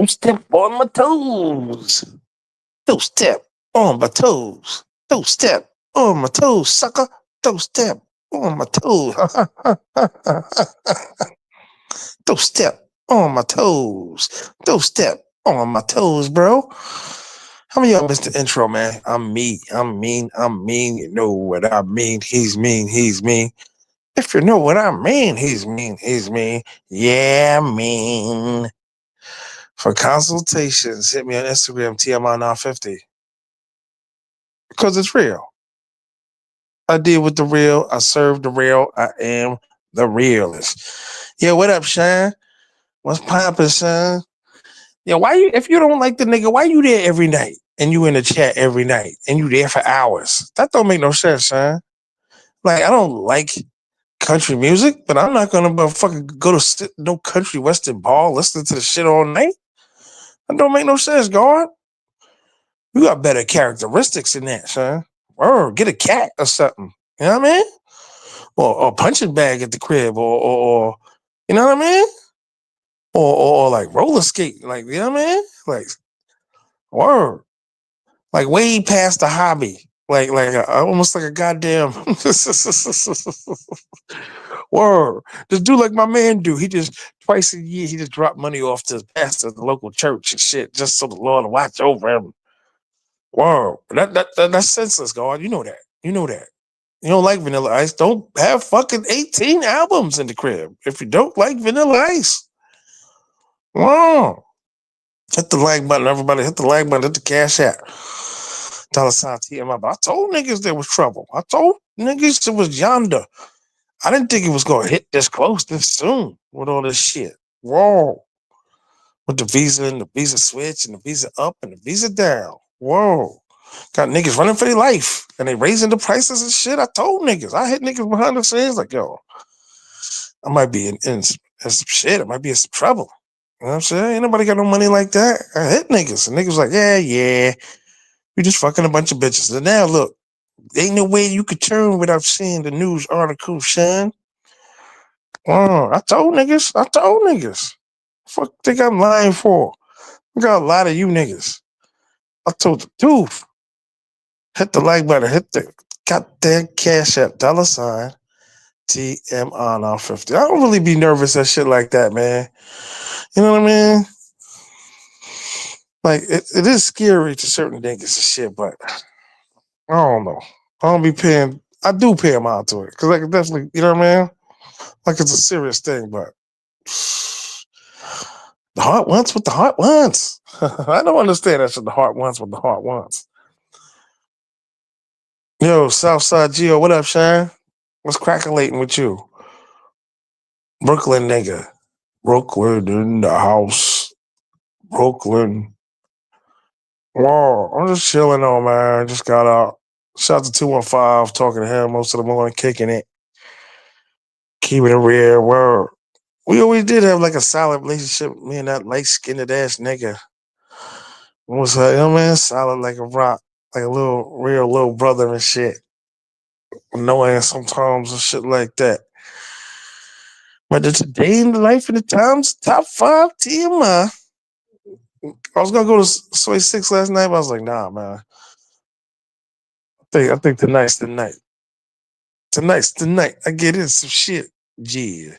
Don't step on my toes. Don't step on my toes. Don't step on my toes, sucker. Don't step on my toes. Don't step on my toes. Don't step on my toes, bro. How many of y'all missed the intro, man? I'm me. I'm mean. I'm mean. You know what I mean. He's mean. He's mean. If you know what I mean, he's mean. He's mean. Yeah, mean. For consultations, hit me on Instagram, T.M.I because it's real. I deal with the real. I serve the real. I am the realist. Yeah, what up, Sean? What's poppin', son? Yeah, why you? If you don't like the nigga, why you there every night and you in the chat every night and you there for hours? That don't make no sense, son. Like I don't like country music, but I'm not gonna fucking go to no country western bar listening to the shit all night. That don't make no sense, God. You got better characteristics than that, son. Or get a cat or something. You know what I mean? Or a punching bag at the crib, or you know what I mean? Or like roller skate, like you know what I mean? Like word, like way past the hobby, like almost like a goddamn word. Just do like my man do. He just twice a year he just drop money off to the pastor of the local church and shit, just so the Lord will watch over him. Word, that's senseless, God. You know that. You know that. You don't like Vanilla Ice? Don't have fucking 18 albums in the crib. If you don't like Vanilla Ice, wow. Hit the like button, everybody. Hit the like button. Hit the cash app. $ T.M.I. But I told niggas there was trouble. I told niggas it was yonder. I didn't think it was going to hit this close this soon with all this shit. Whoa. With the Visa and the Visa switch and the Visa up and the Visa down. Whoa. Got niggas running for their life and they raising the prices and shit. I told niggas. I hit niggas behind the scenes like, yo, I might be in some shit. I might be in some trouble. You know what I'm saying? Ain't nobody got no money like that. I hit niggas. And niggas like, yeah. You just fucking a bunch of bitches. And now look, ain't no way you could turn without seeing the news article, son. Oh, I told niggas. Fuck think I'm lying for? I got a lot of you niggas. I told the truth. Hit the like button. Hit the goddamn cash app. $ TMI now 50. I don't really be nervous at shit like that, man. You know what I mean? Like it is scary to certain niggas and shit, but I don't know. I don't be paying. I do pay them out to it because I can definitely, you know what I mean? Like it's a serious thing, but the heart wants what the heart wants. I don't understand that shit. The heart wants what the heart wants. Yo, Southside Geo, what up, Shine? What's crackulating with you? Brooklyn nigga. Brooklyn in the house. Brooklyn. Whoa, I'm just chilling on, man. Just got out. Shout out to 215, talking to him most of the morning, kicking it. Keeping it real. Word. We always did have like a solid relationship. Me and that light skinned ass nigga was, you know what I mean? Solid like a rock, like a real little brother and shit. Annoying sometimes and shit like that. But it's a day in the life and the times, top 5 TMI. I was gonna go to Soy 6 last night, but I was like, nah, man. I think tonight's the night. Tonight's the night. I get in some shit. Yeah.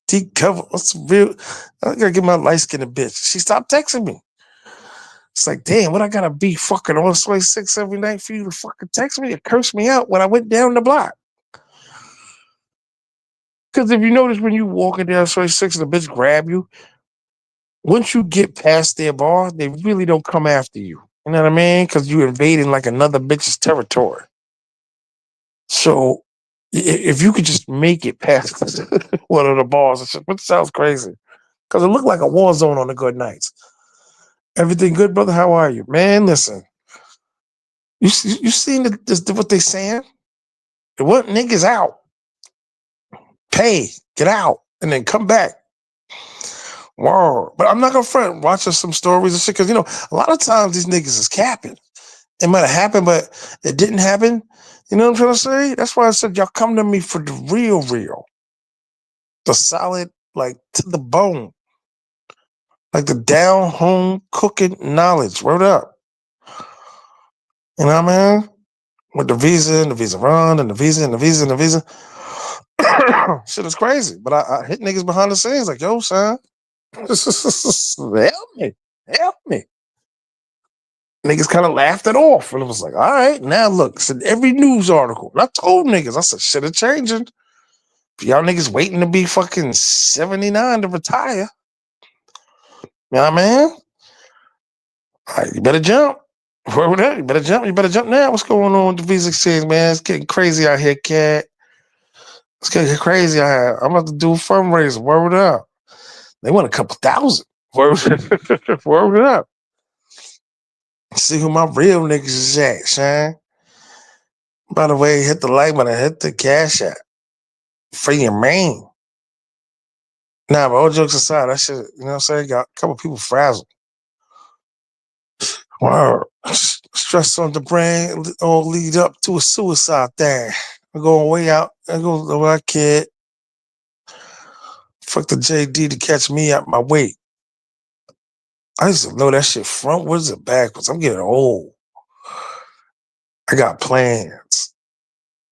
T cover. What's real? I gotta get my light skinned bitch. She stopped texting me. It's like, damn, what I gotta be fucking on Soy 6 every night for you to fucking text me and curse me out when I went down the block? Because if you notice when you walking down Soy 6 and the bitch grab you, once you get past their bar, they really don't come after you. You know what I mean? Because you invading like another bitch's territory. So if you could just make it past one of the bars and shit, which sounds crazy. Because it looked like a war zone on the good nights. Everything good, brother? How are you? Man, listen. You seen what they saying? It wasn't niggas out. Pay, get out, and then come back. Wow. But I'm not gonna front watching some stories and shit, because a lot of times these niggas is capping. It might have happened, but it didn't happen. You know what I'm trying to say? That's why I said y'all come to me for the real. The solid, like to the bone. Like the down home cooking knowledge. Word up. You know what I mean? With the visa and the visa run and the visa and the visa and the visa. Shit is crazy. But I hit niggas behind the scenes like, yo, son, help me. Help me. Niggas kind of laughed it off. And it was like, all right, now look, it's in every news article. And I told niggas, I said, shit is changing. If y'all niggas waiting to be fucking 79 to retire, you know what I mean? All right, you better jump. Where with that? You better jump. You better jump now. What's going on with the visa exchange, man? It's getting crazy out here, cat. It's getting crazy out here. I'm about to do a fundraiser. Word up. They want a couple thousand. Word, word up. See who my real niggas is at, son. By the way, hit the like button, hit the cash app for your man. Nah, but all jokes aside, that shit, you know what I'm saying? Got a couple people frazzled. Wow. Stress on the brain all lead up to a suicide thing. I'm going way out. I go to my kid. Fuck the JD to catch me out my weight. I used to know that shit frontwards and backwards. I'm getting old. I got plans.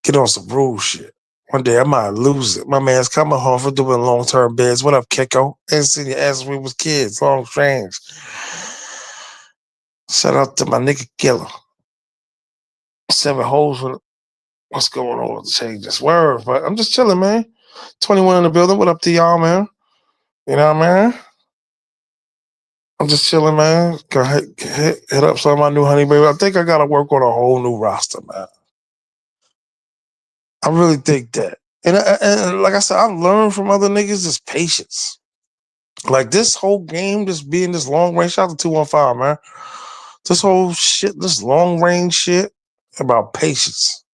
Get on some rule shit. One day I might lose it. My man's coming home for doing long-term beds. What up, Kiko? Ain't seen your ass when we was kids. Long strange. Shout out to my nigga Killer. 7 holes with what's going on with the changes. Word, but I'm just chilling, man. 21 in the building. What up to y'all, man? You know what I mean? I'm just chilling, man. Go ahead, hit up some of my new honey baby. I think I gotta work on a whole new roster, man. I really think that. And like I said, I've learned from other niggas is patience. Like this whole game, just being this long range. Shout out to 215, man. This whole shit, this long range shit about patience.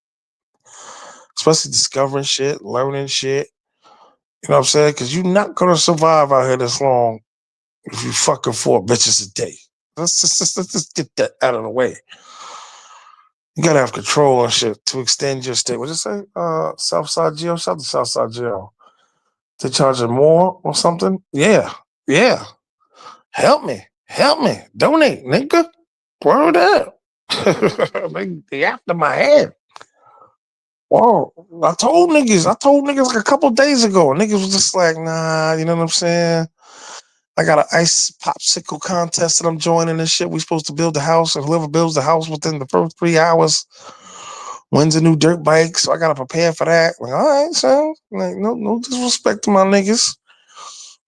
Especially discovering shit, learning shit. You know what I'm saying? Because you're not gonna survive out here this long if you fucking 4 bitches a day. Let's just get that out of the way. You gotta have control and shit to extend your stay. What'd you say? Southside jail? Shout out to Southside jail. They charging more or something? Yeah. Yeah. Help me. Help me. Donate, nigga. Word up. They after my head. Whoa. I told niggas like a couple days ago. Niggas was just like, nah, you know what I'm saying? I got an ice popsicle contest that I'm joining and shit. We supposed to build the house, and whoever builds the house within the first 3 hours wins a new dirt bike. So I gotta prepare for that. Like, all right, so like, no disrespect to my niggas.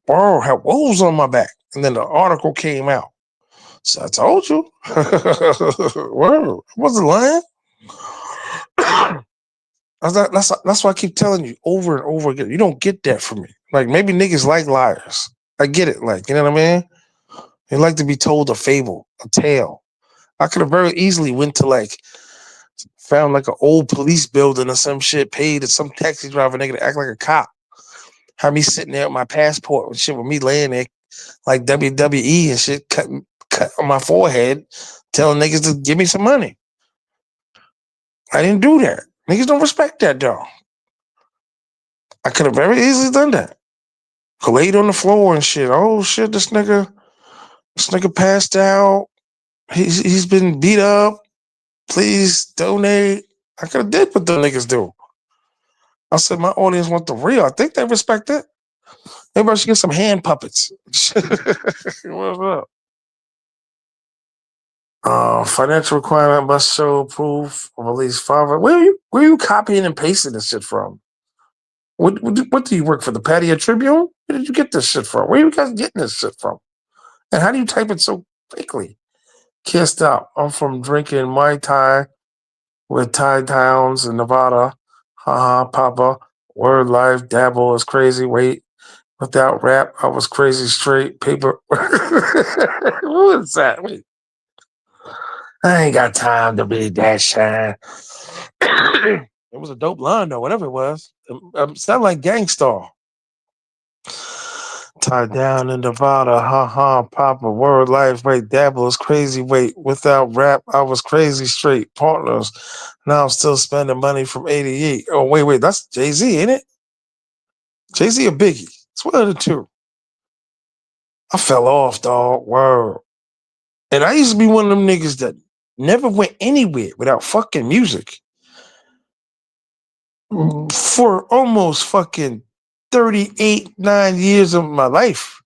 Bro, had wolves on my back. And then the article came out. So I told you. Word. I wasn't lying. That's why I keep telling you over and over again. You don't get that from me. Like maybe niggas like liars. I get it. Like, you know what I mean? They like to be told a fable, a tale. I could have very easily went to like found like an old police building or some shit, paid some taxi driver nigga to act like a cop. Had me sitting there with my passport and shit with me laying there like WWE and shit, cut on my forehead, telling niggas to give me some money. I didn't do that. Niggas don't respect that though. I could have very easily done that. Laid on the floor and shit. Oh shit, this nigga passed out. He's been beat up. Please donate. I could have did what the niggas do. I said my audience want the real. I think they respect it. Maybe I should get some hand puppets. What's up? Financial requirement must show proof of at least 5. Where are you copying and pasting this shit from? What do you work for? The Patio Tribune? Where did you get this shit from? Where are you guys getting this shit from? And how do you type it so quickly? Kissed out. I'm from drinking Mai Tai with Thai Towns in Nevada. Haha, Papa. Word life, dabble is crazy. Wait, without rap, I was crazy straight. Paper. What is that? Wait. I ain't got time to be that shy. It was a dope line though, whatever it was. Sound like Gangstar. Tied down in Nevada, Papa, word life, wait, dabble is crazy, wait, without rap, I was crazy straight, partners, now I'm still spending money from 88. Oh, wait, that's Jay-Z, ain't it? Jay-Z or Biggie? It's one of the two. I fell off, dog. Word. And I used to be one of them niggas that never went anywhere without fucking music for almost fucking 38, 9 years of my life.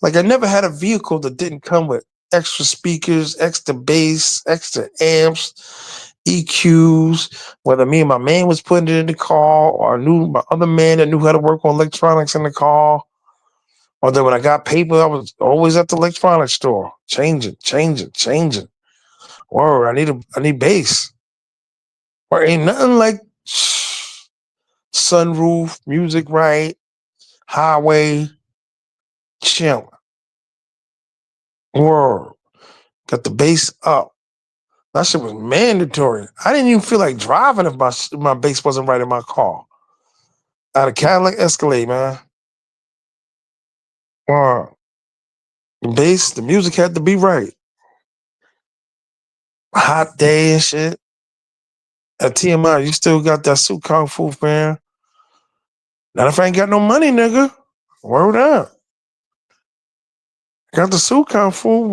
Like I never had a vehicle that didn't come with extra speakers, extra bass, extra amps, EQs, whether me and my man was putting it in the car or I knew my other man that knew how to work on electronics in the car. Or then when I got paper, I was always at the electronics store, changing. Word, I need bass. Or ain't nothing like sunroof, music right, highway, chill. Word, got the bass up. That shit was mandatory. I didn't even feel like driving if my bass wasn't right in my car. I had a Cadillac Escalade, man. Word, the bass, the music had to be right. Hot day and shit. At T.M.I, you still got that suit kung fu, man. Not if I ain't got no money, nigga. Word up. Got the suit kung fu.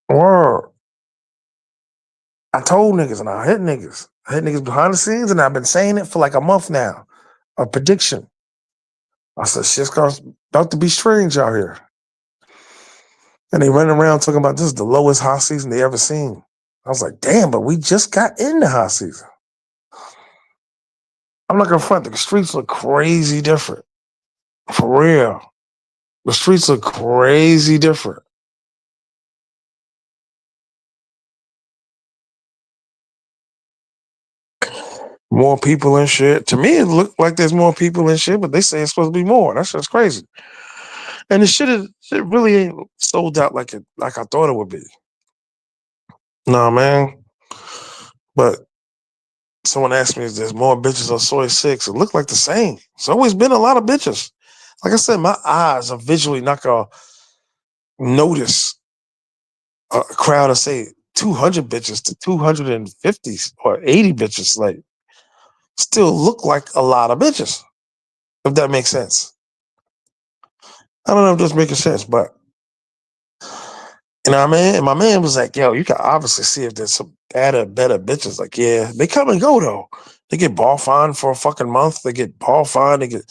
Word. I told niggas and I hit niggas. I hit niggas behind the scenes and I've been saying it for like a month now. A prediction. I said, shit's about to be strange out here. And they running around talking about this is the lowest hot season they ever seen. I was like, damn, but we just got in the hot season. I'm not gonna front, the streets look crazy different. For real. The streets look crazy different. More people and shit. To me, it looked like there's more people and shit, but they say it's supposed to be more. That shit's crazy. And the shit really ain't sold out like I thought it would be. Nah, man. But someone asked me if there's more bitches on Soy 6. It looked like the same. It's always been a lot of bitches. Like I said, my eyes are visually not gonna notice a crowd of say 200 bitches to 250 or 80 bitches. Like, still look like a lot of bitches, if that makes sense. I don't know if that's making sense, but you know what I mean? And my man was like, yo, you can obviously see if there's some better bitches. Like, yeah, they come and go though. They get ball fined for a fucking month. They get ball fined. They get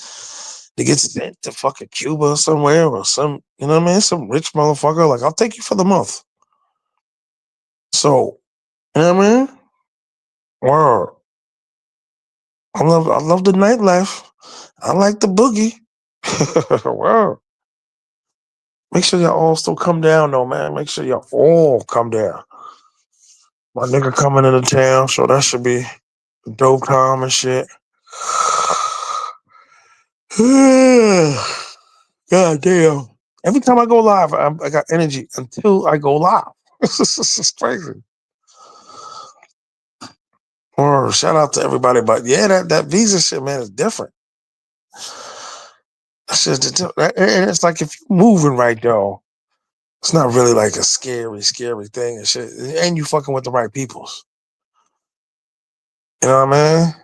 sent to fucking Cuba somewhere or some, you know what I mean? Some rich motherfucker. Like, I'll take you for the month. So, you know what I mean? Word. I love the nightlife. I like the boogie. Word. Make sure y'all all still come down though, man. Make sure y'all all come down. My nigga coming into town, so that should be dope time and shit. God damn. Every time I go live, I got energy until I go live. It's crazy. Or shout out to everybody, but yeah, that visa shit, man, is different. And it's like if you're moving right though, it's not really like a scary thing and shit. And you fucking with the right peoples. You know what I mean?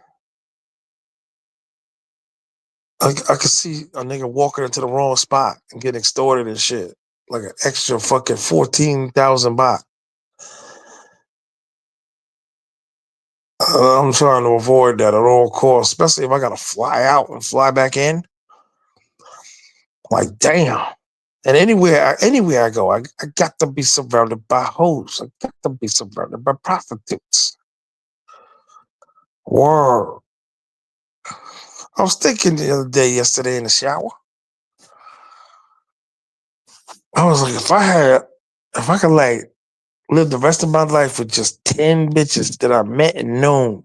I could see a nigga walking into the wrong spot and getting extorted and shit. Like an extra fucking 14,000 baht. I'm trying to avoid that at all costs, especially if I gotta fly out and fly back in. Like, damn. And anywhere I go, I got to be surrounded by hoes. I got to be surrounded by prostitutes. Word. I was thinking the other day, yesterday in the shower. I was like, if I could like live the rest of my life with just 10 bitches that I met and known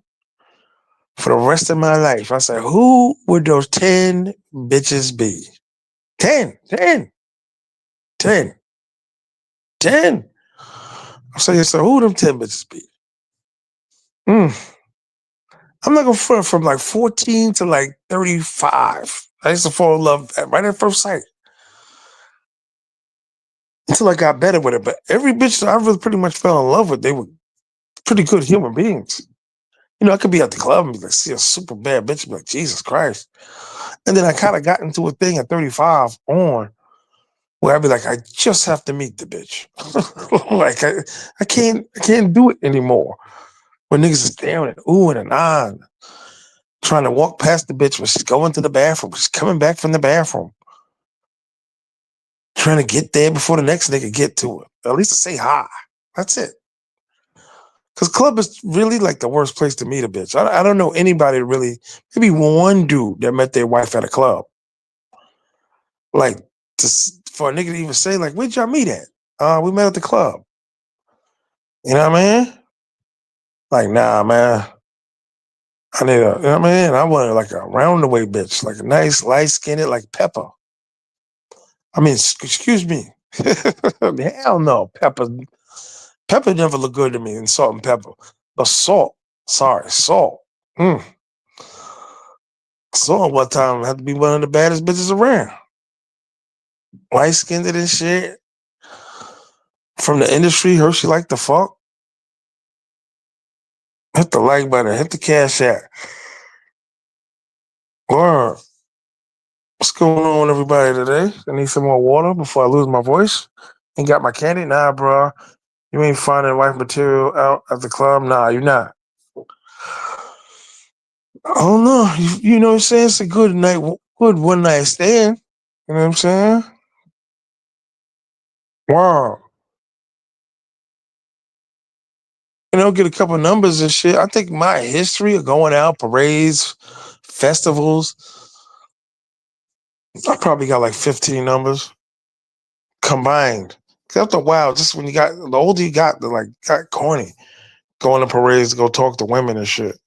for the rest of my life, I said, who would those 10 bitches be? 10, 10, 10, 10. I said, so who them 10 bitches be? I'm not gonna front from like 14 to like 35. I used to fall in love right at first sight until I got better with it. But every bitch that I really pretty much fell in love with, they were pretty good human beings. You know, I could be at the club and be like, see a super bad bitch and be like, Jesus Christ. And then I kind of got into a thing at 35 on where I'd be like, I just have to meet the bitch. Like I can't do it anymore. When niggas is staring and oohing and ahhing, trying to walk past the bitch when she's going to the bathroom, she's coming back from the bathroom, trying to get there before the next nigga get to her. At least to say hi. That's it. Because club is really like the worst place to meet a bitch. I don't know anybody really, maybe one dude that met their wife at a club. Like, for a nigga to even say, like, where'd y'all meet at? We met at the club. You know what I mean? Like, nah, man. I need a, you know what I mean? I wanted like a roundaway bitch, like a nice, light skinned, like Pepper. I mean, excuse me. Hell no, Pepper. Pepper never looked good to me in Salt and Pepper. But Salt, sorry, Salt. Mm. Salt one time had to be one of the baddest bitches around. Light skinned and shit. From the industry, her she liked the fuck. Hit the like button, hit the cash app. Word. What's going on, everybody, today? I need some more water before I lose my voice. Ain't got my candy? Nah, bro. You ain't finding wife material out at the club? Nah, you not. I don't know. You know what I'm saying? It's a good night, good one night stand. You know what I'm saying? Wow. Get a couple numbers and shit. I think my history of going out, parades, festivals, I probably got like 15 numbers combined. 'Cause after a while, just when you got the older you got, the like got corny. Going to parades to go talk to women and shit.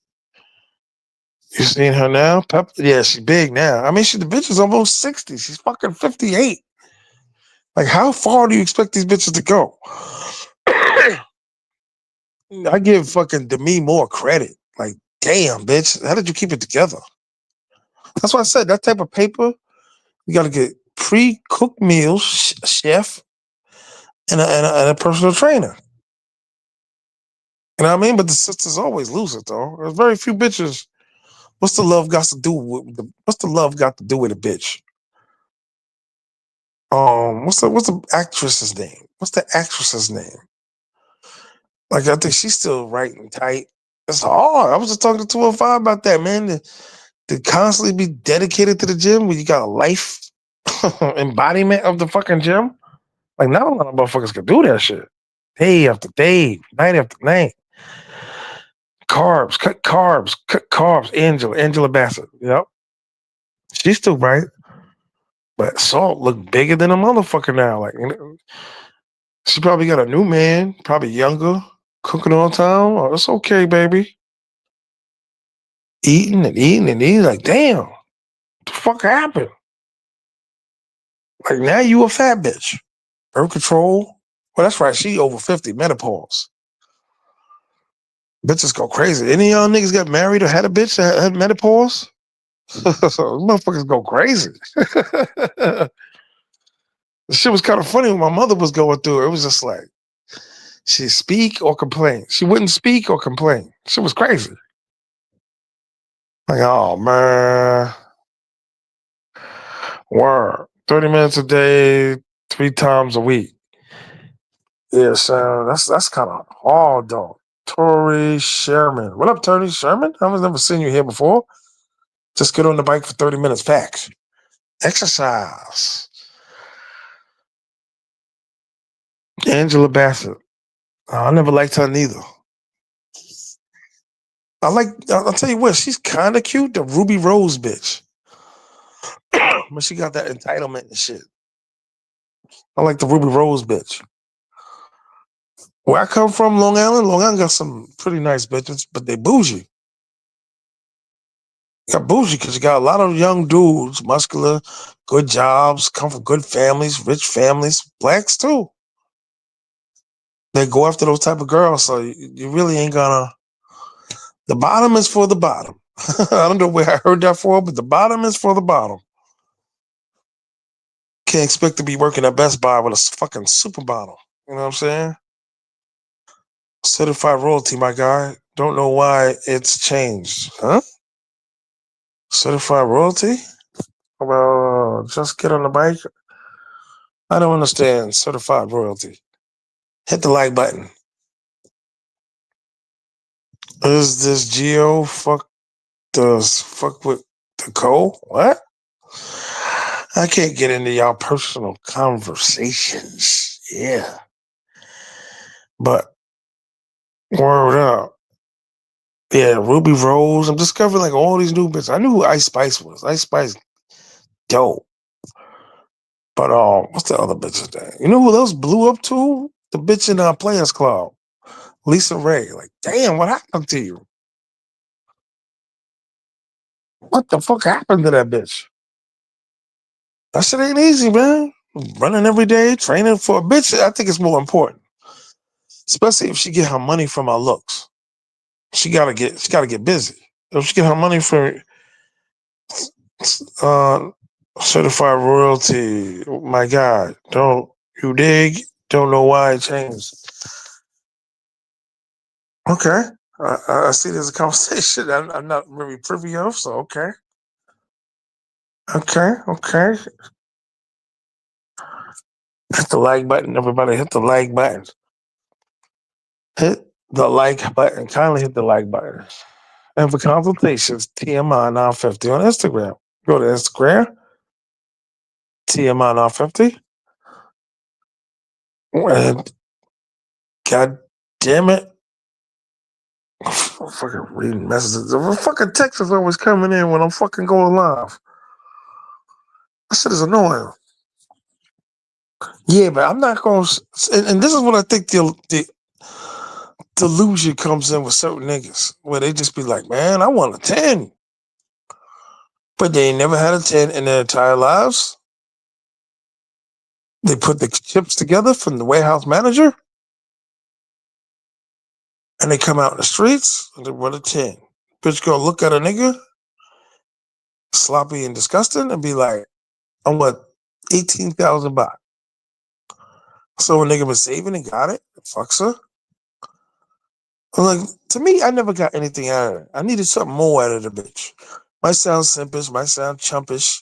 You seen her now? Yeah, she's big now. I mean, the bitch is almost 60. She's fucking 58. Like, how far do you expect these bitches to go? I give fucking Demi more credit. Like, damn, bitch, how did you keep it together? That's why I said that type of paper, you got to get pre-cooked meals, chef, and a personal trainer. You know what I mean? But the sisters always lose it though. There's very few bitches. What's the love got to do with a bitch? What's the actress's name? What's the actress's name? Like I think she's still right and tight. It's hard. I was just talking to 205 about that, man. To constantly be dedicated to the gym when you got a life embodiment of the fucking gym. Like not a lot of motherfuckers can do that shit. Day after day, night after night. Cut carbs. Angela Bassett. Yep. She's still right. But Salt look bigger than a motherfucker now. Like she probably got a new man, probably younger, cooking all the time. Oh, it's okay, baby. Eating and eating and eating. Like, damn, what the fuck happened? Like now you a fat bitch. Birth control. Well, that's right. She over 50, menopause. Bitches go crazy. Any of y'all niggas got married or had a bitch that had menopause? Motherfuckers go crazy. The shit was kind of funny when my mother was going through it. It was just like, she speak or complain. She wouldn't speak or complain. Shit was crazy. Like, oh man. Word. 30 minutes a day, 3 times a week. Yeah, so that's kind of hard though. Tori Sherman. What up, Tori Sherman? I was never seen you here before. Just get on the bike for 30 minutes. Facts. Exercise. Angela Bassett. I never liked her neither. I'll tell you what, she's kind of cute, the Ruby Rose bitch. But she got that entitlement and shit. I like the Ruby Rose bitch. Where I come from, Long Island got some pretty nice bitches, but they bougie. Got bougie because you got a lot of young dudes, muscular, good jobs, come from good families, rich families, blacks too. They go after those type of girls, so you really ain't gonna. The bottom is for the bottom. I don't know where I heard that for, but the bottom is for the bottom. Can't expect to be working at Best Buy with a fucking super bottle. You know what I'm saying? Certified royalty, my guy. Don't know why it's changed, huh? Certified royalty? Well, just get on the bike. I don't understand. Certified royalty. Hit the like button. Is this Geo fuck with the Cole? What? I can't get into y'all personal conversations. Yeah. But word up. Yeah, Ruby Rose. I'm discovering like all these new bits. I knew who Ice Spice was. Ice Spice, dope. But what's the other bitch's name? You know who else blew up too? The bitch in Players Club, Lisa Ray. Like, damn, what happened to you? What the fuck happened to that bitch? That shit ain't easy, man. Running every day, training for a bitch. I think it's more important, especially if she get her money from her looks. She gotta get busy. If she get her money from uh, certified royalty, oh my God, don't you dig? Don't know why it changed. Okay, I see there's a conversation I'm not really privy of. So okay. Hit the like button, everybody. Hit the like button. Hit the like button. Kindly hit the like button. And for consultations, TMI 950 on Instagram. Go to Instagram, TMI 950. And God damn it. I'm fucking reading messages. The fucking text is always coming in when I'm fucking going live. That shit is annoying. Yeah, but I'm not going to. And this is what I think the delusion comes in with certain niggas, where they just be like, man, I want a 10. But they ain't never had a 10 in their entire lives. They put the chips together from the warehouse manager, and they come out in the streets and they want a 10. Bitch go look at a nigga, sloppy and disgusting, and be like, I want 18,000 baht. So a nigga was saving and got it, fucks her. I'm like, to me, I never got anything out of it. I needed something more out of the bitch. Might sound simpish, might sound chumpish,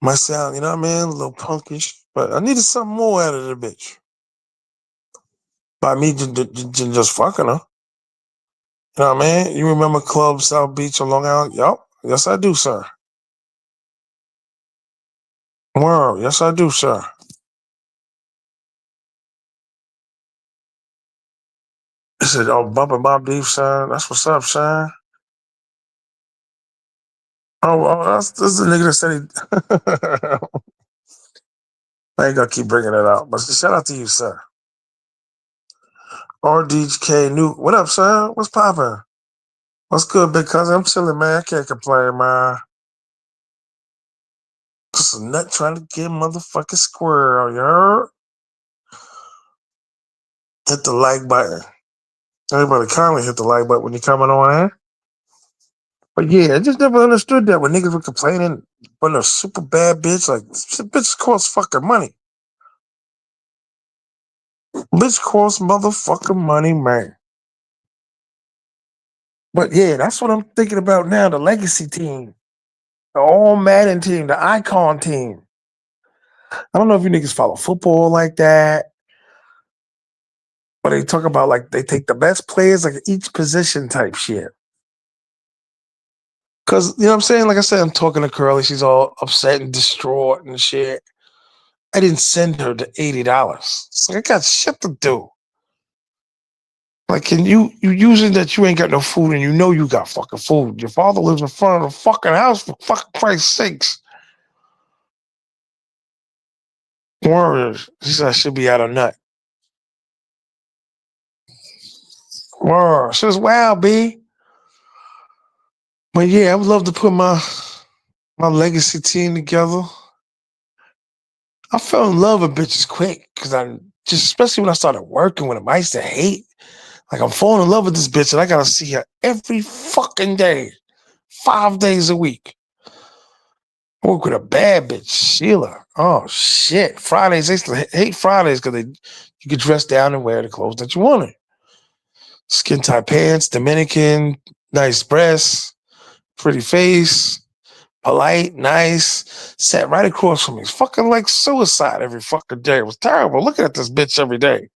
might sound, you know what I mean, a little punkish, but I needed something more out of the bitch. By me just fucking her. You know what I mean? You remember Club South Beach on Long Island? Yup. Yes, I do, sir. Word. Yes, I do, sir. He said, oh, bumping my beef, son. That's what's up, son. This is the nigga that said he. I ain't gonna keep bringing it up, but shout out to you, sir. RDK New. What up, son? What's poppin'? What's good, big cousin? I'm chilling, man. I can't complain, man. Just a nut trying to get motherfucking squirrel, you heard? Hit the like button. Everybody kindly hit the like button when you're coming on in. But yeah, I just never understood that when niggas were complaining when a super bad bitch, like, bitch costs fucking money. Bitch costs motherfucking money, man. But yeah, that's what I'm thinking about now, the legacy team. The all Madden team, the icon team. I don't know if you niggas follow football like that, but they talk about like they take the best players, like each position type shit. Cause you know what I'm saying? Like I said, I'm talking to Curly, she's all upset and distraught and shit. I didn't send her the $80. It's like I got shit to do. Like, can you using that you ain't got no food and you know you got fucking food. Your father lives in front of the fucking house for fucking Christ's sakes. Word. She said I should be out of nut. Word. She says, wow, B. But yeah, I would love to put my legacy team together. I fell in love with bitches quick because I just, especially when I started working with them, I used to hate. Like, I'm falling in love with this bitch and I gotta see her every fucking day, 5 days a week. I work with a bad bitch, Sheila. Oh shit! Fridays, I used to hate Fridays because you could dress down and wear the clothes that you wanted. Skin tight pants, Dominican, nice breasts, pretty face, polite, nice, sat right across from me. It's fucking like suicide every fucking day. It was terrible looking at this bitch every day.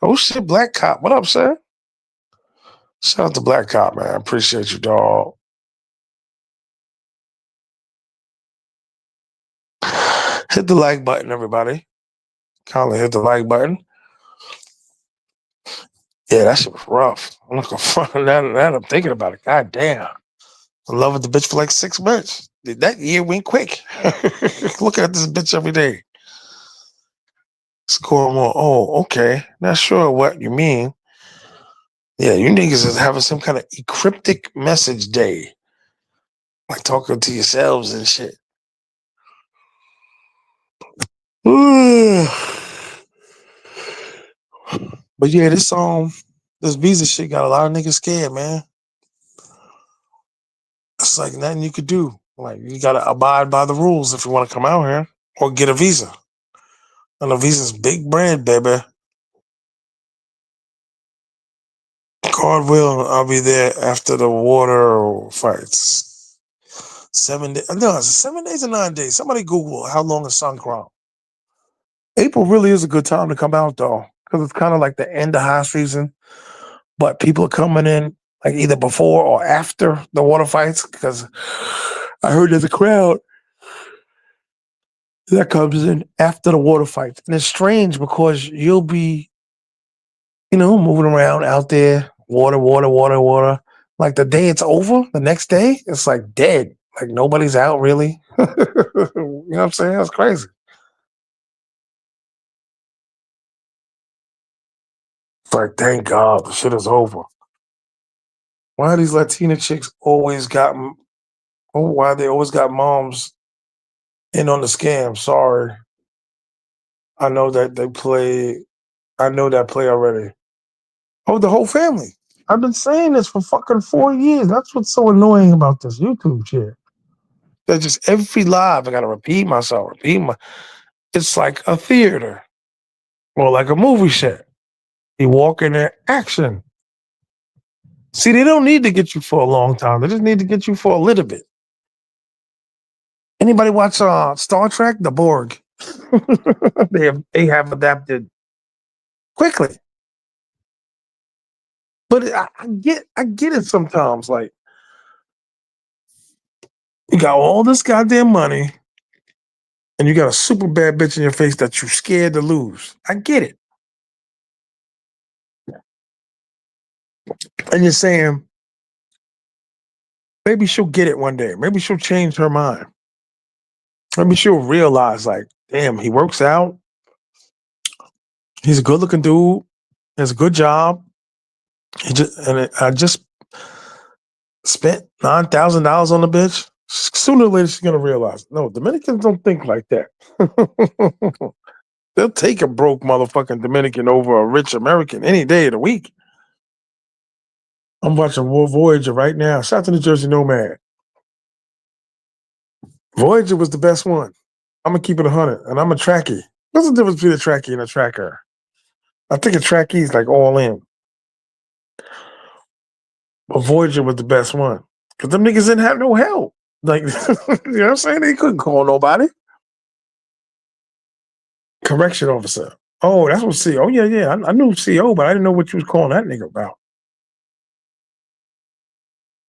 Oh shit, Black Cop. What up, sir? Shout out to Black Cop, man. Appreciate you, dog. Hit the like button, everybody. Kindly hit the like button. Yeah, that shit was rough. I'm not gonna front now I'm thinking about it. God damn. I love with the bitch for like 6 months. That year went quick. Looking at this bitch every day. Score more. Oh, okay. Not sure what you mean. Yeah, you niggas is having some kind of cryptic message day. Like talking to yourselves and shit. But yeah, this visa shit got a lot of niggas scared, man. It's like nothing you could do. Like you gotta abide by the rules if you want to come out here or get a visa. And a visa's big bread, baby. God will, I'll be there after the water fights. 7 days. No, it's 7 days or 9 days. Somebody Google how long is Sun Crown. April really is a good time to come out though, because it's kind of like the end of high season. But people are coming in like either before or after the water fights because I heard there's a crowd that comes in after the water fights. And it's strange because you'll be, moving around out there, water, water, water, water. Like the day it's over, the next day, it's like dead. Like nobody's out really. You know what I'm saying? That's crazy. It's like, thank God the shit is over. Why these Latina chicks always got, why they always got moms in on the scam? Sorry. I know that they play, I know that play already. Oh, the whole family. I've been saying this for fucking 4 years. That's what's so annoying about this YouTube shit. That just every live, I gotta repeat myself, it's like a theater or like a movie set. You walk in there, action. See, they don't need to get you for a long time. They just need to get you for a little bit. Anybody watch Star Trek? The Borg. they have adapted quickly. But I get it sometimes. Like you got all this goddamn money and you got a super bad bitch in your face that you're scared to lose. I get it. And you're saying, maybe she'll get it one day. Maybe she'll change her mind. Maybe she'll realize, like, damn, he works out. He's a good looking dude. He has a good job. I just spent $9,000 on the bitch. Sooner or later, she's gonna realize. No, Dominicans don't think like that. They'll take a broke motherfucking Dominican over a rich American any day of the week. I'm watching War Voyager right now. Shout out to New Jersey Nomad. Voyager was the best one. I'm gonna keep it 100, and I'm a trackie. What's the difference between a trackie and a tracker? I think a trackie is like all in, but Voyager was the best one because them niggas didn't have no help. Like, you know what I'm saying? They couldn't call nobody. Correction officer. Oh, that's what CO. Oh, yeah, yeah. I knew CO, but I didn't know what you was calling that nigga about.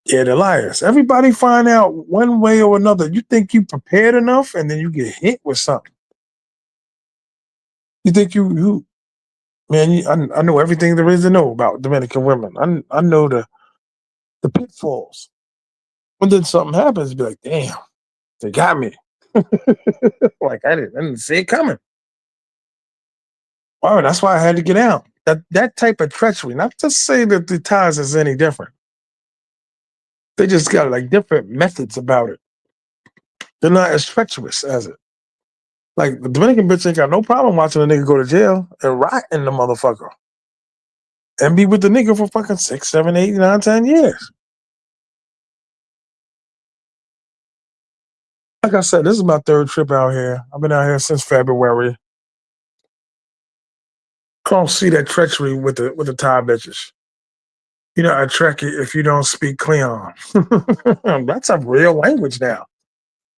Yeah, the liars. Everybody find out one way or another. You think you prepared enough, and then you get hit with something. You think you man? I know everything there is to know about Dominican women. I know the pitfalls. But then something happens, be like, damn, they got me. Like I didn't see it coming. Wow, that's why I had to get out. That type of treachery. Not to say that the ties is any different. They just got like different methods about it. They're not as treacherous as it. Like the Dominican bitch ain't got no problem watching a nigga go to jail and rot in the motherfucker and be with the nigga for fucking 6, 7, 8, 9, 10 years. Like I said, this is my third trip out here. I've been out here since February. I don't see that treachery with the Thai bitches. You know, I track it if you don't speak Cleon. That's a real language now.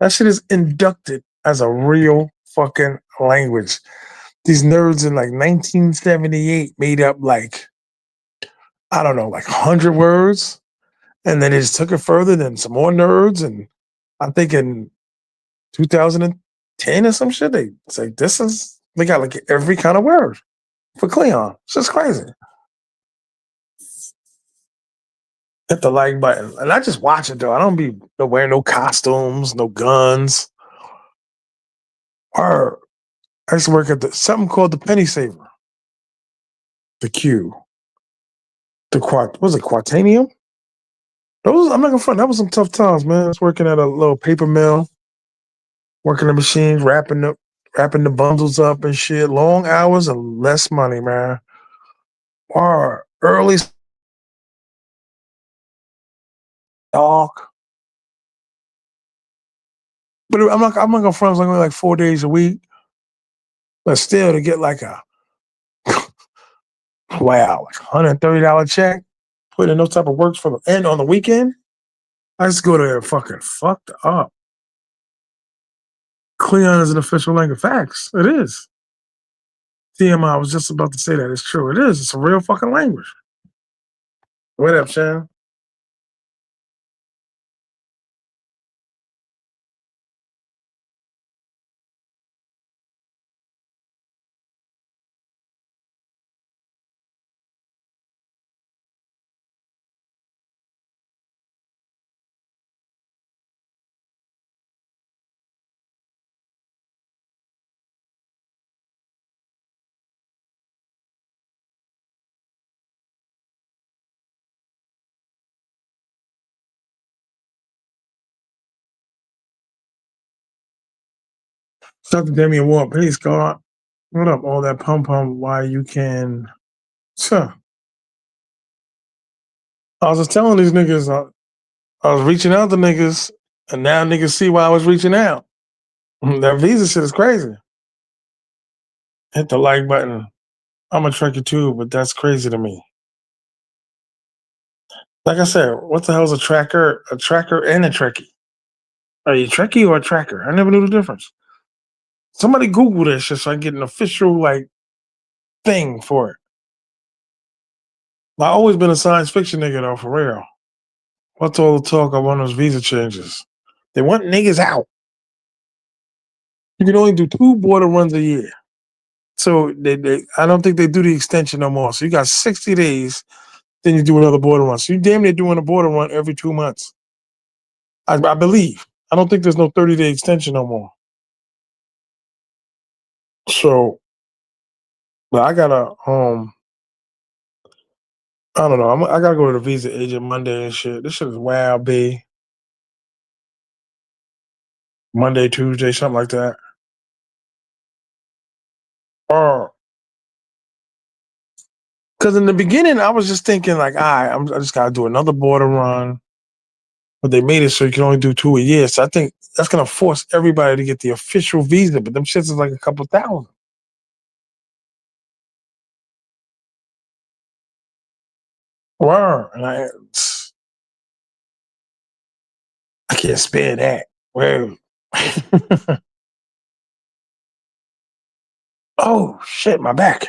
That shit is inducted as a real fucking language. These nerds in like 1978 made up like, I don't know, like 100 words. And then they just took it further, then some more nerds. And I'm thinking 2010 or some shit, they say, they got like every kind of word for Cleon. It's just crazy. Hit the like button. And I just watch it though. I don't be wearing no costumes, no guns. Or I used to work at something called the Penny Saver, the Q, the Quat, was it Quatanium? I'm not gonna front. That was some tough times, man. I was working at a little paper mill, working the machines, wrapping the bundles up and shit. Long hours and less money, man. Or early talk. But I'm not gonna front. It's only like 4 days a week, but still to get like a wow, like $130 check, put in those type of works for the end on the weekend. I just go there fucking fucked up. Cleon is an official language. Facts. It is. T.M.I. was just about to say that. It's true. It is. It's a real fucking language. What up, Shan? Dr. Damian Ward, please go on. What up? All that pum pum. Why you can. Huh. I was just telling these niggas, I was reaching out to niggas, and now niggas see why I was reaching out. That visa shit is crazy. Hit the like button. I'm a Trekkie too, but that's crazy to me. Like I said, what the hell is a tracker? A tracker and a Trekkie. Are you a Trekkie or a tracker? I never knew the difference. Somebody Google this shit so I get an official like thing for it. I always been a science fiction nigga though, for real. What's all the talk on those visa changes? They want niggas out. You can only do 2 border runs a year. So I don't think they do the extension no more. So you got 60 days, then you do another border run. So you damn near doing a border run every 2 months. I believe. I don't think there's no 30-day extension no more. So, but I gotta I don't know. I gotta go to the visa agent Monday and shit. This shit is wild, B. Monday, Tuesday, something like that. Or because in the beginning I was just thinking like, all right, I just gotta do another border run. But they made it so you can only do 2 a year. So I think that's gonna force everybody to get the official visa. But them shits is like a couple thousand. Wow. And I can't spare that. Well, oh shit, my back.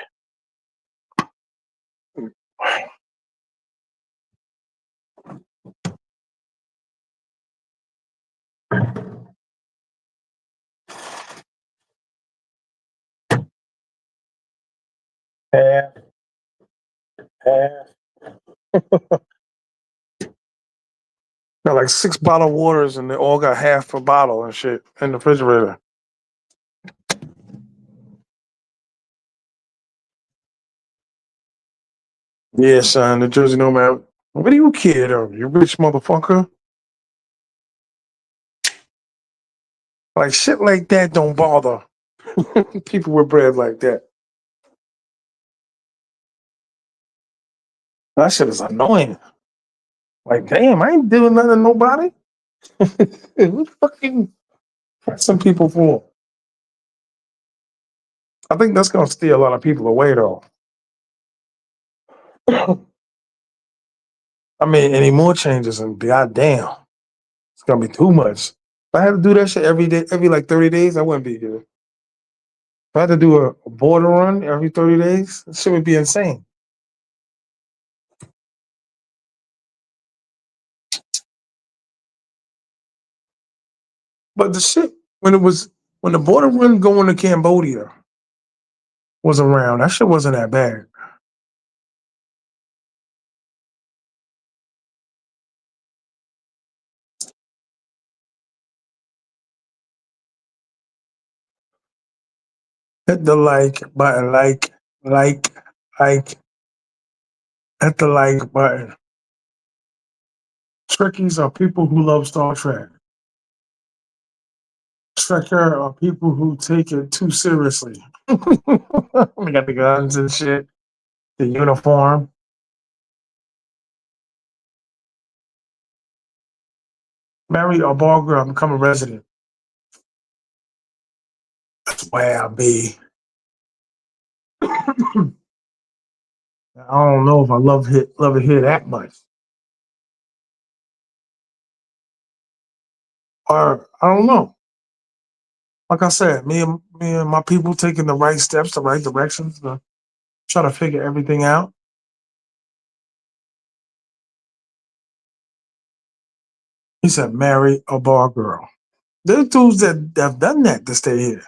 Half, half. Got like 6 bottled waters and they all got half a bottle and shit in the refrigerator. Yeah, son, the Jersey Nomad. What do you care though? You rich motherfucker. Like shit like that don't bother people with bread like that. That shit is annoying. Like, damn, I ain't doing nothing to nobody. What fucking pressing people for? I think that's gonna steer a lot of people away though. I mean, any more changes and goddamn, it's gonna be too much. If I had to do that shit every day, every like 30 days, I wouldn't be here. If I had to do a border run every 30 days, that shit would be insane. But the shit when it was when the border run going to Cambodia was around, that shit wasn't that bad. Hit the like button, like, hit the like button. Trekkies are people who love Star Trek. Trekker are people who take it too seriously. They got the guns and shit, the uniform. Marry a ball girl, become a resident. That's where I'll be. I don't know if I love it here that much. Or I don't know. Like I said, me and my people taking the right steps, the right directions to try to figure everything out. He said, marry a bar girl. There's dudes that have done that to stay here.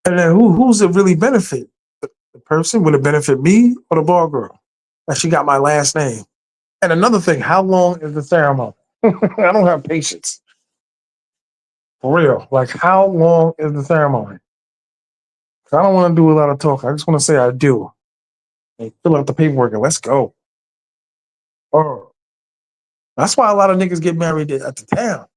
And then who's it really benefit? The person? Would it benefit me or the bar girl? That she got my last name. And another thing, how long is the ceremony? I don't have patience. For real. Like, how long is the ceremony? 'Cause I don't want to do a lot of talking. I just want to say I do. And fill out the paperwork and let's go. Oh, that's why a lot of niggas get married at the town.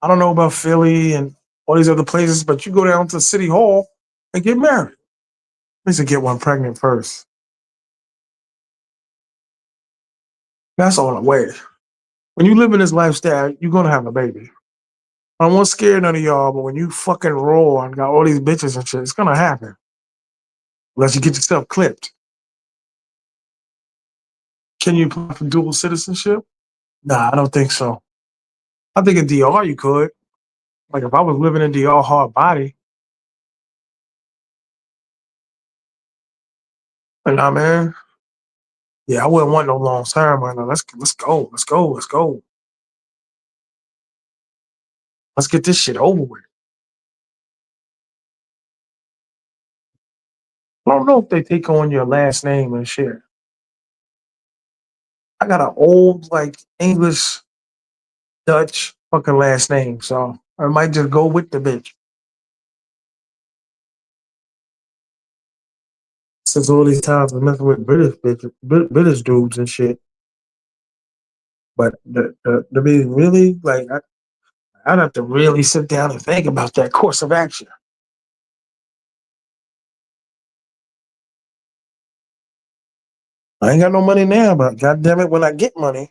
I don't know about Philly and all these other places, but you go down to City Hall and get married. At least to get one pregnant first. That's all the way. When you live in this lifestyle, you're gonna have a baby. I won't scare none of y'all, but when you fucking roll and got all these bitches and shit, it's gonna happen. Unless you get yourself clipped. Can you apply for dual citizenship? Nah, I don't think so. I think in DR you could. Like if I was living in DR hard body, you know what I mean? Yeah, I wouldn't want no long term right now. Let's go. Let's go. Let's go. Let's get this shit over with. I don't know if they take on your last name and shit. I got an old like English Dutch fucking last name, so I might just go with the bitch. Since all these times I'm messing with British bitches, British dudes and shit. But to be really like, I'd have to really sit down and think about that course of action. I ain't got no money now, but god damn it, when I get money,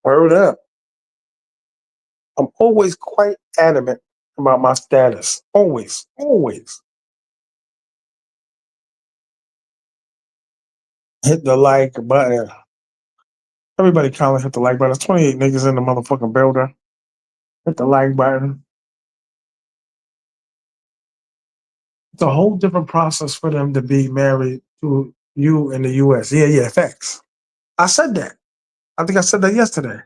word up. I'm always quite adamant about my status. Always, always. Hit the like button. Everybody comment, hit the like button. There's 28 niggas in the motherfucking building. Hit the like button. It's a whole different process for them to be married to you in the US. Yeah, yeah, facts. I said that. I think I said that yesterday.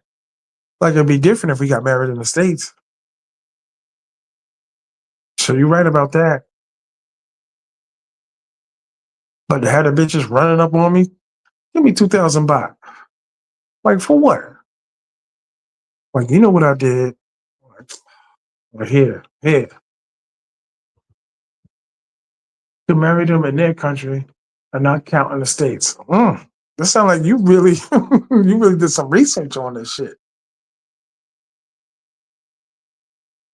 Like it'd be different if we got married in the States. So you're right about that. But to have the bitches running up on me, give me 2,000 baht. Like for what? Like you know what I did? Like, here. To marry them in their country and not count in the States. That sounds like you really you really did some research on this shit.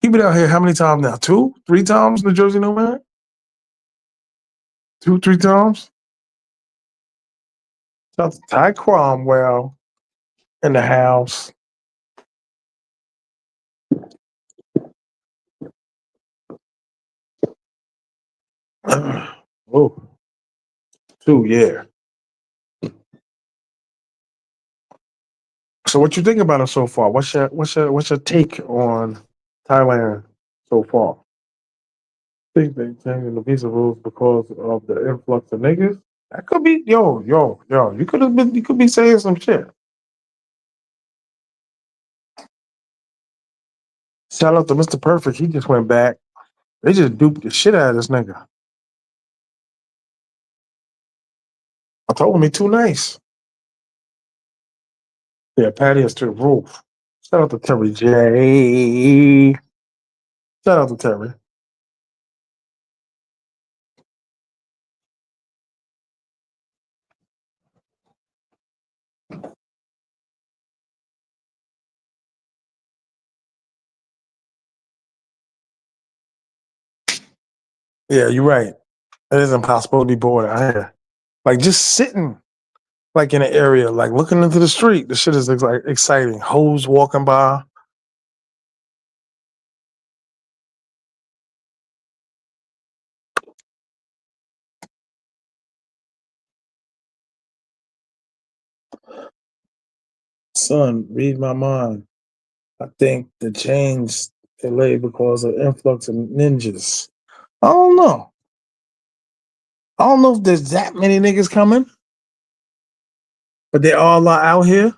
He been out here how many times now? Two, three times, New Jersey Nomad? Two, three times? Shout out to Ty Cromwell in the house. Oh, two, yeah. So what you think about it so far? What's your take on Thailand so far? Think they changing the visa rules because of the influx of niggas? That could be yo. You could be saying some shit. Shout out to Mr. Perfect. He just went back. They just duped the shit out of this nigga. I told him he too nice. Yeah, Patty is to the roof. Shout out to Terry J. Shout out to Terry. Yeah, you're right. It is impossible to be bored out here. Like just sitting like in an area, like looking into the street. The shit is like exciting. Hoes walking by. Son, read my mind. I think the change delayed because of influx of ninjas. I don't know. I don't know if there's that many niggas coming, but they all are out here.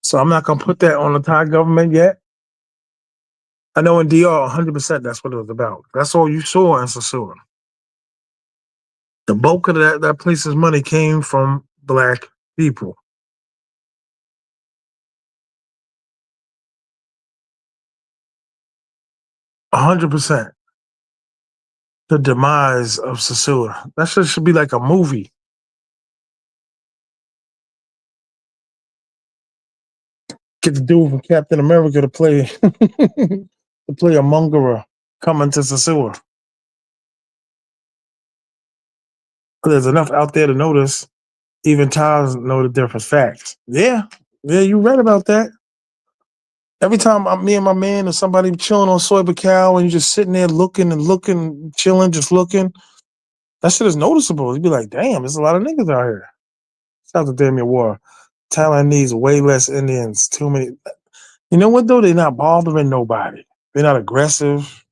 So I'm not gonna put that on the Thai government yet. I know in DR 100% that's what it was about. That's all you saw in Sasua. The bulk of that place's money came from black people. 100%. The demise of Sasua. That shit should be like a movie. Get the dude from Captain America to play to play a Mongera coming to Sasua. There's enough out there to notice. Even Thais know the difference. Facts. Yeah. Yeah, you read about that. Every time me and my man or somebody chilling on soy cow and you just sitting there looking and looking, chilling, just looking, that shit is noticeable. You'd be like, damn, there's a lot of niggas out here. Shout out to Damien War. Thailand needs way less Indians. Too many. You know what though? They're not bothering nobody. They're not aggressive.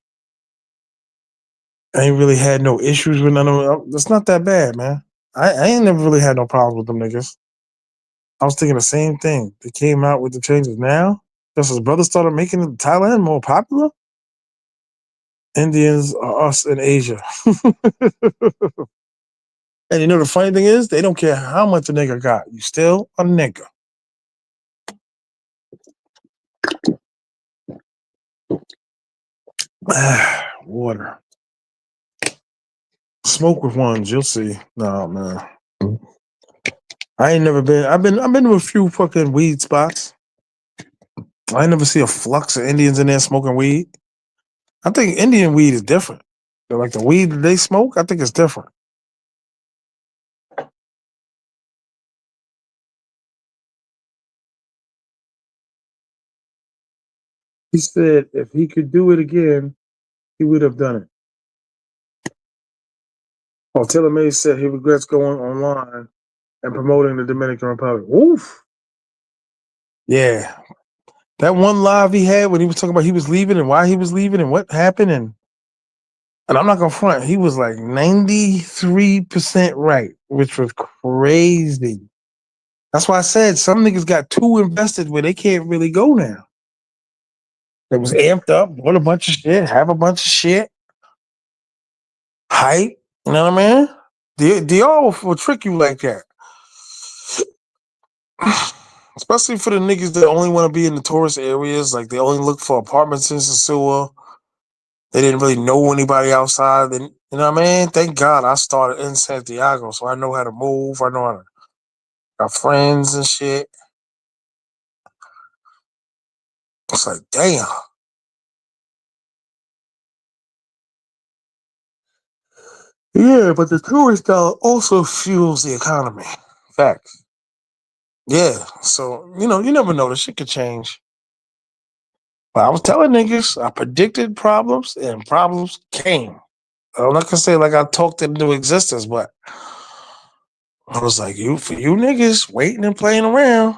I ain't really had no issues with none of them. It's not that bad, man. I ain't never really had no problems with them niggas. I was thinking the same thing. They came out with the changes now. Just as brothers started making Thailand more popular. Indians are us in Asia. And you know the funny thing is, they don't care how much a nigga got. You still a nigga. Water. Smoke with ones, you'll see. No, man. I ain't never been. I've been to a few fucking weed spots. I ain't never see a flux of Indians in there smoking weed. I think Indian weed is different. Like the weed that they smoke, I think it's different. He said if he could do it again, he would have done it. Oh, T.M.I said he regrets going online and promoting the Dominican Republic. Oof. Yeah. That one live he had when he was talking about he was leaving and why he was leaving and what happened and I'm not gonna front, he was like 93% right, which was crazy. That's why I said some niggas got too invested where they can't really go now. They was amped up, bought a bunch of shit, have a bunch of shit, hype. You know what I mean? They all will trick you like that. Especially for the niggas that only want to be in the tourist areas, like they only look for apartments in Sasua. They didn't really know anybody outside. Then you know what I mean? Thank God I started in Santiago, so I know how to move. I know how to got friends and shit. It's like, damn. Yeah, but the tourist dollar also fuels the economy. Facts. Yeah. So, you never know. The shit could change. But I was telling niggas, I predicted problems and problems came. I'm not gonna say like I talked it into existence, but I was like, you for you niggas waiting and playing around,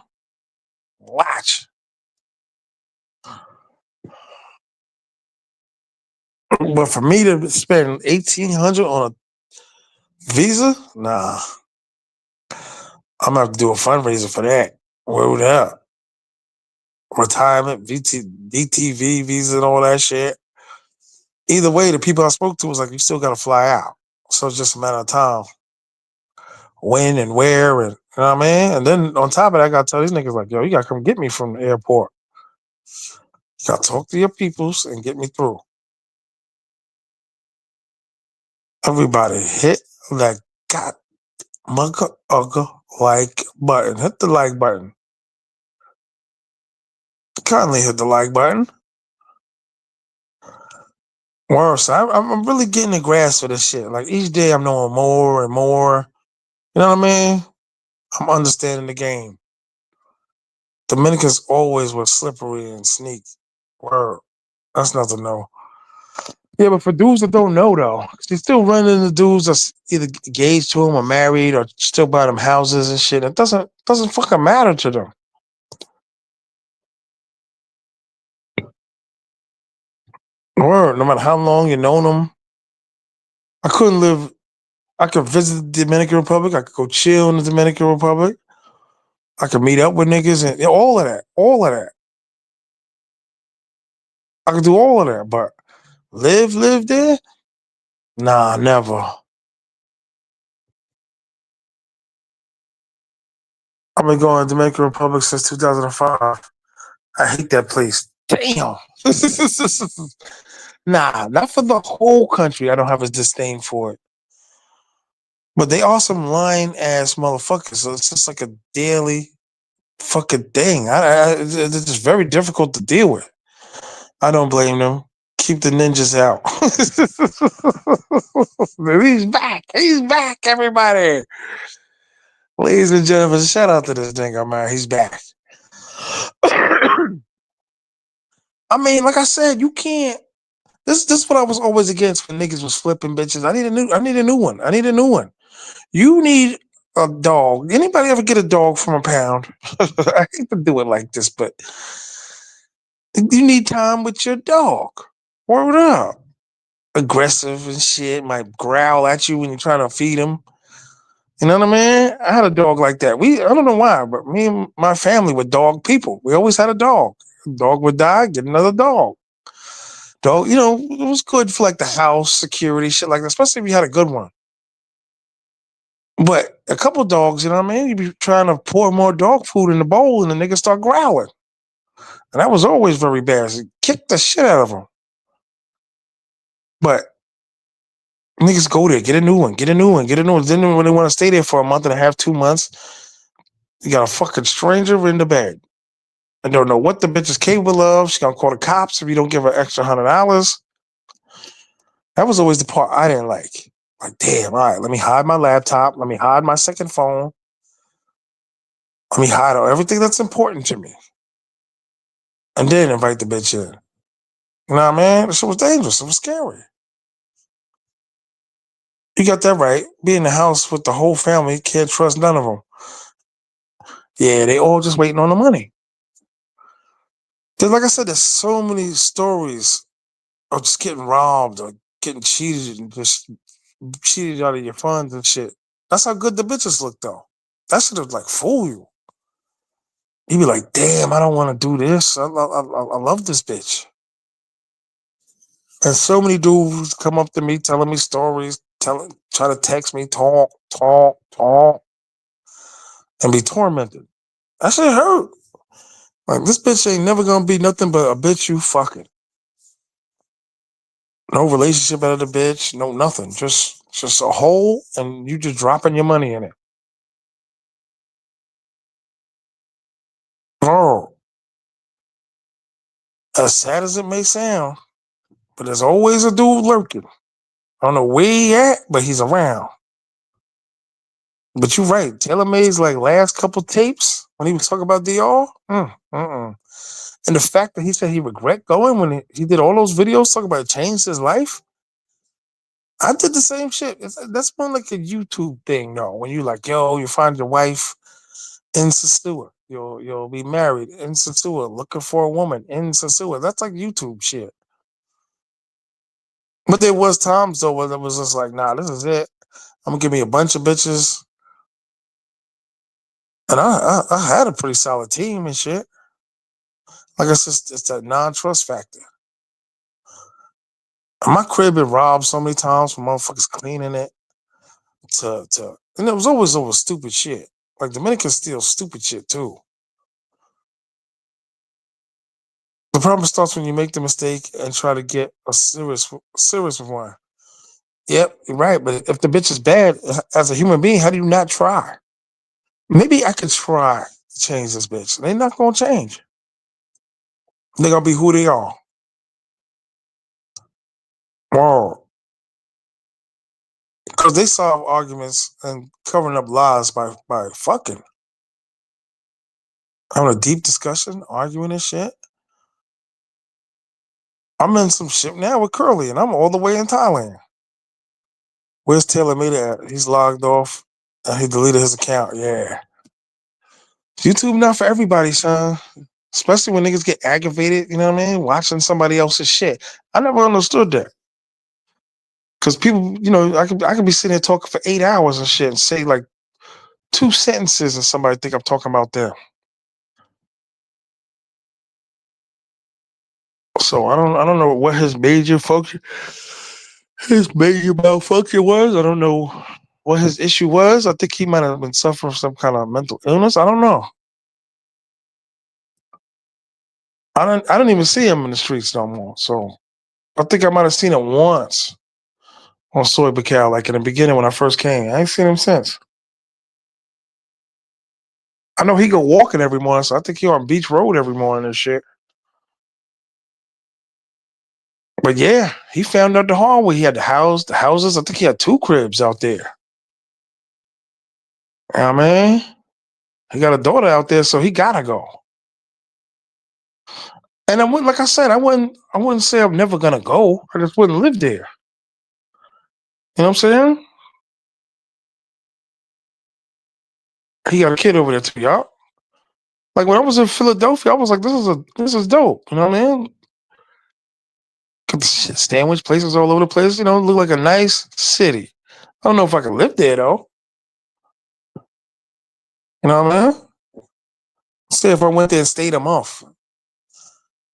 watch. But for me to spend 1,800 on a visa, nah, I'm gonna have to do a fundraiser for that. Word up. Retirement, DTV visa and all that shit. Either way, the people I spoke to was like, you still gotta fly out. So it's just a matter of time. When and where and you know what I mean? And then on top of that, I gotta tell these niggas like, yo, you gotta come get me from the airport. You gotta talk to your peoples and get me through. Everybody hit that god mugga ugga like button. Hit the like button. Kindly hit the like button. Worse, I'm really getting a grasp of this shit. Like each day, I'm knowing more and more. You know what I mean? I'm understanding the game. Dominicans always were slippery and sneaky. Word. That's nothing to know. Yeah, but for dudes that don't know though, they still running into dudes that's either engaged to them or married or still buy them houses and shit. It doesn't fucking matter to them. Word. No matter how long you known them, I couldn't live. I could visit the Dominican Republic. I could go chill in the Dominican Republic. I could meet up with niggas and all of that. All of that. I could do all of that, but live there? Nah, never. I've been going to Dominican Republic since 2005. I hate that place. Damn. Nah, not for the whole country. I don't have a disdain for it. But they are some lying ass motherfuckers. So it's just like a daily fucking thing. It's just very difficult to deal with. I don't blame them. Keep the ninjas out. He's back. He's back, everybody. Ladies and gentlemen, shout out to this nigga, man. He's back. I mean, like I said, you can't. This is what I was always against when niggas was flipping bitches. I need a new one. I need a new one. You need a dog. Anybody ever get a dog from a pound? I hate to do it like this, but you need time with your dog. Word up. Aggressive and shit, might growl at you when you're trying to feed him. You know what I mean? I had a dog like that. I don't know why, but me and my family were dog people. We always had a dog. Dog would die, get another dog. Dog, it was good for like the house security, shit like that, especially if you had a good one. But a couple dogs, you know what I mean? You be trying to pour more dog food in the bowl and the niggas start growling. And that was always very bad. So kick the shit out of them. But niggas go there, get a new one, get a new one, get a new one. Then when they want to stay there for a month and a half, 2 months, you got a fucking stranger in the bed. I don't know what the bitch is capable of. She's gonna call the cops if you don't give her extra $100. That was always the part I didn't like. Like, damn, all right, let me hide my laptop. Let me hide my second phone. Let me hide everything that's important to me. And then invite the bitch in. You know what I mean? This shit was dangerous. It was scary. You got that right. Be in the house with the whole family. Can't trust none of them. Yeah, they all just waiting on the money. Like I said, there's so many stories of just getting robbed or getting cheated and just cheated out of your funds and shit. That's how good the bitches look, though. That should have like fool you. You be like, damn, I don't want to do this. I love this bitch. And so many dudes come up to me telling me stories, try to text me, talk, and be tormented. That shit hurt. Like this bitch ain't never gonna be nothing but a bitch you fucking. No relationship out of the bitch, no nothing. Just a hole, and you just dropping your money in it. Oh, as sad as it may sound, but there's always a dude lurking. I don't know where he at, but he's around. But you're right. Taylor May's like last couple tapes when he was talking about DR. And the fact that he said he regret going when he did all those videos talking about it changed his life. I did the same shit. That's more like a YouTube thing, though. When you like, yo, you find your wife in Sasua. You'll be married in Sasua, looking for a woman in Sasua. That's like YouTube shit. But there was times though where it was just like, nah, this is it. I'm gonna give me a bunch of bitches, and I had a pretty solid team and shit. Like it's just it's that non-trust factor. My crib been robbed so many times from motherfuckers cleaning it and it was always over stupid shit. Like Dominicans steal stupid shit too. The problem starts when you make the mistake and try to get a serious one. Yep, you're right. But if the bitch is bad as a human being, how do you not try? Maybe I could try to change this bitch. They're not gonna change. They're gonna be who they are. Wow. Because they solve arguments and covering up lies by fucking having a deep discussion, arguing and shit. I'm in some shit now with Curly, and I'm all the way in Thailand. Where's Taylor made it at? He's logged off. He deleted his account. Yeah. YouTube not for everybody, son. Especially when niggas get aggravated, you know what I mean? Watching somebody else's shit. I never understood that. Cause people, I could be sitting there talking for 8 hours and shit and say like two sentences and somebody think I'm talking about them. So I don't know what his major malfunction was. I don't know what his issue was. I think he might have been suffering from some kind of mental illness. I don't know. I don't even see him in the streets no more. So I think I might have seen him once on Soy Bacal, like in the beginning when I first came. I ain't seen him since. I know he go walking every morning, so I think he on Beach Road every morning and shit. But yeah, he found out the hard way. He had the houses. I think he had two cribs out there. Yeah, man. He got a daughter out there, so he gotta go. And I wouldn't, like I said, I wouldn't say I'm never gonna go. I just wouldn't live there. You know what I'm saying? He got a kid over there too, y'all. Like when I was in Philadelphia, I was like, this is dope. You know what I mean? Got the sandwich places all over the place. Look like a nice city. I don't know if I could live there though. You know what I mean? Say if I went there and stayed a month,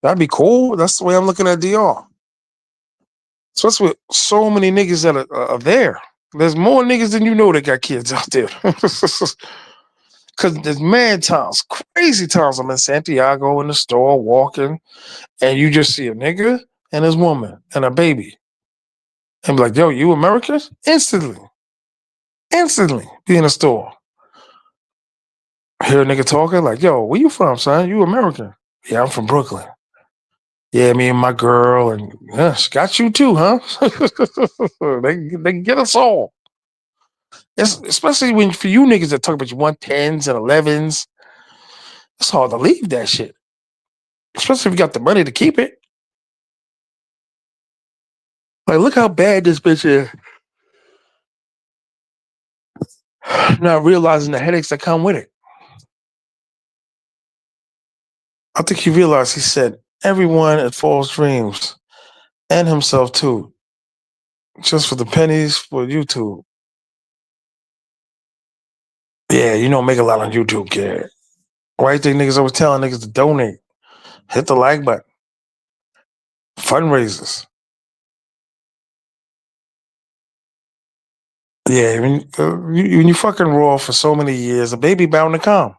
that'd be cool. That's the way I'm looking at DR. Especially with so many niggas that are there. There's more niggas than you know that got kids out there. Cause there's mad times, crazy times. I'm in Santiago in the store walking, and you just see a nigga and his woman and a baby, and be like, "Yo, you Americans?" Instantly, be in the store. Hear a nigga talking like, "Yo, where you from, son? You American?" Yeah, I'm from Brooklyn. Yeah, me and my girl, and yeah, she got you too, huh? they get us all. Especially when for you niggas that talk about your 110s and 11s, it's hard to leave that shit. Especially if you got the money to keep it. Like, look how bad this bitch is. Not realizing the headaches that come with it. I think he realized he said everyone at false dreams and himself too, just for the pennies for YouTube. Yeah, make a lot on YouTube, kid. Why you think niggas always telling niggas to donate? Hit the like button. Fundraisers. Yeah, when you fucking raw for so many years, a baby bound to come.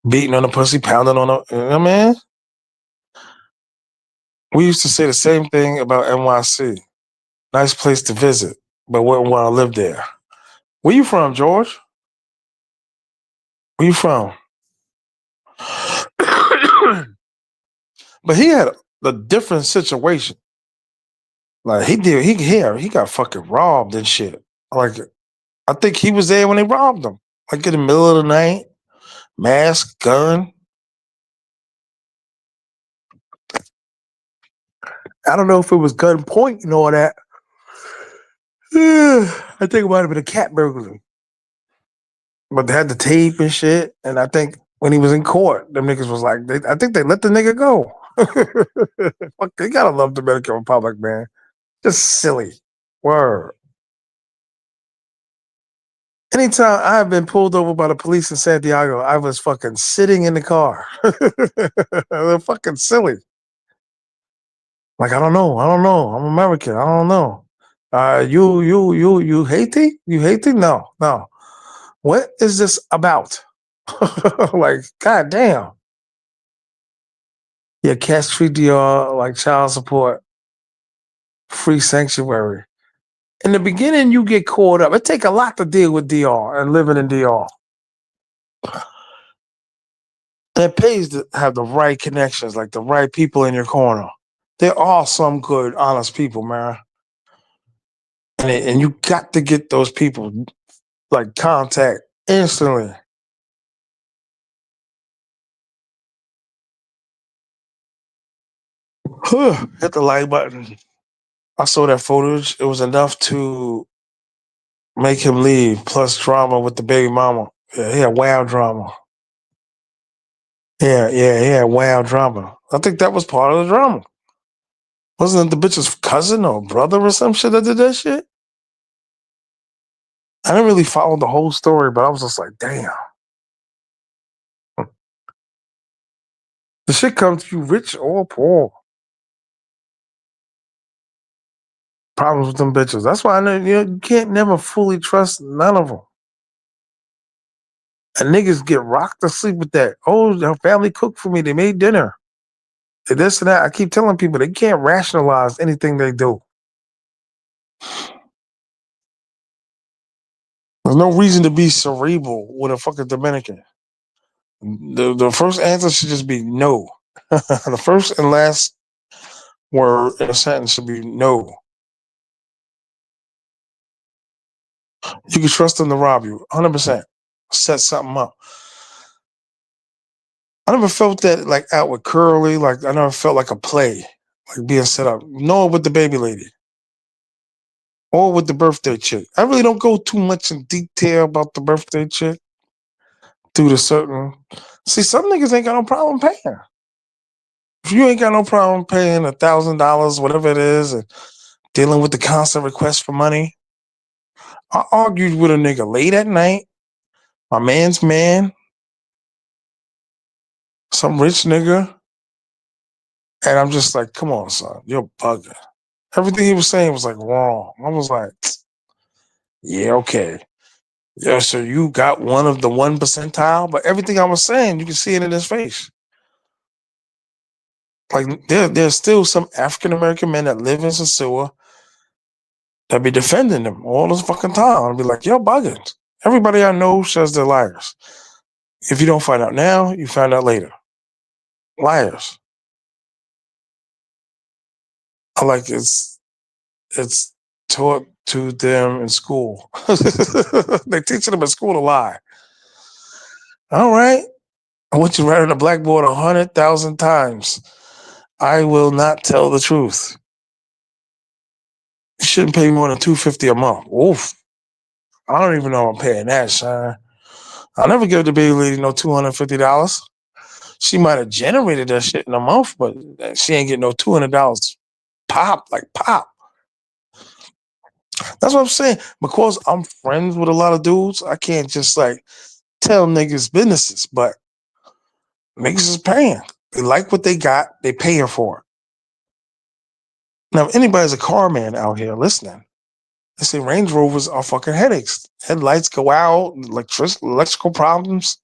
Beating on the pussy, pounding on the, you know what I mean? We used to say the same thing about NYC. Nice place to visit, but wouldn't want to live there. Where you from, George? Where you from? But he had a different situation. Like he got fucking robbed and shit. Like I think he was there when they robbed him. Like in the middle of the night, mask, gun. I don't know if it was gunpoint and all that. I think it might have been a cat burglary. But they had the tape and shit. And I think when he was in court, them niggas was like, I think they let the nigga go. Fuck, they gotta love the Dominican Republic, man. Just silly. Word. Anytime I've been pulled over by the police in Santiago, I was fucking sitting in the car. They're fucking silly. Like, I don't know. I don't know. I'm American. I don't know. You Haiti? You Haiti? No, no. What is this about? Like, goddamn. Yeah, cash free DR, like child support, free sanctuary. In the beginning, you get caught up. It take a lot to deal with DR and living in DR. It pays to have the right connections, like the right people in your corner. There are some good, honest people, man. And you got to get those people like contact instantly. Hit the like button. I saw that footage. It was enough to make him leave, plus drama with the baby mama. Yeah, he had wild drama. Yeah, he had wild drama. I think that was part of the drama. Wasn't it the bitch's cousin or brother or some shit that did that shit? I didn't really follow the whole story, but I was just like, damn. The shit comes to you rich or poor. Problems with them bitches. That's why I know you can't never fully trust none of them. And niggas get rocked to sleep with that. Oh, their family cooked for me. They made dinner. They this and that. I keep telling people they can't rationalize anything they do. There's no reason to be cerebral with a fucking Dominican. The first answer should just be no. The first and last word in a sentence should be no. You can trust them to rob you, 100%. Set something up. I never felt that like out with Curly. Like I never felt like a play, like being set up. Nor with the baby lady, or with the birthday chick. I really don't go too much in detail about the birthday chick due to certain. See, some niggas ain't got no problem paying. If you ain't got no problem paying $1,000, whatever it is, and dealing with the constant request for money, I argued with a nigga late at night. My man's man, some rich nigga, and I'm just like, come on, son, you're bugging. Everything he was saying was like wrong. I was like, yeah, okay. Yeah, so you got one of the 1 percentile, but everything I was saying, you can see it in his face. Like there's still some African American men that live in Sasua that be defending them all this fucking time. I'll be like, yo, bugging. Everybody I know says they're liars. If you don't find out now, you find out later. Liars. I like it's taught to them in school. They teach them in school to lie. All right. I want you to write on the blackboard 100,000 times. I will not tell the truth. You shouldn't pay more than $250 a month. Oof. I don't even know I'm paying that, son. I'll never give the baby lady no $250. She might have generated that shit in a month, but she ain't getting no $200 pop, like pop. That's what I'm saying. Because I'm friends with a lot of dudes, I can't just like tell niggas businesses, but niggas is paying. They like what they got, they paying for it. Now, if anybody's a car man out here listening, they say Range Rovers are fucking headaches. Headlights go out, electrical problems.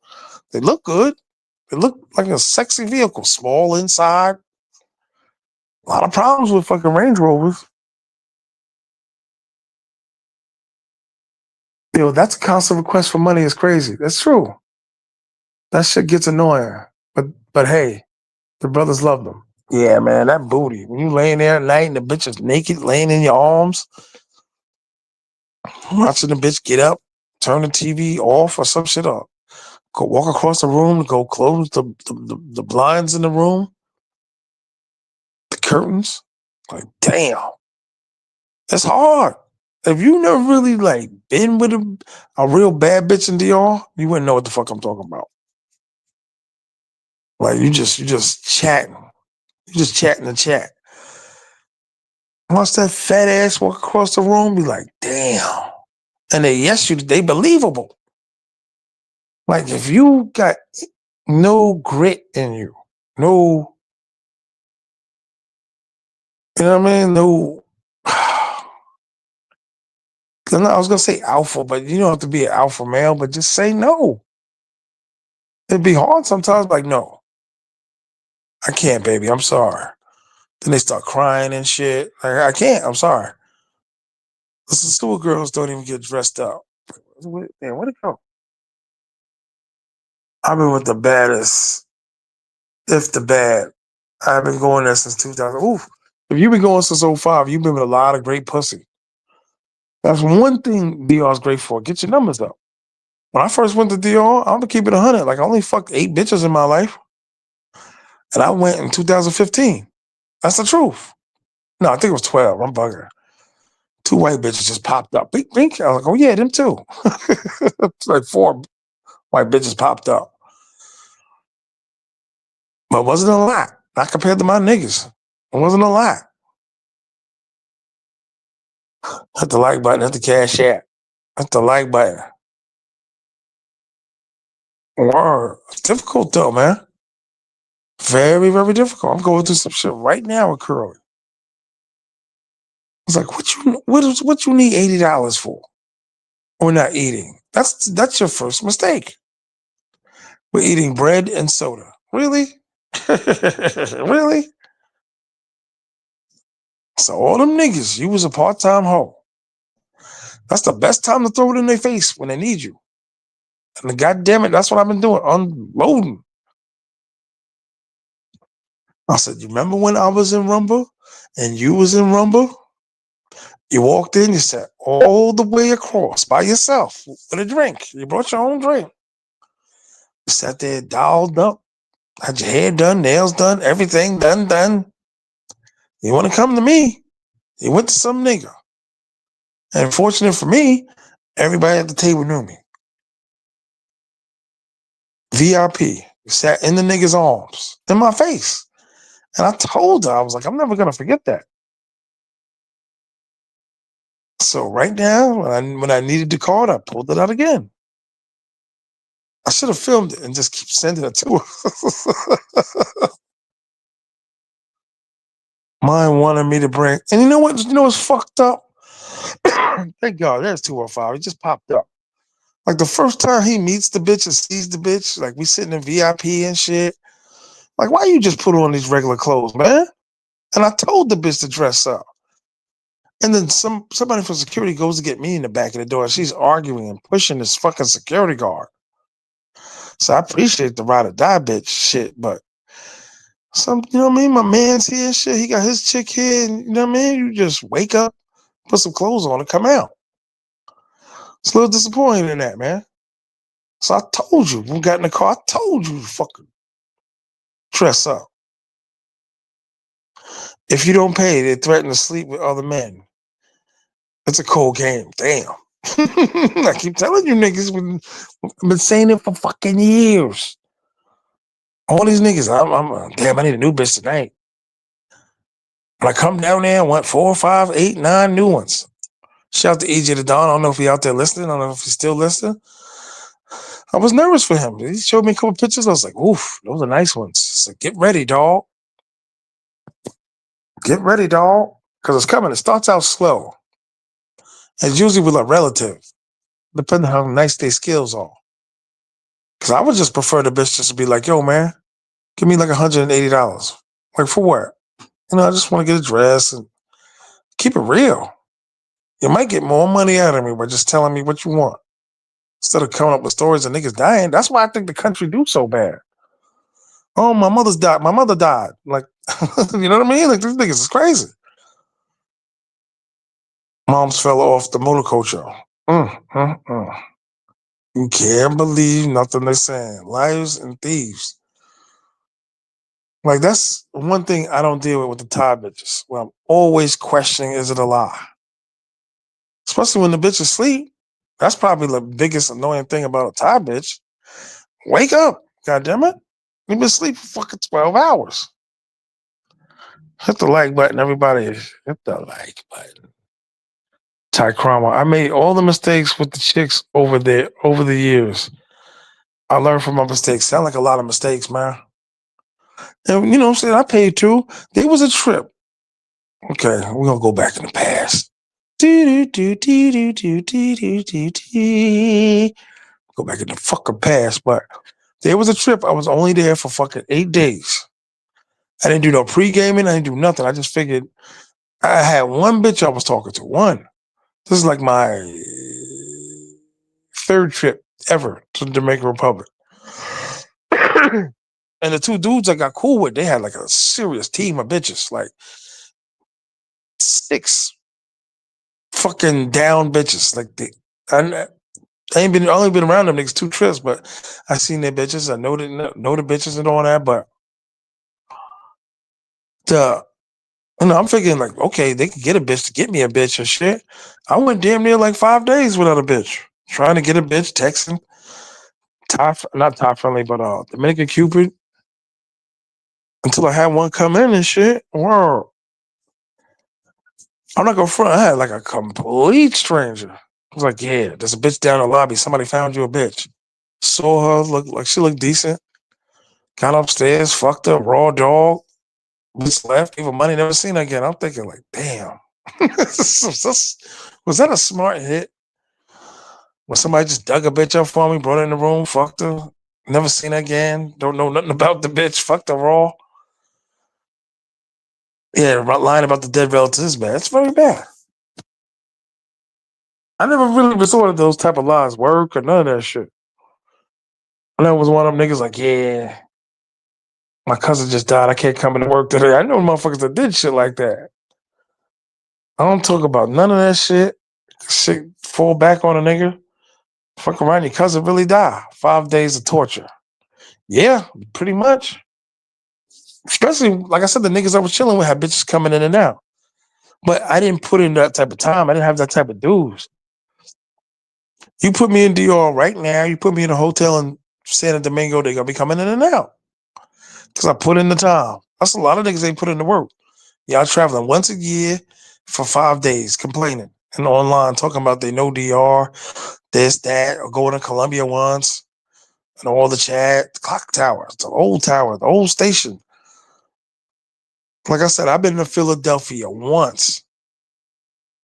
They look good. They look like a sexy vehicle, small inside. A lot of problems with fucking Range Rovers. Yo, that's a constant request for money is crazy. That's true. That shit gets annoying. But hey, the brothers love them. Yeah, man, that booty. When you laying there at night and the bitch is naked, laying in your arms, watching the bitch get up, turn the TV off or some shit up. Go walk across the room, go close the blinds in the room, the curtains. Like, damn, it's hard. If you never really like been with a real bad bitch in DR, you wouldn't know what the fuck I'm talking about. Like you just chatting. You just chatting the chat. Once that fat ass walk across the room, be like, damn. And they believable. Like if you got no grit in you, no, you know what I mean? No, I was gonna say alpha, but you don't have to be an alpha male, but just say no. It'd be hard sometimes, like, no, I can't, baby. I'm sorry. Then they start crying and shit. Like, I can't, I'm sorry. Listen, schoolgirls don't even get dressed up. Man, where'd it go? I've been with the baddest, if the bad. I've been going there since 2000. Oof. If you've been going since '05, you've been with a lot of great pussy. That's one thing DR's great for. Get your numbers up. When I first went to DR, I'm gonna keep it 100. Like I only fucked 8 bitches in my life, and I went in 2015. That's the truth. No, I think it was 12. I'm bugging. 2 white bitches just popped up. Bink, bink. I was like, oh yeah, them too. It's like 4 white bitches popped up, but it wasn't a lot. Not compared to my niggas. It wasn't a lot. Hit the like button. Hit the cash app. Hit the like button. Word. It's difficult though, man. Very, very difficult. I'm going through some shit right now with Curly. It's like, what you need $80 for? We're not eating. That's your first mistake. We're eating bread and soda. Really? Really? So all them niggas, you was a part-time hoe. That's the best time to throw it in their face when they need you. And the goddamn it, that's what I've been doing, unloading. I said, you remember when I was in Rumble and you was in Rumble? You walked in, you sat all the way across by yourself with a drink. You brought your own drink. You sat there dolled up, had your hair done, nails done, everything done. You want to come to me? You went to some nigga. And fortunate for me, everybody at the table knew me. VIP. Sat in the nigga's arms, in my face. And I told her, I was like, I'm never going to forget that. So right now, when I needed the card, I pulled it out again. I should have filmed it and just keep sending it to her. Mine wanted me to bring, and you know what? You know what's fucked up? Thank God, there's 205. He just popped up. Like the first time he meets the bitch and sees the bitch, like we sitting in VIP and shit. Like, why you just put on these regular clothes, man? And I told the bitch to dress up. And then somebody from security goes to get me in the back of the door. And she's arguing and pushing this fucking security guard. So I appreciate the ride or die bitch shit, but you know what I mean? My man's here and shit. He got his chick here, and you know what I mean? You just wake up, put some clothes on, and come out. It's a little disappointing in that, man. So I told you, when we got in the car, I told you to fucking dress up. If you don't pay, they threaten to sleep with other men. It's a cold game. Damn. I keep telling you niggas, I've been saying it for fucking years. All these niggas, damn, I need a new bitch tonight. When I come down there, I want 4, 5, 8, 9 new ones. Shout out to EJ the Don. I don't know if he out there listening. I don't know if he's still listening. I was nervous for him. He showed me a couple pictures. I was like, oof, those are nice ones. So get ready, dog. Get ready, dog. Because it's coming. It starts out slow. It's usually with a relative, depending on how nice their skills are. Because I would just prefer the bitch just to be like, yo, man, give me like $180. Like, for what? You know, I just want to get a dress and keep it real. You might get more money out of me by just telling me what you want. Instead of coming up with stories of niggas dying. That's why I think the country do so bad. Oh, my mother's died. My mother died. Like, you know what I mean? Like, these niggas is crazy. Moms fell off the motor coacher. You can't believe nothing they're saying. Liars and thieves. Like that's one thing I don't deal with the Thai bitches. Well, I'm always questioning, is it a lie? Especially when the bitch is asleep. That's probably the biggest annoying thing about a Thai bitch. Wake up, god damn it. You've been asleep for fucking 12 hours. Hit the like button, everybody. Hit the like button. Ty Cromwell. I made all the mistakes with the chicks over there over the years. I learned from my mistakes. Sound like a lot of mistakes, man. And you know what I'm saying? I paid too. There was a trip. Okay, we're gonna go back in the past. Go back in the fucking past. But there was a trip. I was only there for fucking 8 days. I didn't do no pre-gaming. I didn't do nothing. I just figured I had one bitch I was talking to. One. This is like my third trip ever to the Dominican Republic. And the two dudes I got cool with, they had like a serious team of bitches, like 6 fucking down bitches. Like I ain't been I only been around them niggas 2 trips, but I seen their bitches. I know the bitches and all that. But the I'm thinking like, okay, they could get a bitch to get me a bitch and shit. I went damn near like 5 days without a bitch, trying to get a bitch, texting, not top friendly, but Dominican Cupid, until I had one come in and shit. Wow. I'm not gonna front. I had like a complete stranger. I was like, yeah, there's a bitch down the lobby. Somebody found you a bitch. Saw her, look like she looked decent. Got upstairs, fucked her, raw dog. Bitch left, gave her money, never seen her again. I'm thinking like, damn. Was that a smart hit? When somebody just dug a bitch up for me, brought her in the room, fucked her, never seen her again. Don't know nothing about the bitch. Fucked her raw. Yeah, lying about the dead relatives is bad. It's very bad. I never really resorted to those type of lies, work or none of that shit. And that was one of them niggas like, yeah, my cousin just died. I can't come into work today. I know motherfuckers that did shit like that. I don't talk about none of that shit. Shit fall back on a nigga. Fuck around, your cousin really die. 5 days of torture. Yeah, pretty much. Especially, like I said, the niggas I was chilling with had bitches coming in and out. But I didn't put in that type of time. I didn't have that type of dues. You put me in DR right now, you put me in a hotel in San Domingo, they're gonna be coming in and out. Because I put in the time. That's a lot of niggas ain't put in the work. Y'all traveling once a year for 5 days, complaining and online talking about they know DR, this, that, or going to Columbia once, and all the chat, the clock tower, the old station. Like I said, I've been to Philadelphia once.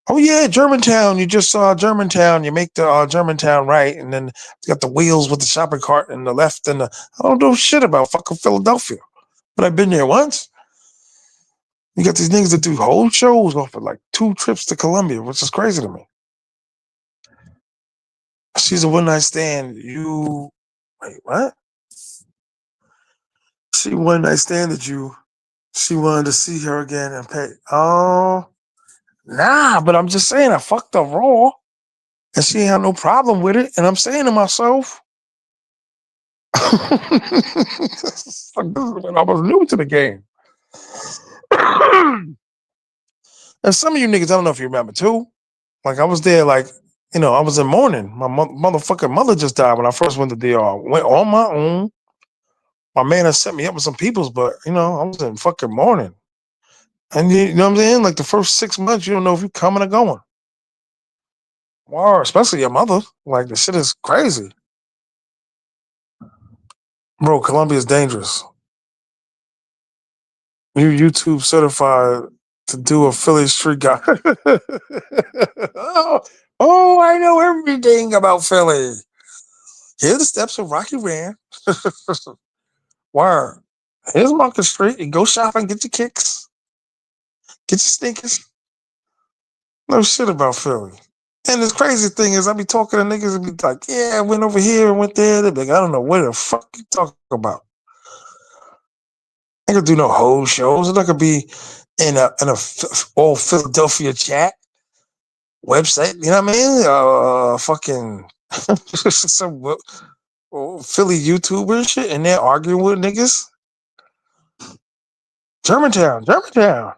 Oh yeah, Germantown. You just saw Germantown. You make the Germantown right, and then you got the wheels with the shopping cart and the left and the. I don't know shit about fucking Philadelphia, but I've been there once. You got these niggas that do whole shows off of like 2 trips to Columbia, which is crazy to me. She's a one night stand. You wait, what? She one night standed you. She wanted to see her again and pay. Oh, nah, but I'm just saying I fucked her raw. And she ain't had no problem with it. And I'm saying to myself, this is when I was new to the game. And some of you niggas, I don't know if you remember too. Like I was there, like I was in mourning. My motherfucking mother just died when I first went to DR. Went on my own. My man had set me up with some peoples, but I was in fucking mourning. And you know what I'm saying? Like the first 6 months, you don't know if you're coming or going. Or especially your mother. Like the shit is crazy. Bro, Colombia is dangerous. You YouTube certified to do a Philly street guy. oh, I know everything about Philly. Here are the steps of Rocky Ran. Word. Here's Market Street. You go shopping, get your kicks, get your sneakers. No shit about Philly. And this crazy thing is, I be talking to niggas and be like, yeah, I went over here and went there. They be like, I don't know what the fuck you talking about. I could do no whole shows. I'm not gonna be in a all Philadelphia chat website. You know what I mean? Fucking some Philly YouTuber and shit, and they're arguing with niggas. Germantown, Germantown.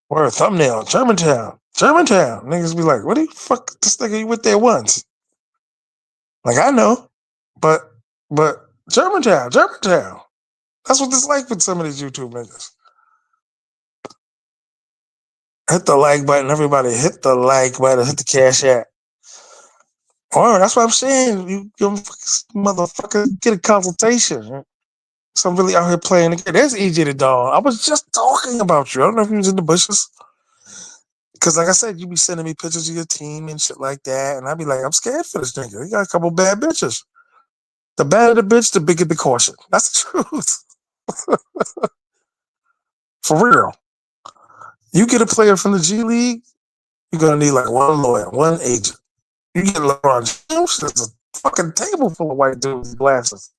Or a thumbnail, Germantown, Germantown. Niggas be like, what the fuck this nigga you went there once? Like I know, but but Germantown, Germantown. That's what it's like with some of these YouTube niggas. Hit the like button, everybody. Hit the like button. Hit the cash app. Oh, that's what I'm saying. You motherfucker get a consultation. So I'm really out here playing the game. There's EJ the dog. I was just talking about you. I don't know if you was in the bushes. Because like I said, you be sending me pictures of your team and shit like that. And I'd be like, I'm scared for this nigga. He got a couple bad bitches. The badder the bitch, the bigger the caution. That's the truth. For real. You get a player from the G League, you're gonna need like one lawyer, one agent. You get LeBron James, there's a fucking table full of white dudes with glasses.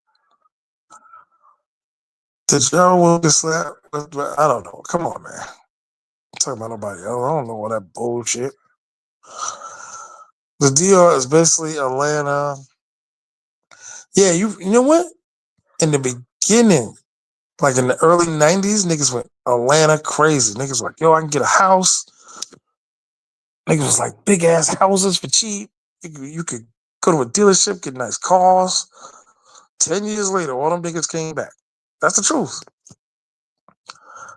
Did y'all will get slapped? I don't know. Come on, man. I'm talking about nobody else. I don't know all that bullshit. The DR is basically Atlanta. Yeah, you know what? In the beginning, like in the early 90s, niggas went Atlanta crazy. Niggas were like, yo, I can get a house. Niggas was like big ass houses for cheap. You could go to a dealership, get nice cars. 10 years later, all them niggas came back. That's the truth.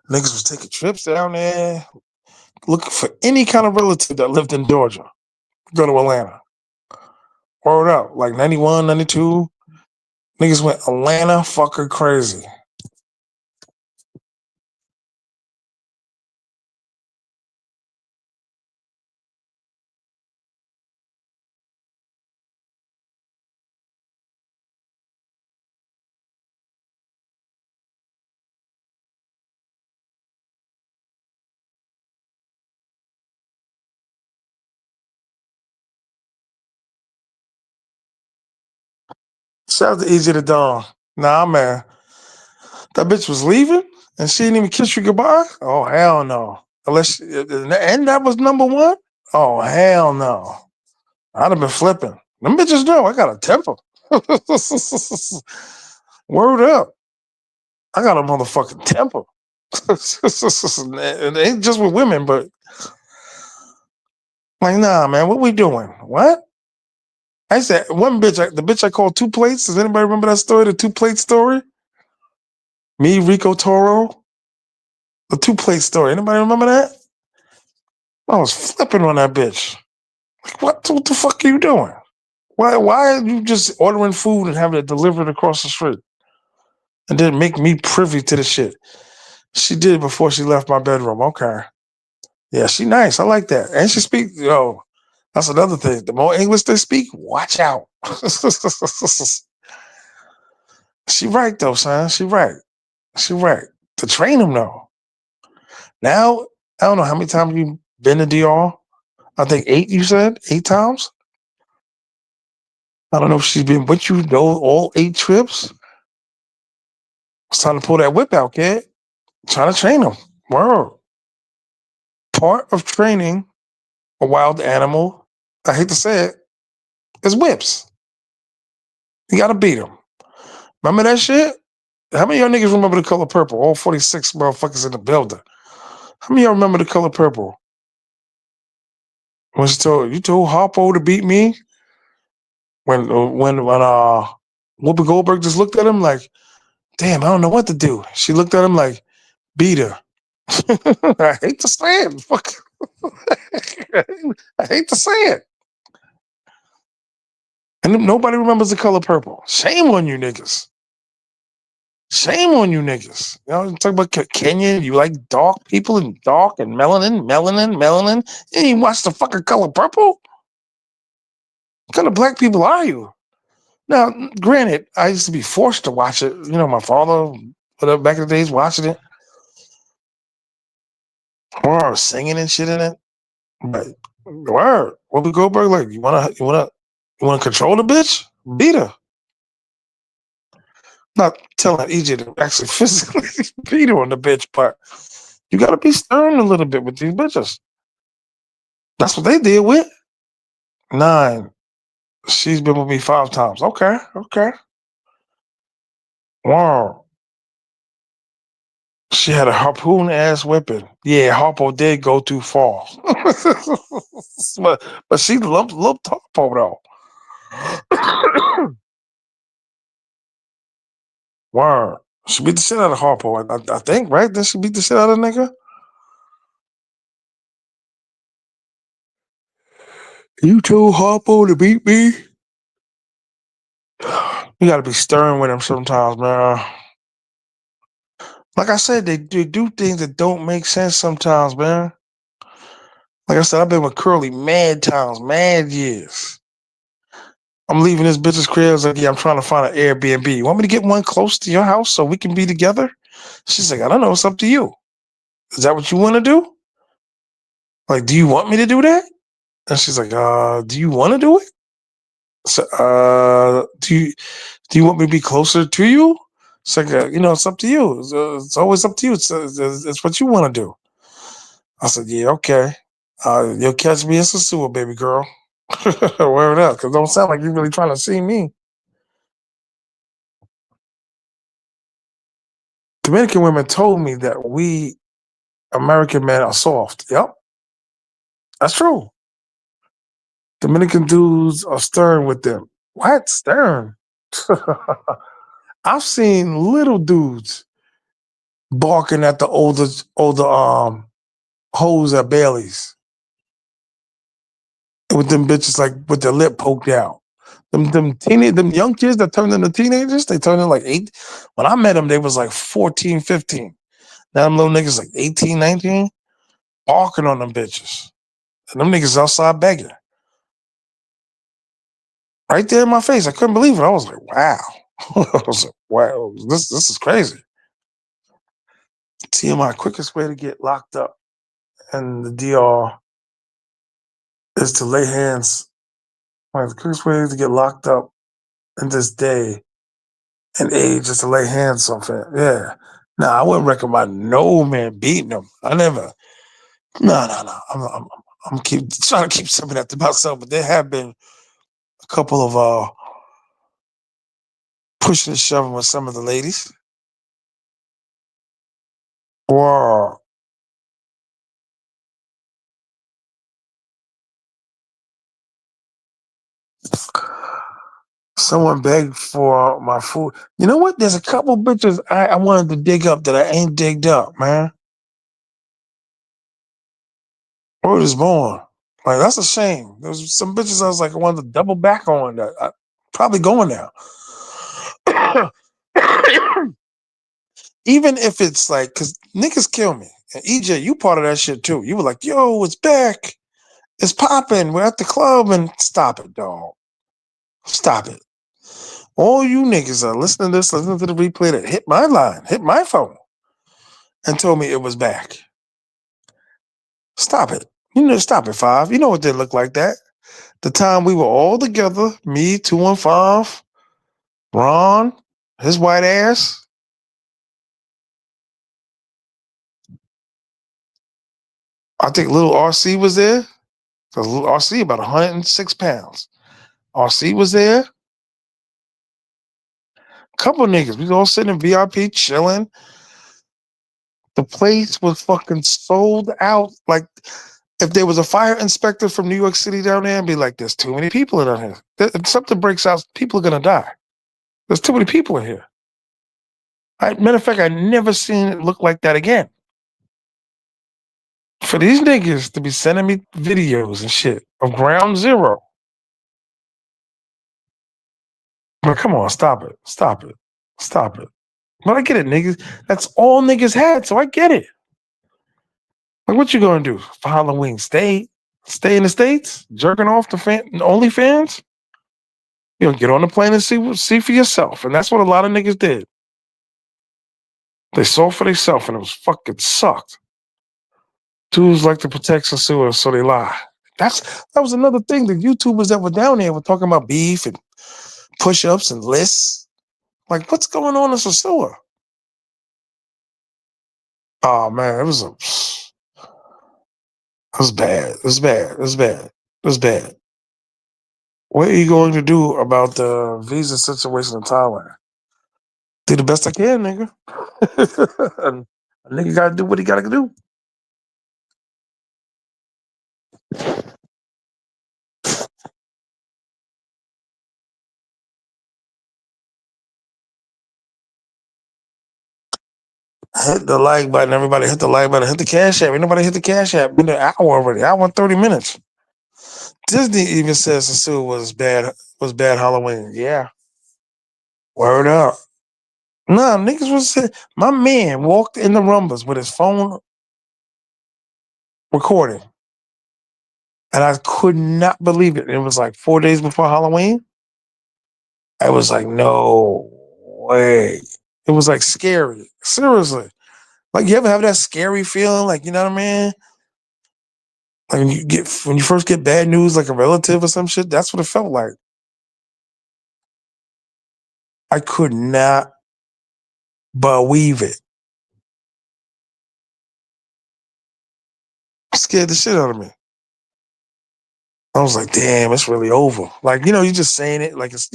Niggas was taking trips down there, looking for any kind of relative that lived in Georgia. Go to Atlanta. Word up. Like 91, 92. Niggas went Atlanta fucker crazy. Shout out to Easy the Dawn. Nah, man. That bitch was leaving and she didn't even kiss you goodbye? Oh, hell no. And that was number one? Oh, hell no. I'd have been flipping. Them bitches know I got a temper. Word up. I got a motherfucking temper. It ain't just with women, but like, nah, man, what we doing? What? I said one bitch, the bitch I called Two Plates. Does anybody remember that story, the Two Plate story? Me, Rico Toro, the Two Plate story. Anybody remember that? I was flipping on that bitch. Like, what the fuck are you doing? Why are you just ordering food and having it delivered across the street? And then make me privy to the shit. She did before she left my bedroom. Okay. Yeah, she nice. I like that. And she speak, that's another thing. The more English they speak, watch out. She right though, son. She right. She right. To train them though. Now, I don't know how many times you've been to DR. I think 8, you said? 8 times? I don't know if she's been with you all 8 trips. It's time to pull that whip out, kid. Trying to train them. Word. Part of training a wild animal, I hate to say it, is whips. You gotta beat them. Remember that shit? How many of y'all niggas remember the color purple? All 46 motherfuckers in the building. How many of y'all remember the color purple? When you told Harpo to beat me? When Whoopi Goldberg just looked at him like, damn, I don't know what to do. She looked at him like, beat her. I hate to say it. Fuck. I hate to say it. And nobody remembers the color purple. Shame on you niggas. Shame on you niggas. You know, talk about Kenya. You like dark people and dark and melanin. You ain't watch the fucking color purple? What kind of black people are you? Now, granted, I used to be forced to watch it. You know, my father, whatever, back in the days, watching it. Or I was singing and shit in it. But word, Whoopi Goldberg, like, you wanna control the bitch? Beat her. Not telling EJ to actually physically beat her on the bitch, but you gotta be stern a little bit with these bitches. That's what they deal with. 9. She's been with me 5 times. Okay. Wow. She had a harpoon ass whipping. Yeah, Harpo did go too far. but she loved Harpo though. Word. She beat the shit out of Harpo, I think, right? Did she beat the shit out of nigga? You told Harpo to beat me? You gotta be stern with him sometimes, man. Like I said, they do things that don't make sense sometimes, man. Like I said, I've been with Curly mad times, mad years. I'm leaving this bitch's crib. I was like, yeah, I'm trying to find an Airbnb. You want me to get one close to your house so we can be together? She's like, I don't know. It's up to you. Is that what you want to do? Like, do you want me to do that? And she's like, do you want to do it? So, do you want me to be closer to you? It's like, it's up to you. It's always up to you. It's what you want to do. I said, yeah, okay. You'll catch me in some sewer, baby girl. Wear it up, because don't sound like you're really trying to see me. Dominican women told me that we American men are soft. Yep, that's true. Dominican dudes are stern with them. What? Stern? I've seen little dudes barking at the older hoes at Bailey's with them bitches like with their lip poked out. Them young kids that turned into teenagers, they turned in like 8. When I met them, they was like 14, 15. Now them little niggas like 18, 19, barking on them bitches. And them niggas outside begging. Right there in my face. I couldn't believe it. I was like, wow. I was like, wow, this is crazy. T.M.I, quickest way to get locked up in the DR is to lay hands. Like, the quickest way to get locked up in this day and age is to lay hands on it. Yeah. Nah, I wouldn't recommend no man beating them. I never. No. I'm keep trying to keep some of that to myself, but there have been a couple of pushing and shoving with some of the ladies. Or someone begged for my food. You know what? There's a couple bitches I wanted to dig up that I ain't digged up, man. Word is born. Like, that's a shame. There's some bitches I was like, I wanted to double back on that. Probably going now. Even if it's like, because niggas kill me. And EJ, you part of that shit too. You were like, yo, it's back. It's popping. We're at the club. And stop it, dog. Stop it. All you niggas are listening to this, listening to the replay that hit my line, hit my phone, and told me it was back. Stop it. Stop it, Five. You know what they look like that. The time we were all together, me, 215, Ron, his white ass. I think little RC was there. Because little RC about 106 pounds. RC was there. Couple niggas. We was all sitting in VIP chilling. The place was fucking sold out. Like, if there was a fire inspector from New York City down there and be like, there's too many people in here. If something breaks out, people are going to die. There's too many people in here. Matter of fact, I never seen it look like that again. For these niggas to be sending me videos and shit of ground zero. But come on, stop it. Stop it. Stop it. But I get it, niggas. That's all niggas had, so I get it. Like, what you gonna do for Halloween? Stay in the States? Jerking off the OnlyFans? You know, get on the plane and see for yourself. And that's what a lot of niggas did. They saw for themselves and it was fucking sucked. Dudes like to protect Sasua, so they lie. That was another thing. The YouTubers that were down there were talking about beef and push-ups and lists. Like, what's going on in Sasua? Oh man, it was bad. It was bad. It was bad. It was bad. What are you going to do about the visa situation in Thailand? Do the best I can, nigga. A nigga gotta do what he gotta do. Hit the like button, everybody. Hit the like button. Hit the cash app. Ain't nobody hit the cash app. Been an hour already. Hour and 30 minutes. Disney even says the suit was bad Halloween. Yeah. Word up. Nah, niggas was my man walked in the Rumbles with his phone recording. And I could not believe it. It was like 4 days before Halloween. I was like, no way. It was like scary. Seriously. Like you ever have that scary feeling? Like, you know what I mean? Like when you first get bad news, like a relative or some shit, that's what it felt like. I could not believe it. Scared the shit out of me. I was like, damn, it's really over. Like, you're just saying it like it's,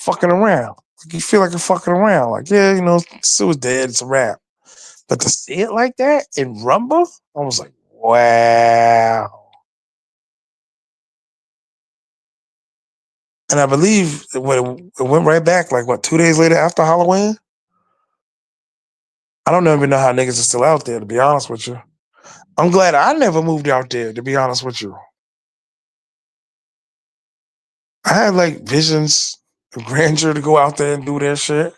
fucking around. Like you feel like you're fucking around. Like, yeah, Sue was dead, it's a wrap. But to see it like that in Rumble, I was like, wow. And I believe when it went right back, like what, 2 days later after Halloween? I don't even know how niggas are still out there, to be honest with you. I'm glad I never moved out there, to be honest with you. I had like visions of grandeur to go out there and do that shit.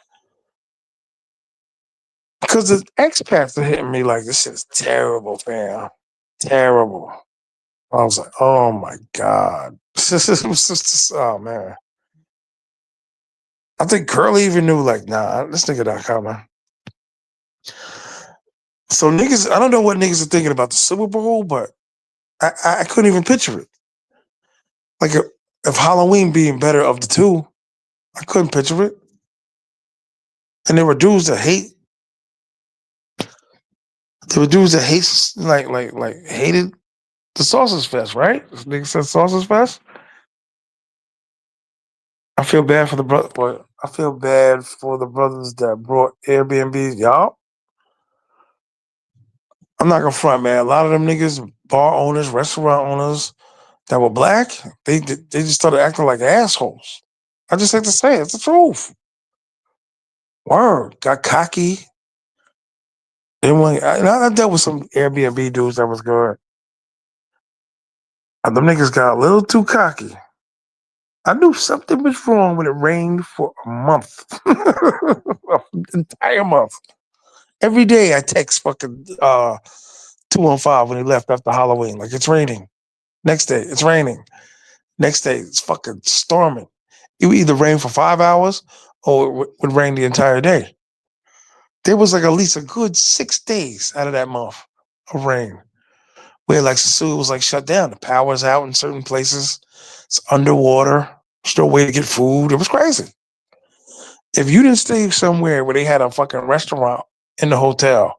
Because the expats are hitting me like, this shit's terrible, fam. Terrible. I was like, oh my God. Oh man. I think Curly even knew, like, nah, this nigga not coming. So niggas, I don't know what niggas are thinking about the Super Bowl, but I couldn't even picture it. Like if Halloween being better of the two, I couldn't picture it. And there were dudes that hate. There were dudes that hated the Sausage Fest, right? This nigga said Sausage Fest. I feel bad for the brother. But I feel bad for the brothers that brought Airbnbs. Y'all, I'm not gonna front, man. A lot of them niggas, bar owners, restaurant owners that were black, they just started acting like assholes. I just hate to say it. It's the truth. Word got cocky. I dealt with some Airbnb dudes that was good. And them niggas got a little too cocky. I knew something was wrong when it rained for a month, an entire month. Every day I text fucking 215 when he left after Halloween. Like, it's raining. Next day, it's raining. Next day, it's fucking storming. It would either rain for 5 hours or it would rain the entire day. There was like at least a good 6 days out of that month of rain where like Sicily was like shut down. The power's out in certain places. It's underwater. There's no way to get food. It was crazy. If you didn't stay somewhere where they had a fucking restaurant in the hotel,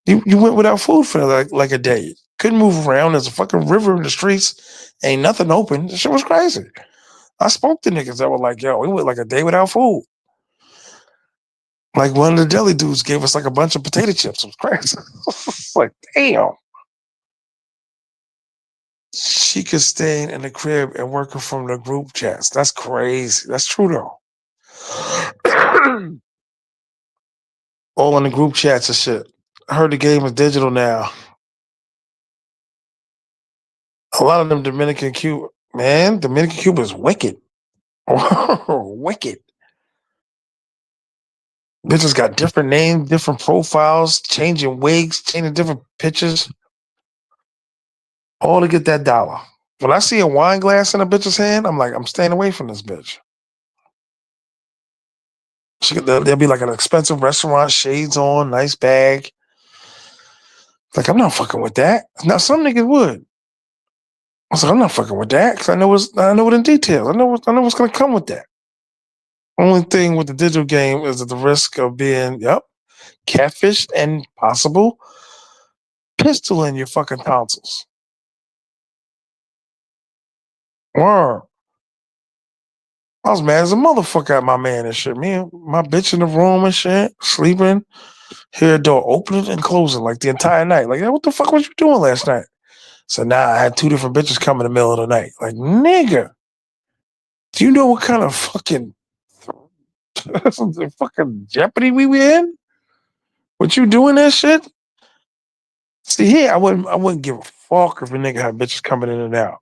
you went without food for like a day. Couldn't move around. There's a fucking river in the streets. Ain't nothing open. This shit was crazy. I spoke to niggas that were like, yo, we went like a day without food. Like one of the deli dudes gave us like a bunch of potato chips. It was crazy. It's like, damn. She could stay in the crib and working from the group chats. That's crazy. That's true though. All in the group chats and shit. I heard the game is digital now. A lot of them Dominican Cuba, man, Dominican Cuba is wicked. Wicked. Bitches got different names, different profiles, changing wigs, changing different pictures, all to get that dollar. When I see a wine glass in a bitch's hand, I'm like, I'm staying away from this bitch. There'll be like an expensive restaurant, shades on, nice bag. Like, I'm not fucking with that. Now, some niggas would. I was like, I'm not fucking with that because I know it in detail. I know what's gonna come with that. Only thing with the digital game is that the risk of being, catfished and possible pistol in your fucking tonsils. Or I was mad as a motherfucker at my man and shit. Me and my bitch in the room and shit, sleeping. Hear a door opening and closing like the entire night. Like, what the fuck was you doing last night? So now I had two different bitches come in the middle of the night. Like, nigga, do you know what kind of fucking fucking jeopardy we were in? What you doing that shit? See here, I wouldn't give a fuck if a nigga had bitches coming in and out.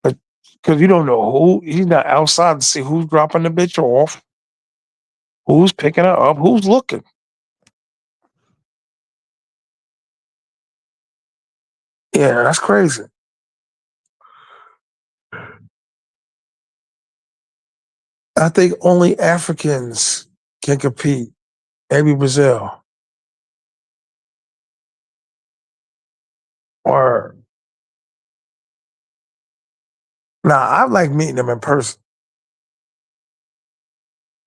But because you don't know who, he's not outside to see who's dropping the bitch off, who's picking her up, who's looking. Yeah, that's crazy. I think only Africans can compete. Maybe Brazil. Or nah, I like meeting them in person.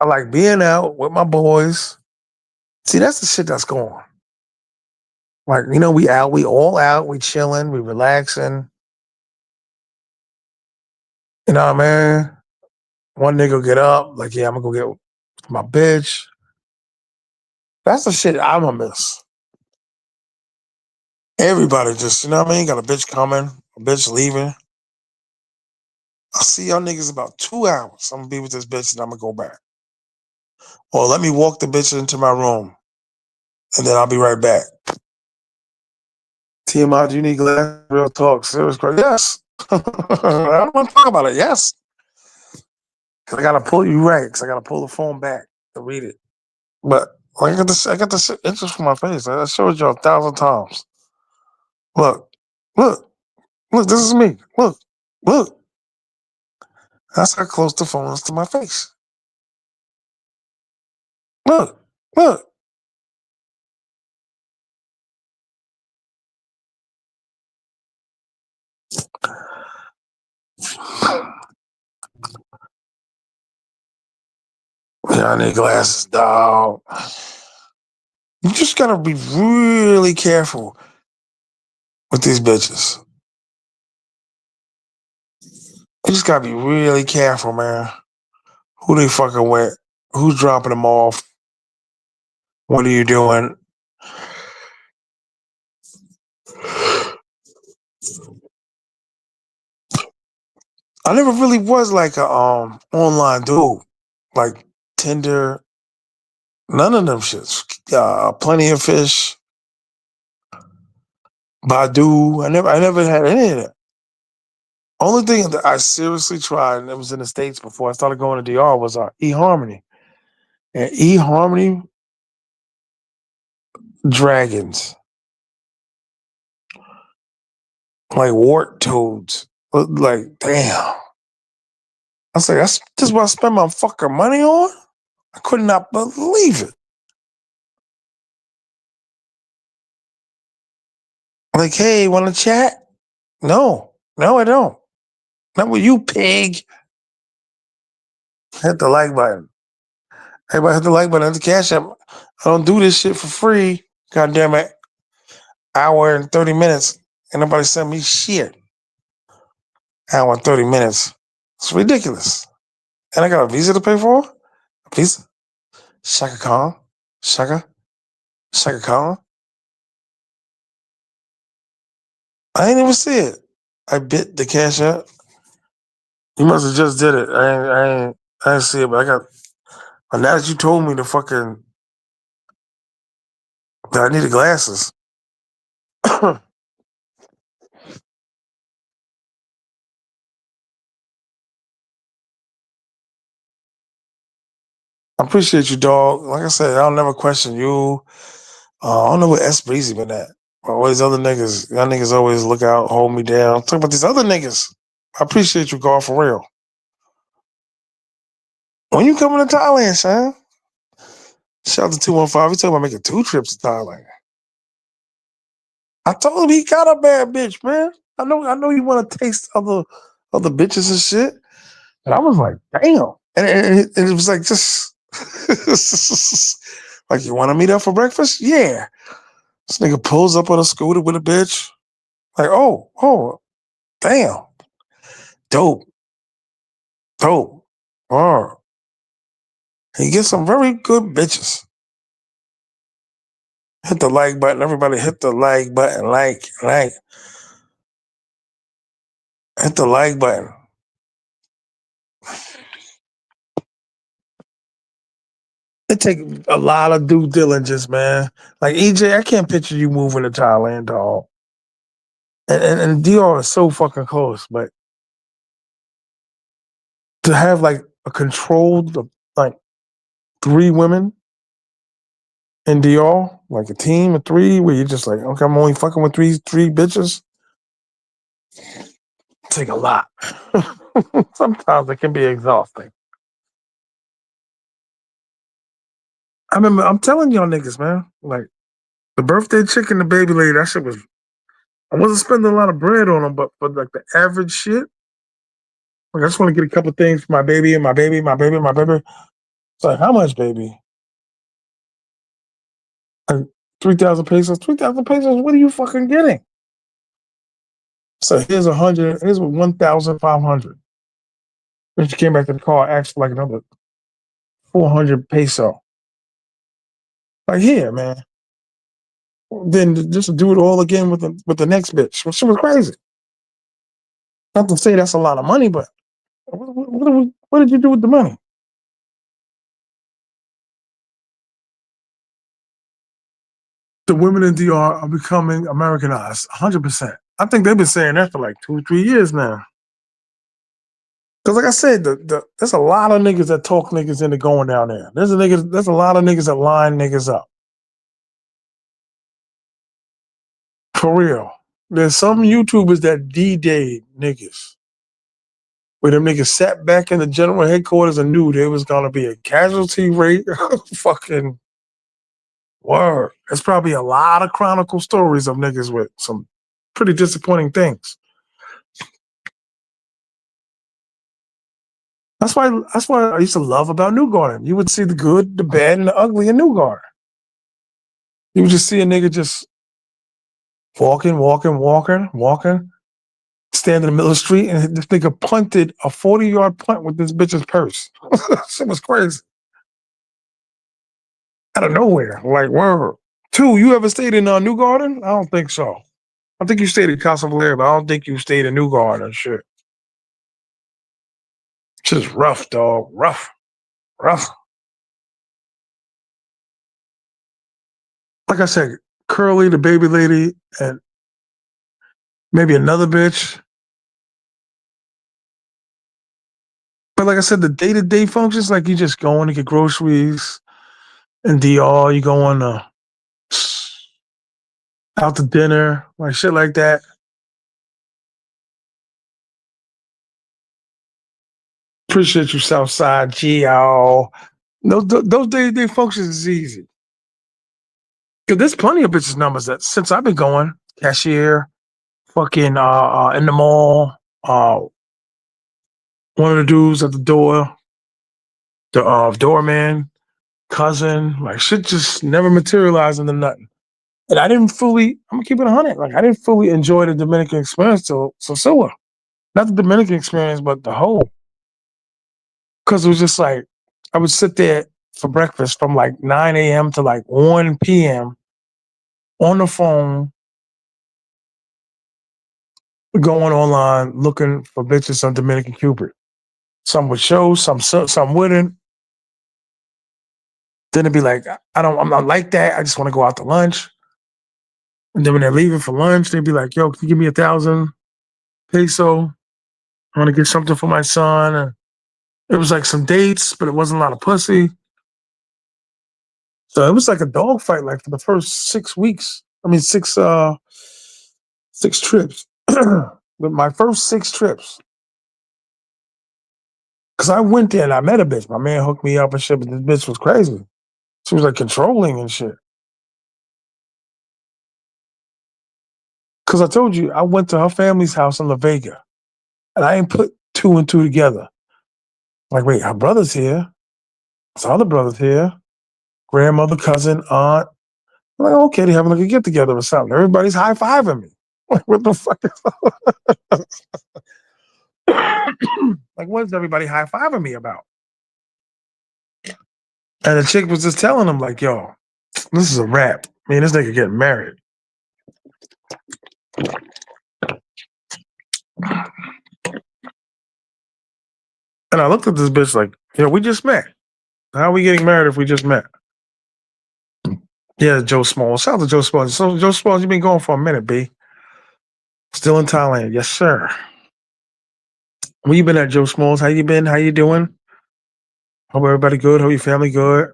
I like being out with my boys. See, that's the shit that's going. Like, we out, we all out, we chilling, we relaxing. You know what I mean? One nigga get up, like, yeah, I'm gonna go get my bitch. That's the shit I'ma miss. Everybody just, you know what I mean? Got a bitch coming, a bitch leaving. I'll see y'all niggas about 2 hours. I'm gonna be with this bitch and I'm gonna go back. Or let me walk the bitch into my room and then I'll be right back. T.M.I, do you need glasses? Real talk. Serious question. Yes. I don't want to talk about it. Yes. Cause I gotta pull you right. Cause I gotta pull the phone back to read it. But I got this shit itches from my face. I showed you 1,000 times. Look, look, look. This is me. Look, look. That's how close the phone is to my face. Look, look. Yeah, I need glasses, dog. You just gotta be really careful with these bitches. You just gotta be really careful, man. Who they fucking with? Who's dropping them off? What are you doing? I never really was like a online dude, like Tinder. None of them shits. Plenty of fish, Badu. I never had any of that. Only thing that I seriously tried, and it was in the States before I started going to DR, was eHarmony. And eHarmony dragons, like wart toads. Like, damn. I was like, that's just what I spend my fucking money on? I could not believe it. Like, hey, want to chat? No, no, I don't. Not with you, pig. Hit the like button. Everybody hit the like button. Hit the cash app. I don't do this shit for free. God damn it. Hour and 30 minutes. And nobody sent me shit. Hour and 30 minutes. It's ridiculous. And I got a visa to pay for? A visa? Shaka Khan? Shaka? Shaka Khan? I ain't even see it. I bit the cash app. You must have just did it. I ain't see it, but I got. And now that you told me that I needed glasses, I appreciate you, dog. Like I said, I'll never question you. I don't know what S Breezy been at. All these other niggas, y'all niggas always look out, hold me down. Talk about these other niggas. I appreciate you, God, for real. When you coming to Thailand, son? Shout out to 215. We talking about making 2 trips to Thailand. I told him he got a bad bitch, man. I know you want to taste other bitches and shit. And I was like, damn. And it was like just like, you want to meet up for breakfast? Yeah. This nigga pulls up on a scooter with a bitch. Like, oh, damn. Dope. Dope. Or he gets some very good bitches. Hit the like button. Everybody hit the like button. Like. Hit the like button. It take a lot of due diligence, man. Like EJ, I can't picture you moving to Thailand, dog. And Dior is so fucking close, but to have like a controlled like 3 women in Dior, like a team of 3, where you're just like, okay, I'm only fucking with three bitches. Take a lot. Sometimes it can be exhausting. I remember, I'm telling y'all niggas, man, like the birthday chick and the baby lady, that shit was, I wasn't spending a lot of bread on them, but for like the average shit, like I just want to get a couple things for my baby and my baby, my baby, my baby. It's like, how much, baby? Like 3,000 pesos. 3,000 pesos, what are you fucking getting? So here's 100, here's 1,500. Then she came back to the car, asked for like another 400 peso. Like, here, man. Then just to do it all again with the next bitch. Well, she was crazy. Not to say that's a lot of money, but what did you do with the money? The women in DR are becoming Americanized, 100%. I think they've been saying that for like 2, 3 years now. Because like I said, there's a lot of niggas that talk niggas into going down there. There's a lot of niggas that line niggas up. For real. There's some YouTubers that D-Day niggas. Where them niggas sat back in the general headquarters and knew there was gonna be a casualty rate. Fucking word. There's probably a lot of chronicle stories of niggas with some pretty disappointing things. That's why I used to love about New Garden. You would see the good, the bad, and the ugly in New Garden. You would just see a nigga just walking, stand in the middle of the street, and this nigga punted a 40-yard punt with this bitch's purse. Shit was crazy. Out of nowhere. Like, word. 2, you ever stayed in New Garden? I don't think so. I think you stayed in Casa Valera, but I don't think you stayed in New Garden and shit. Just rough, dog. Rough. Like I said, Curly, the baby lady, and maybe another bitch. But like I said, the day-to-day functions, like you just going to get groceries and DR, you going out to dinner, like shit like that. Appreciate you, Southside, Gio. Those day-to-day functions is easy. Cause there's plenty of bitches numbers that since I've been going, cashier, fucking in the mall, one of the dudes at the door, the doorman, cousin, like shit just never materialized into nothing. And I didn't fully, I'm gonna keep it 100. Like I didn't fully enjoy the Dominican experience till Sosilla. Not the Dominican experience, but the whole. Cause it was just like I would sit there for breakfast from like 9 a.m. to like 1 p.m. on the phone, going online looking for bitches on Dominican Cupid. Some would show, some wouldn't. Then it'd be like, I'm not like that. I just want to go out to lunch. And then when they're leaving for lunch, they'd be like, yo, can you give me 1,000 peso? I want to get something for my son. And it was like some dates, but it wasn't a lot of pussy. So it was like a dogfight, like for the first 6 weeks. I mean, six trips. But my first 6 trips, because I went there and I met a bitch. My man hooked me up and shit, but this bitch was crazy. She was like controlling and shit. Because I told you, I went to her family's house in La Vega, and I ain't put 2 and 2 together. Like, wait, her brother's here. His other brother's here. Grandmother, cousin, aunt. I'm like, okay, they having like a get together or something. Everybody's high fiving me. Like, what the fuck? Like, what is everybody high fiving me about? And the chick was just telling him, like, yo, this is a wrap. I mean, this nigga getting married. And I looked at this bitch like, we just met. How are we getting married if we just met? Yeah, Joe Smalls. Shout out to Joe Smalls. So, Joe Smalls, you've been going for a minute, B. Still in Thailand. Yes, sir. Where you been at, Joe Smalls? How you been? How you doing? Hope everybody good. Hope your family good.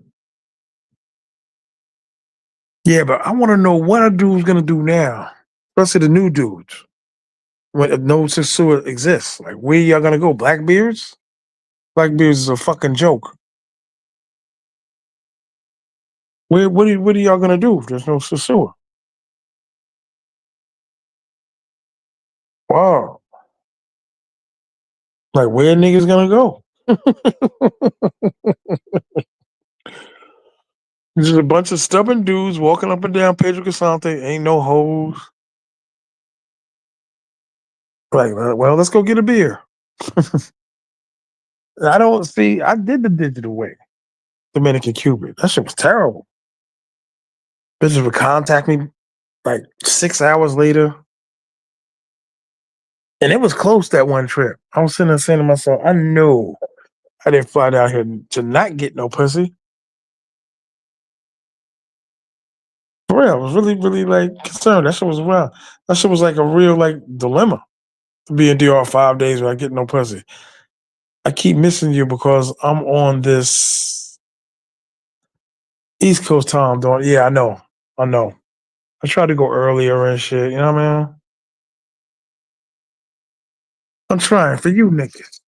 Yeah, but I want to know what a dude's going to do now, especially the new dudes, when no sewer exists. Like, where y'all going to go? Blackbeards? Blackbeards is a fucking joke. What are y'all going to do if there's no sewer? Wow. Like, where niggas going to go? Just a bunch of stubborn dudes walking up and down Pedro Casante. Ain't no hoes. Like, well, let's go get a beer. I don't see. I did the digital way. Dominican Cupid. That shit was terrible. Bitches would contact me like 6 hours later. And it was close that one trip. I was sitting there saying to myself, I know I didn't fly down here to not get no pussy. For real, I was really, really like concerned. That shit was wild. That shit was like a real like dilemma to be in DR 5 days without getting no pussy. I keep missing you because I'm on this East Coast time doing. Yeah, I know. I know. I try to go earlier and shit. You know what I mean? I'm trying for you niggas.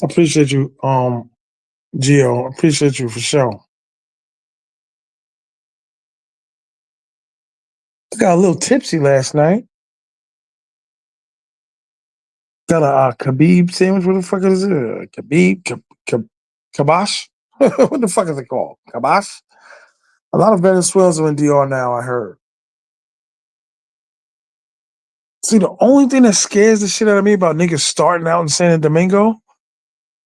I appreciate you, Gio. I appreciate you for sure. I got a little tipsy last night. Got a Khabib sandwich. What the fuck is it? Khabib, Kabash? What the fuck is it called? Kabash? A lot of Venezuelans are in DR now, I heard. See, the only thing that scares the shit out of me about niggas starting out in San Domingo,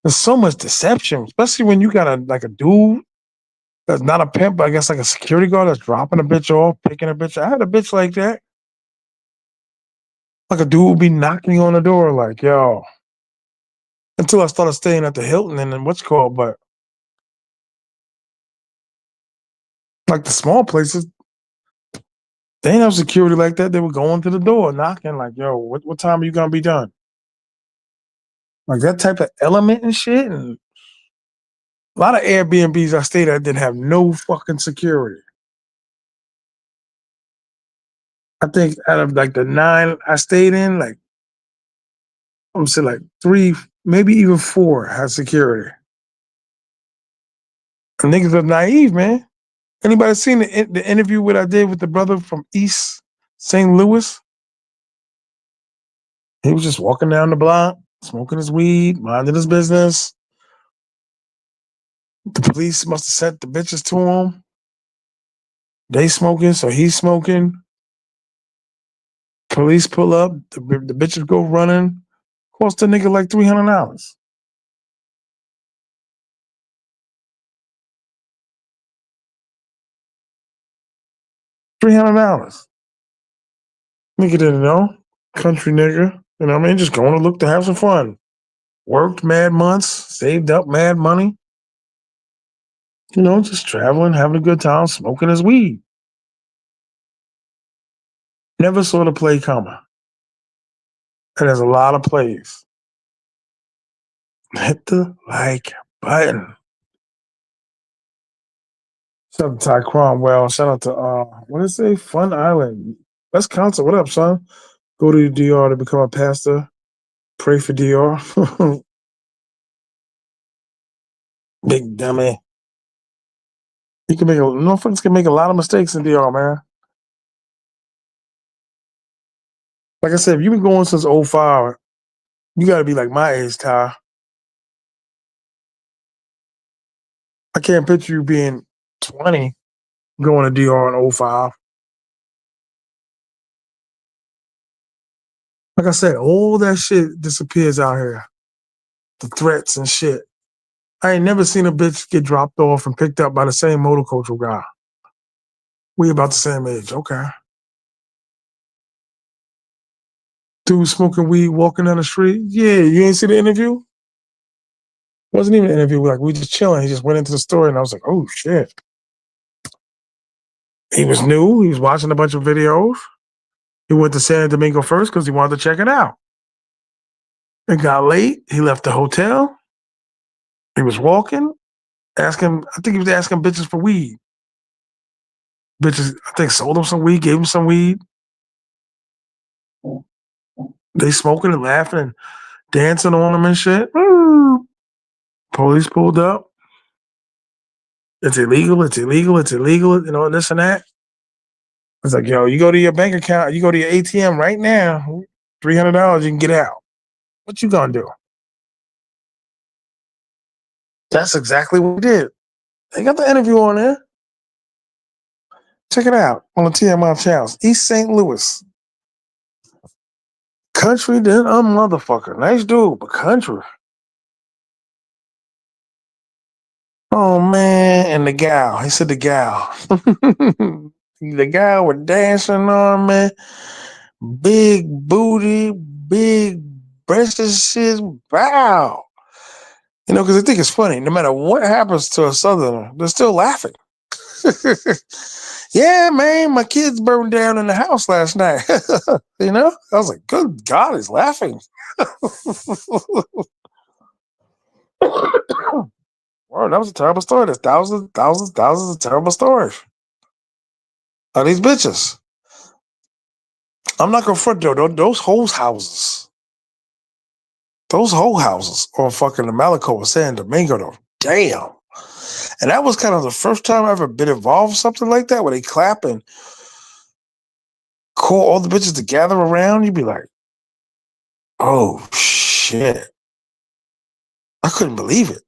there's so much deception, especially when you got a dude that's not a pimp, but I guess like a security guard that's dropping a bitch off, picking a bitch. I had a bitch like that. Like a dude would be knocking on the door, like, yo, until I started staying at the Hilton and then what's called, but like the small places, they ain't have security like that. They were going to the door, knocking, like, yo, what time are you gonna be done? Like that type of element and shit. And a lot of Airbnbs I stayed at didn't have no fucking security. I think out of like the 9 I stayed in, like I'm saying like 3, maybe even 4 had security. And niggas are naive, man. Anybody seen the interview what I did with the brother from East St. Louis? He was just walking down the block, smoking his weed, minding his business. The police must have sent the bitches to him. They smoking, so he's smoking. Police pull up, the bitches go running. Cost the nigga like $300. $300. Nigga didn't know. Country nigga. You know what I mean? Just going to look to have some fun. Worked mad months, saved up mad money. Just traveling, having a good time, smoking his weed. Never saw the play coming. And there's a lot of plays. Hit the like button. Shout out to Ty Cromwell. Shout out to what is it? Fun Island. Let's Council. What up, son? Go to the DR to become a pastor. Pray for DR. Big dummy. You can make a no fuckers can make a lot of mistakes in DR, man. Like I said, if you've been going since '05, you gotta be like my age, Ty. I can't picture you being 20 going to DR in '05. Like I said, all that shit disappears out here. The threats and shit. I ain't never seen a bitch get dropped off and picked up by the same motorcultural guy. We about the same age. Okay. Dude smoking weed, walking down the street. Yeah, you ain't see the interview? Wasn't even an interview. Like, we just chilling. He just went into the store and I was like, oh shit. He was new. He was watching a bunch of videos. He went to San Domingo first because he wanted to check it out. It got late. He left the hotel. He was walking, asking, I think he was asking bitches for weed. Bitches, I think, sold him some weed, gave him some weed. They smoking and laughing and dancing on him and shit. Police pulled up. It's illegal. It's illegal. It's illegal. You know, this and that. It's like, yo, you go to your bank account, you go to your ATM right now, $300, you can get out. What you gonna do? That's exactly what we did. They got the interview on there. Check it out on the T.M.I channels. East St. Louis. Country then a motherfucker. Nice dude, but country. Oh man, and the gal. He said the gal. The gal was dancing on me. Big booty, big breasts shit. Wow. You know, because I think it's funny. No matter what happens to a Southerner, they're still laughing. Yeah, man, my kids burned down in the house last night. You know, I was like, good God, he's laughing. Wow, that was a terrible story. There's thousands, thousands, thousands of terrible stories of these bitches. I'm not gonna front though. Those whole houses on fucking the Malico and San Domingo, though. Damn. And that was kind of the first time I ever been involved in something like that, where they clap and call all the bitches to gather around. You'd be like, oh shit. I couldn't believe it.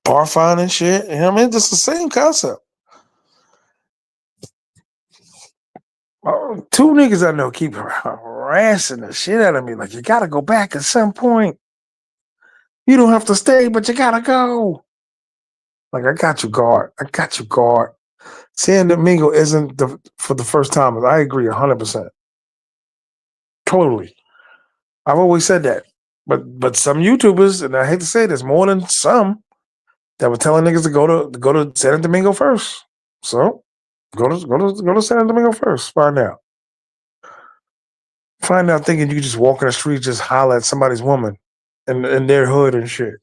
Bar fine and shit. You know what I mean? It's the same concept. Two niggas I know keep harassing the shit out of me. Like, you gotta go back at some point. You don't have to stay, but you gotta go. Like, I got you, guard. I got you, guard. San Domingo isn't for the first time. I agree 100%. Totally. I've always said that. But some YouTubers, and I hate to say this, more than some, that were telling niggas to go to San Domingo first. So go to San Domingo first. Find out. Find out thinking you just walk in the street, just holler at somebody's woman in their hood and shit.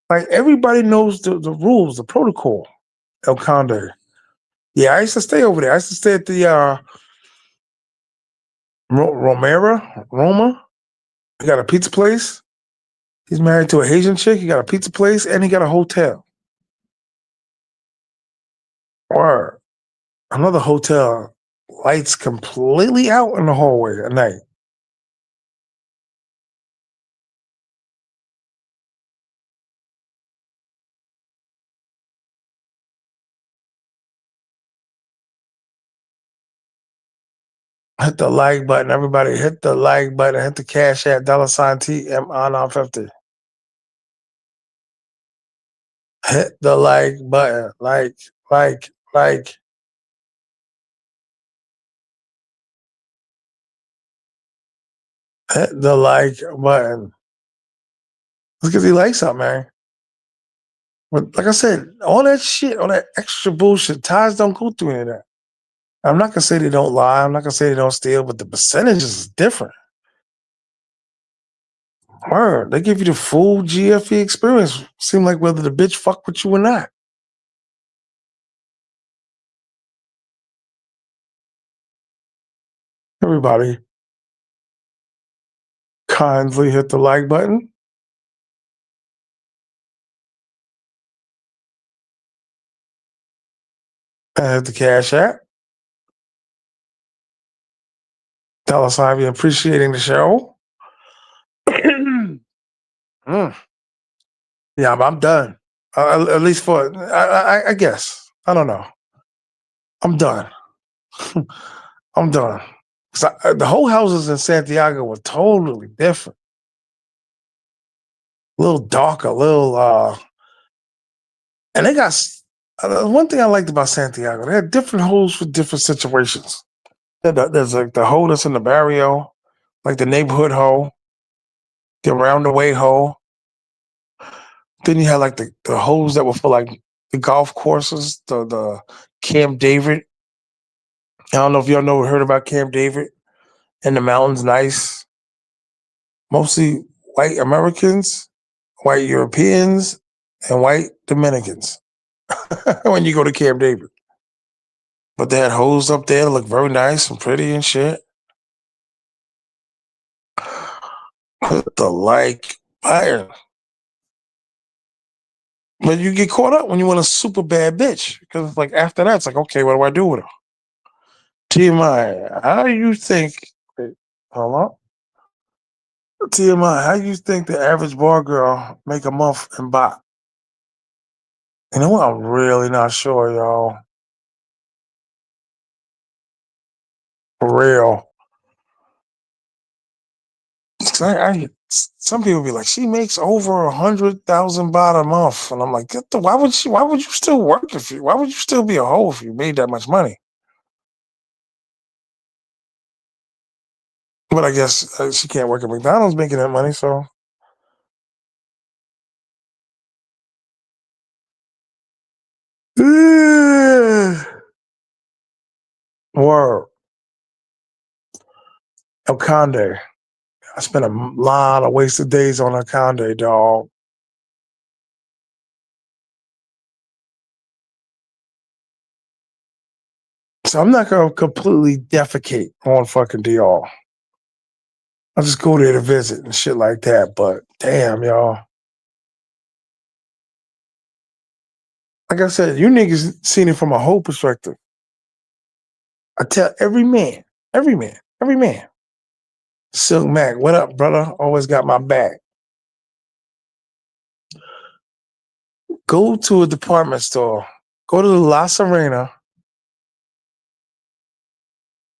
Like, everybody knows the rules, the protocol. El Conde. Yeah, I used to stay over there. I used to stay at the Roma. He got a pizza place. He's married to a Haitian chick. He got a pizza place and he got a hotel. Or another hotel, lights completely out in the hallway at night. Hit the like button. Everybody hit the like button. Hit the cash app $ TMI 50. Hit the like button. Like. Hit the like button. It's because he likes something, man. But like I said, all that shit, all that extra bullshit, ties don't go through any of that. I'm not gonna say they don't lie. I'm not gonna say they don't steal, but the percentage is different. Word, they give you the full GFE experience. Seem like whether the bitch fuck with you or not. Everybody, kindly hit the like button and hit the cash app. Tell us how you're appreciating the show. Mm. Yeah, I'm done. At least for I guess I don't know. I'm done. I'm done. The whole houses in Santiago were totally different. A little darker, a little and they got one thing I liked about Santiago. They had different holes for different situations. There's like the hole that's in the barrio, like the neighborhood hole, the around the way hole. Then you had like the holes that were for like the golf courses, the Camp David. I don't know if y'all know heard about Camp David and the mountains nice. Mostly white Americans, white Europeans, and white Dominicans when you go to Camp David. But they had holes up there that look very nice and pretty and shit. Put the like button. But you get caught up when you want a super bad bitch. Because like after that, it's like, okay, what do I do with her? T.M.I, how do you think wait, hold on. T.M.I, how you think the average bar girl make a month in bot? You know what? I'm really not sure, y'all. For real. Some people be like, she makes over 100,000 baht a month, and I'm like, why would she? Why would you still work if you? Why would you still be a hoe if you made that much money? But I guess she can't work at McDonald's making that money, so word. El Conde. I spent a lot of wasted days on El Conde, dog. So I'm not gonna completely defecate on fucking DR. I'll just go there to visit and shit like that. But damn, y'all. Like I said, you niggas seen it from a whole perspective. I tell every man, every man. Silk Mac, what up, brother? Always got my back. Go to a department store. Go to the La Serena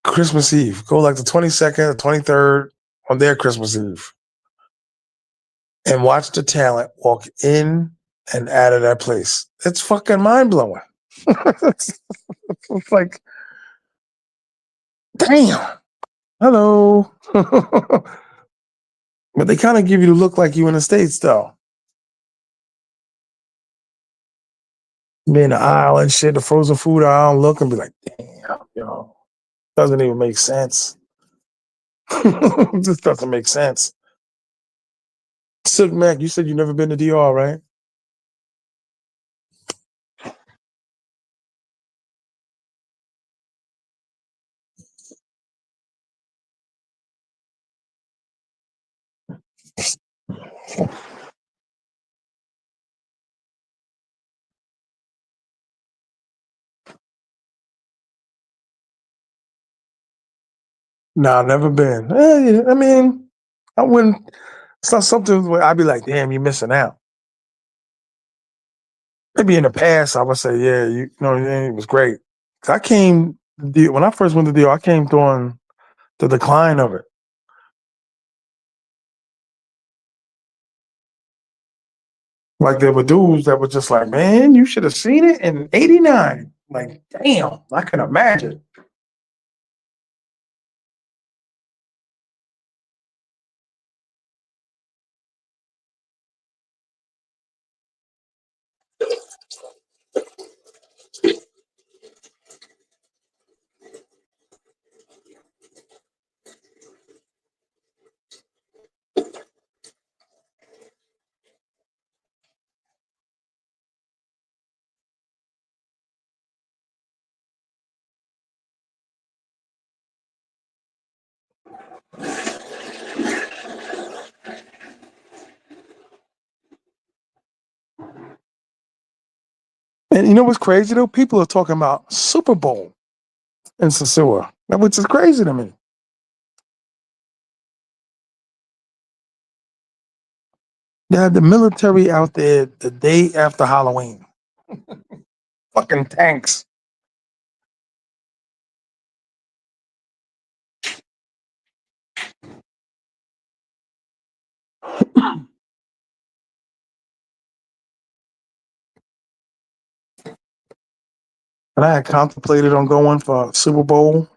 Christmas Eve. Go like the 22nd or 23rd on their Christmas Eve. And watch the talent walk in and out of that place. It's fucking mind blowing. it's like, damn. Hello. But they kind of give you the look like you in the States, though. Be in the aisle and shit, the frozen food aisle, and look and be like, damn, yo, doesn't even make sense. This doesn't make sense. Silk Mac, you said you never been to DR, right? Nah, never been. Yeah, I mean, I wouldn't. It's not something where I'd be like, damn, you're missing out. Maybe in the past, I would say, yeah, you know, yeah, it was great. 'Cause I came when I first went to DR, I came during the decline of it. Like there were dudes that were just like, man, you should have seen it in '89. Like, damn, I can imagine. And you know what's crazy though? People are talking about Super Bowl in Sasua, which is crazy to me. They had the military out there the day after Halloween. Fucking tanks. And I had contemplated on going for Super Bowl,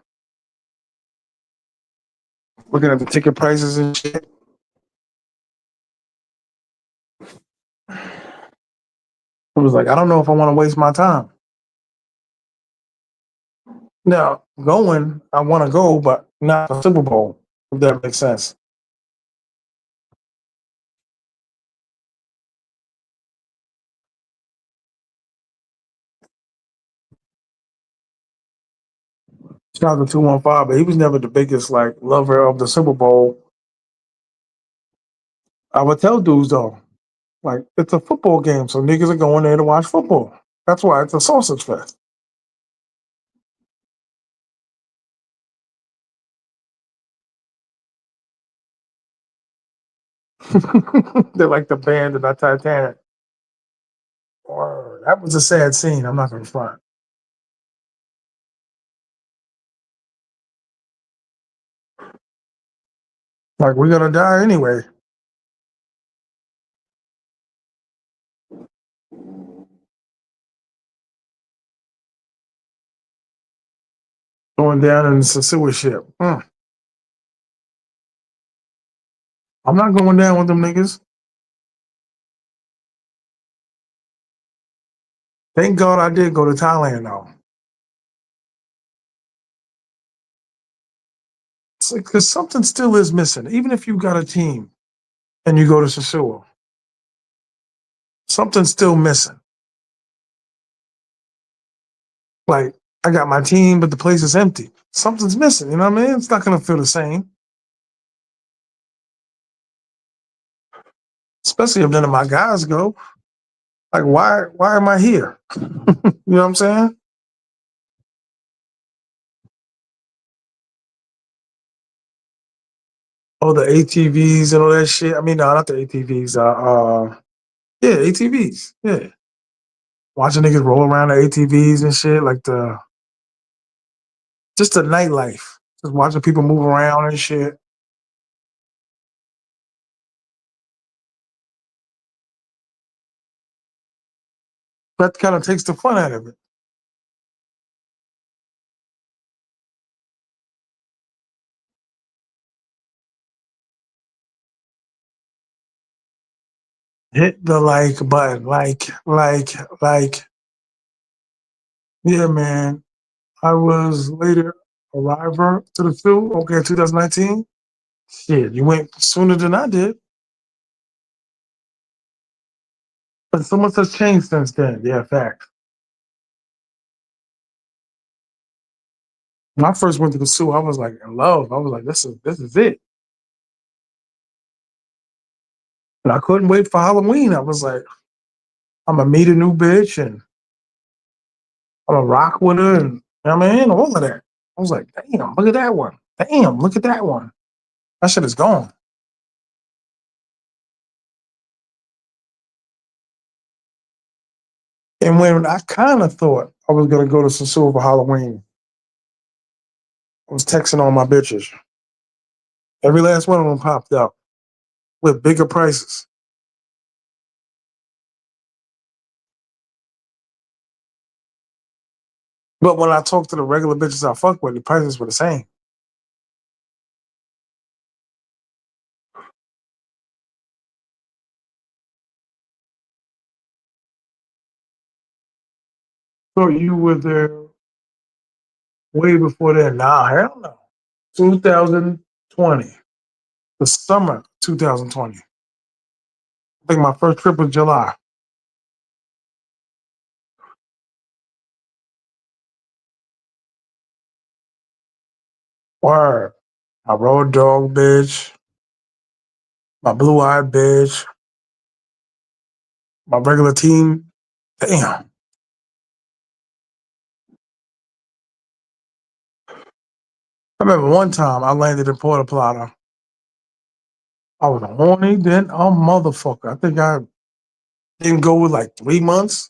looking at the ticket prices and shit. It was like, I don't know if I want to waste my time. Now, going, I want to go, but not the Super Bowl, if that makes sense. Shout out to 215, but he was never the biggest like lover of the Super Bowl. I would tell dudes though, like it's a football game, so niggas are going there to watch football. That's why it's a sausage fest. They're like the band in the Titanic. Or that was a sad scene. I'm not gonna front. Like we're gonna die anyway. Going down in the sewer ship. I'm not going down with them niggas. Thank God I did go to Thailand though. Because something still is missing. Even if you got a team and you go to Sasua, something's still missing. Like I got my team, but the place is empty. Something's missing. You know what I mean? It's not gonna feel the same. Especially if none of my guys go. Like why am I here? You know what I'm saying? Oh, the ATVs and all that shit. I mean, no, not the ATVs. Yeah, ATVs. Yeah, watching niggas roll around the ATVs and shit, like the just the nightlife. Just watching people move around and shit. That kind of takes the fun out of it. Hit the like button, like. Yeah, man. I was later arriver to the field. Okay, 2019. Shit, you went sooner than I did. But so much has changed since then. Yeah, fact. When I first went to the zoo, I was like in love. I was like, this is it. And I couldn't wait for Halloween. I was like, I'm gonna meet a new bitch and I'm gonna rock with her and you know what I mean, all of that. I was like, damn, look at that one. Damn, look at that one. That shit is gone. And when I kind of thought I was gonna go to Sasua for Halloween, I was texting all my bitches. Every last one of them popped up with bigger prices. But when I talked to the regular bitches I fuck with, the prices were the same. So you were there way before that. Nah, hell no. 2020, the summer 2020. I think my first trip was July. Word. My road dog bitch, my blue eyed bitch, my regular team. Damn. I remember one time I landed in Puerto Plata. I was horny then a motherfucker. I think I didn't go with like 3 months.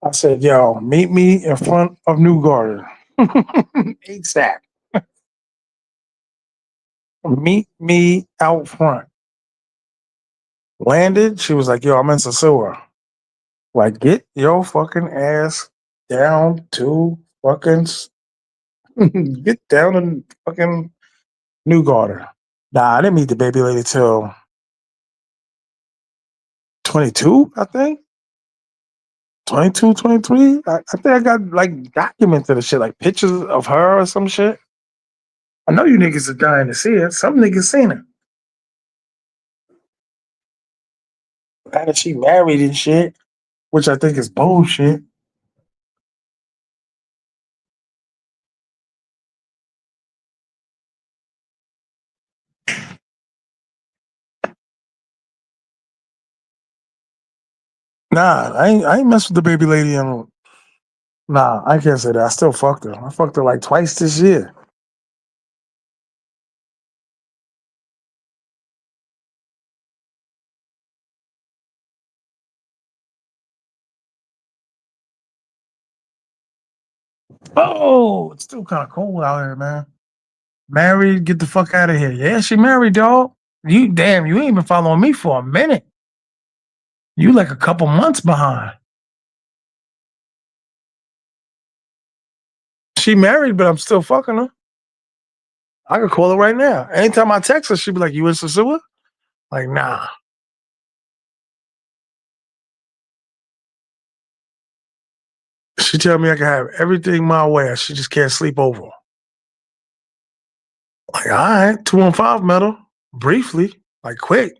I said, yo, meet me in front of New Garden. ASAP. Meet me out front. Landed. She was like, yo, I'm in Sasua. Like, get your fucking ass down to fucking get down to fucking New Garden. Nah, I didn't meet the baby lady till 22, I think. 22, 23. I think I got like documents of the shit, like pictures of her or some shit. I know you niggas are dying to see it. Some niggas seen it. Now that she married and shit, which I think is bullshit. Nah, I ain't mess with the baby lady. And nah, I can't say that. I still fucked her. I fucked her like twice this year. Oh, it's still kind of cold out here, man. Married, get the fuck out of here. Yeah, she married, dog. You damn, you ain't been following me for a minute. You like a couple months behind. She married, but I'm still fucking her. I could call her right now. Anytime I text her, she'd be like, "You in Sasua?" Like, nah. She tell me I can have everything my way. She just can't sleep over. Like, all right, 215 metal, briefly, like quick.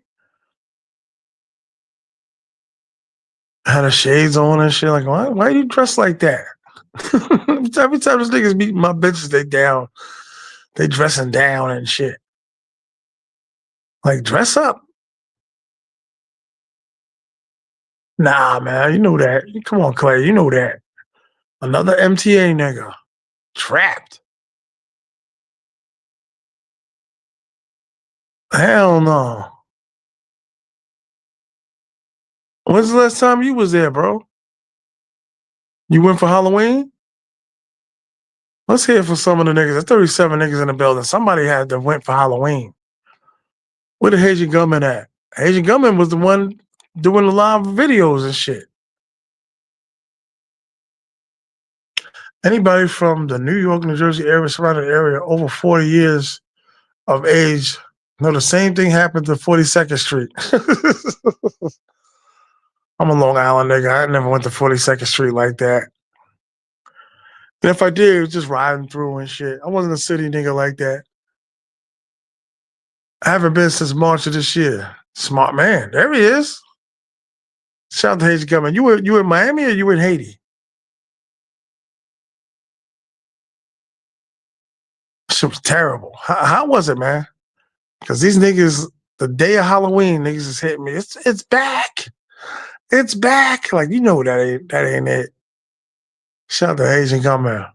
Had her shades on and shit. Like, why you dressed like that? Every time these niggas meet my bitches, they down. They dressing down and shit. Like, dress up. Nah, man, you know that. Come on, Clay, you know that. Another MTA nigga. Trapped. Hell no. When's the last time you was there, bro? You went for Halloween? Let's hear it for some of the niggas. There's 37 niggas in the building. Somebody had to went for Halloween. Where the Haitian Gunman at? Haitian Gunman was the one doing the live videos and shit. Anybody from the New York, New Jersey area, surrounding area, over 40 years of age, know the same thing happened to 42nd Street. I'm a Long Island nigga. I never went to 42nd Street like that. And if I did, it was just riding through and shit. I wasn't a city nigga like that. I haven't been since March of this year. Smart man. There he is. Shout out to Haitian Gunman. You in Miami or you in Haiti? Shit was terrible. How was it, man? Because these niggas, the day of Halloween, niggas is hitting me. It's back. It's back. Like, you know that ain't it. Shout out to Asian Gunman.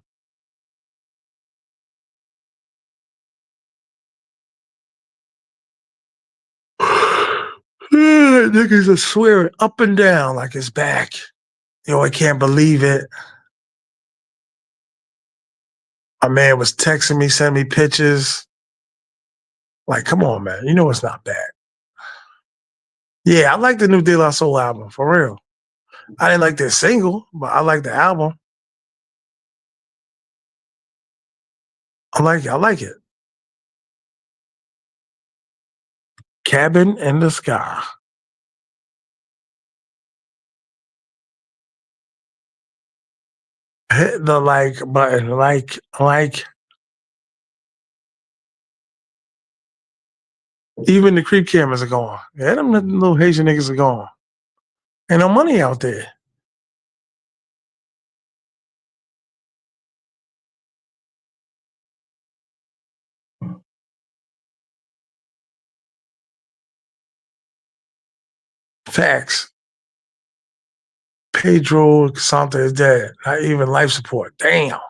Niggas are swearing up and down like it's back. Yo, I can't believe it. My man was texting me, sending me pictures. Like, come on, man. You know it's not bad. Yeah, I like the new De La Soul album, for real. I didn't like their single, but I like the album. I like it. I like it. Cabin in the Sky. Hit the like button. Like. Even the creep cameras are gone. Yeah, them little Haitian niggas are gone. Ain't no money out there. Facts. Pedro Santa is dead. Not even life support. Damn.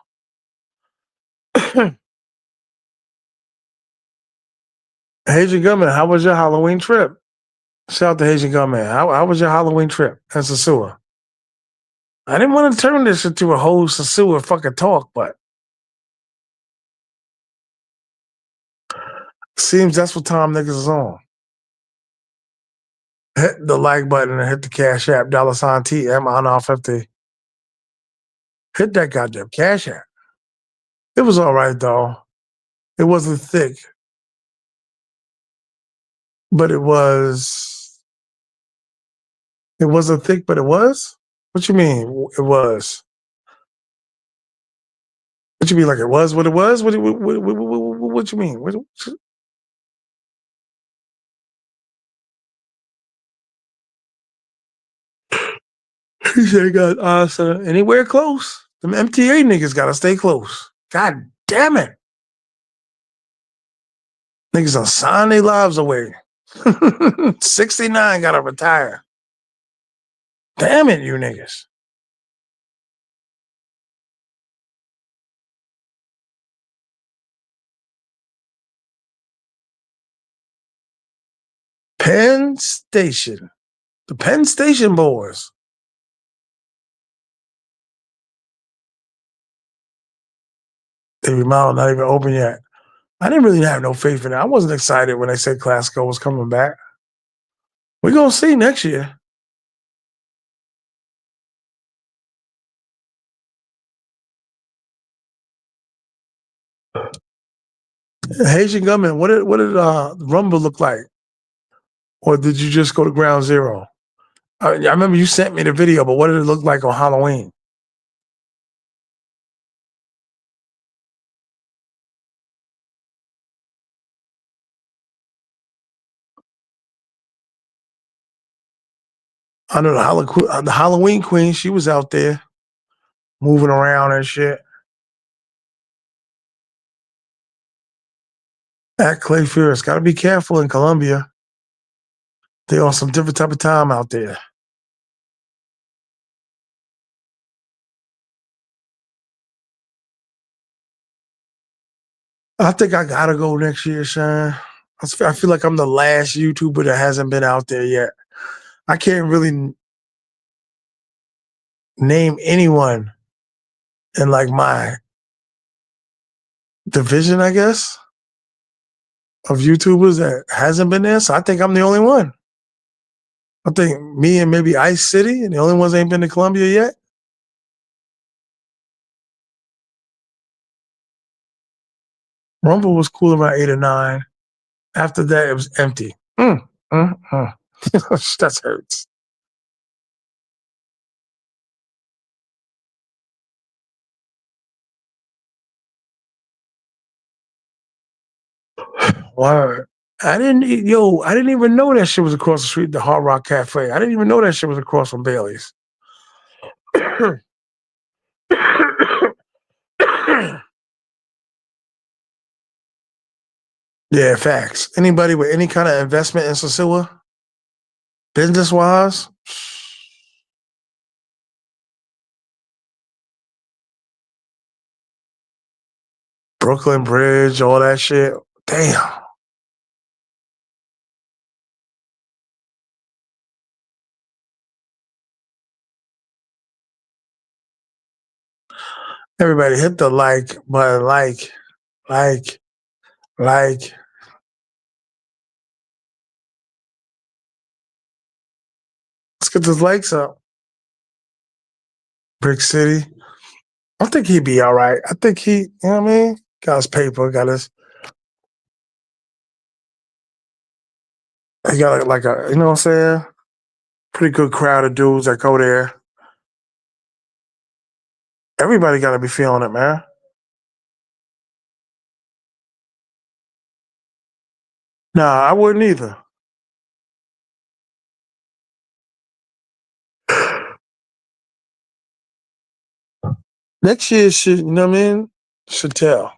Haitian Gunman, how was your Halloween trip? Shout out to Haitian Gunman. How was your Halloween trip in Sasua? I didn't want to turn this into a whole Sasua fucking talk, but seems that's what time niggas is on. Hit the like button and hit the Cash App, $ T.M.I 50. Hit that goddamn Cash App. It was all right though. It wasn't thick, but it wasn't thick, but it was? What you mean it was? What you mean like it was what it was? What you mean? He said got anywhere close. Them MTA niggas gotta stay close. God damn it. Niggas done sign their lives away. 69 gotta retire. Damn it, you niggas. Penn Station. The Penn Station boys. They remodel not even open yet. I didn't really have no faith in it. I wasn't excited when they said Classico was coming back. We're gonna see next year. Haitian Gunman, what did Rumble look like? Or did you just go to ground zero? I remember you sent me the video, but what did it look like on Halloween? I know the Halloween Queen, she was out there moving around and shit. At Clay Fierce, gotta be careful in Colombia. They on some different type of time out there. I think I gotta go next year, Sean. I feel like I'm the last YouTuber that hasn't been out there yet. I can't really name anyone in like my division, I guess, of YouTubers that hasn't been there. So I think I'm the only one. I think me and maybe Ice City, and the only ones that ain't been to Columbia yet. Rumble was cool around 8 or 9. After that, it was empty. That hurts. Word. I didn't even know that shit was across the street, the Hard Rock Cafe. I didn't even know that shit was across from Bailey's. Yeah, facts. Anybody with any kind of investment in Sasua, business wise, Brooklyn Bridge, all that shit. Damn. Everybody hit the like button, like, like. Let's get those likes up. Brick City. I think he'd be all right. I think you know what I mean? Got his paper, he got like a, you know what I'm saying? Pretty good crowd of dudes that go there. Everybody got to be feeling it, man. Nah, I wouldn't either. Next year should, you know what I mean? Should tell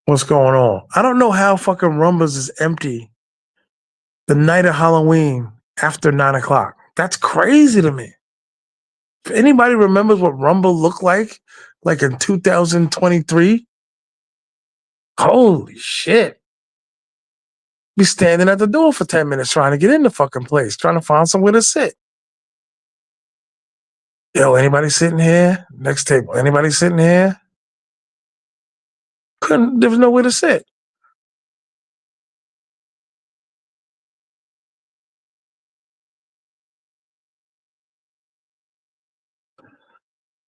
what's going on. I don't know how fucking Rumbas is empty the night of Halloween after 9 o'clock. That's crazy to me. If anybody remembers what Rumble looked like in 2023, holy shit. be standing at the door for 10 minutes trying to get in the fucking place, trying to find somewhere to sit. Yo, anybody sitting here? Next table. Anybody sitting here? There was nowhere to sit.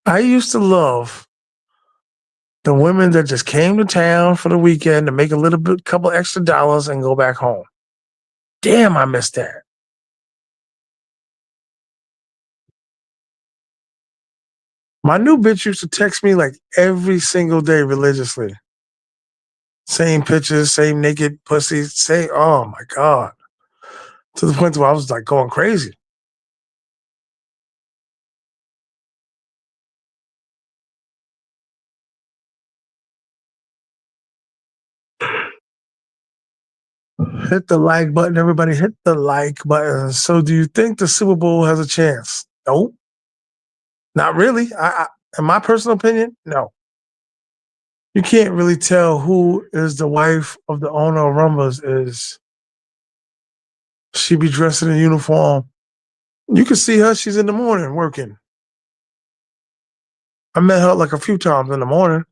I used to love the women that just came to town for the weekend to make a little bit, couple extra dollars and go back home. Damn, I missed that. My new bitch used to text me like every single day religiously. Same pictures, same naked pussy, same, oh my God. To the point where I was like going crazy. Hit the like button, everybody. Hit the like button. So, do you think the Super Bowl has a chance? Nope, not really. In my personal opinion, no. You can't really tell who is the wife of the owner of Rumbles. Is she be dressed in a uniform? You can see her. She's in the morning working. I met her like a few times in the morning.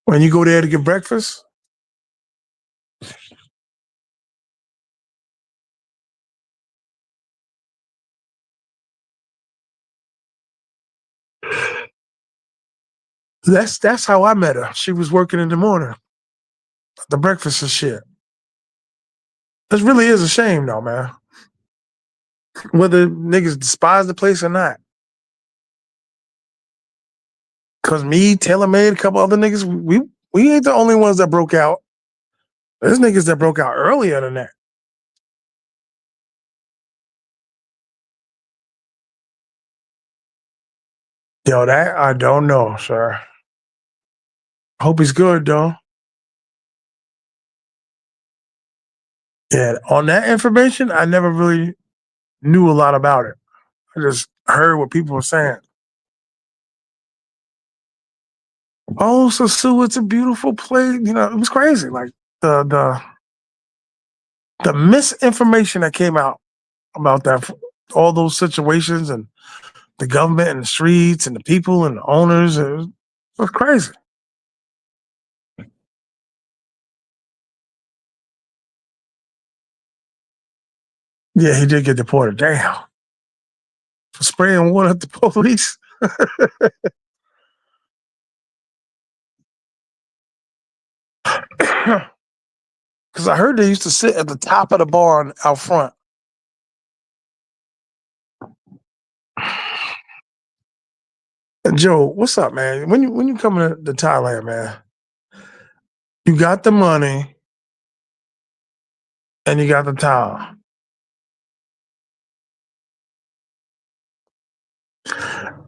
When you go there to get breakfast, that's how I met her. She was working in the morning, the breakfast and shit. This really is a shame, though, man. Whether niggas despise the place or not. Cause me, Taylor Made, a couple other niggas, we ain't the only ones that broke out. There's niggas that broke out earlier than that. Yo, that I don't know, sir. Hope he's good though. Yeah, on that information, I never really knew a lot about it. I just heard what people were saying. Oh, so Sue, it's a beautiful place. You know, it was crazy. Like the the the misinformation that came out about that, all those situations and the government and the streets and the people and the owners, it was crazy. Yeah, he did get deported. Damn, for spraying water at the police. Because I heard they used to sit at the top of the barn out front. And Joe, what's up, man? When you coming to Thailand, man, you got the money and you got the time.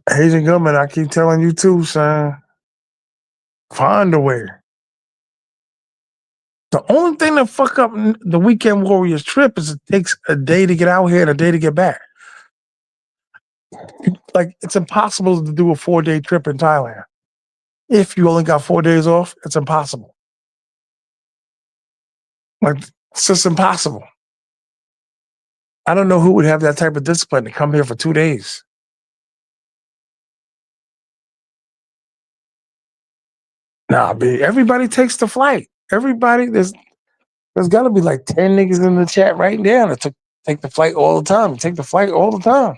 Asian government, I keep telling you too, son. Find a way. The only thing that fuck up the weekend warriors trip is it takes a day to get out here and a day to get back. Like it's impossible to do a 4 day trip in Thailand. If you only got 4 days off, it's impossible. Like it's just impossible. I don't know who would have that type of discipline to come here for 2 days. Nah, B, everybody takes the flight. Everybody, there's got to be like 10 niggas in the chat right now that take the flight all the time. Take the flight all the time.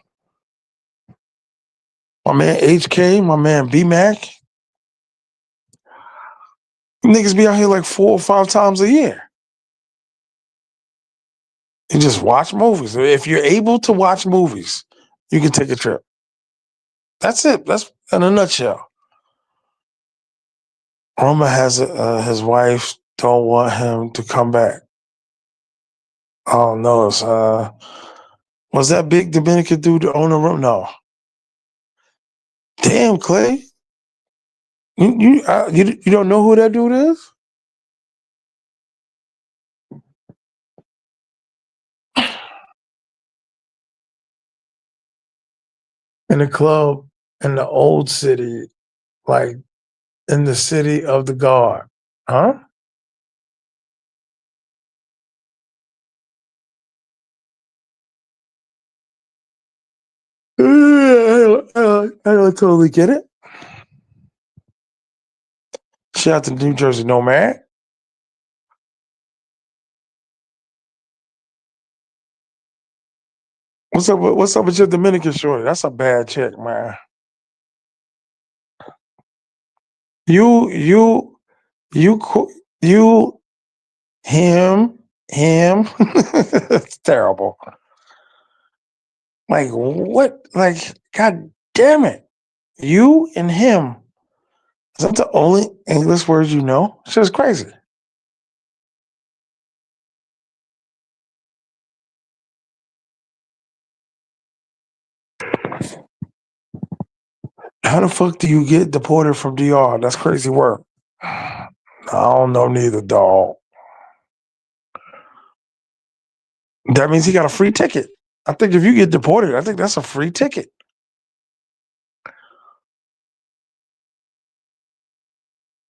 My man HK, my man B Mac, niggas be out here like 4 or 5 times a year. You just watch movies. If you're able to watch movies, you can take a trip. That's it. That's in a nutshell. Roma has his wife don't want him to come back. Oh no, it's was that big Dominican dude the owner room? No. Damn, Clay. You don't know who that dude is? In a club in the old city, like in the city of the God. Huh? I don't totally get it. Shout out to New Jersey Nomad. What's up with your Dominican shorty? That's a bad chick, man. You, you, you, him. It's terrible. Like what? Like God damn it! You and him. Is that the only English words you know? It's just crazy. How the fuck do you get deported from DR? That's crazy work. I don't know neither, dog. That means he got a free ticket. I think if you get deported, I think that's a free ticket.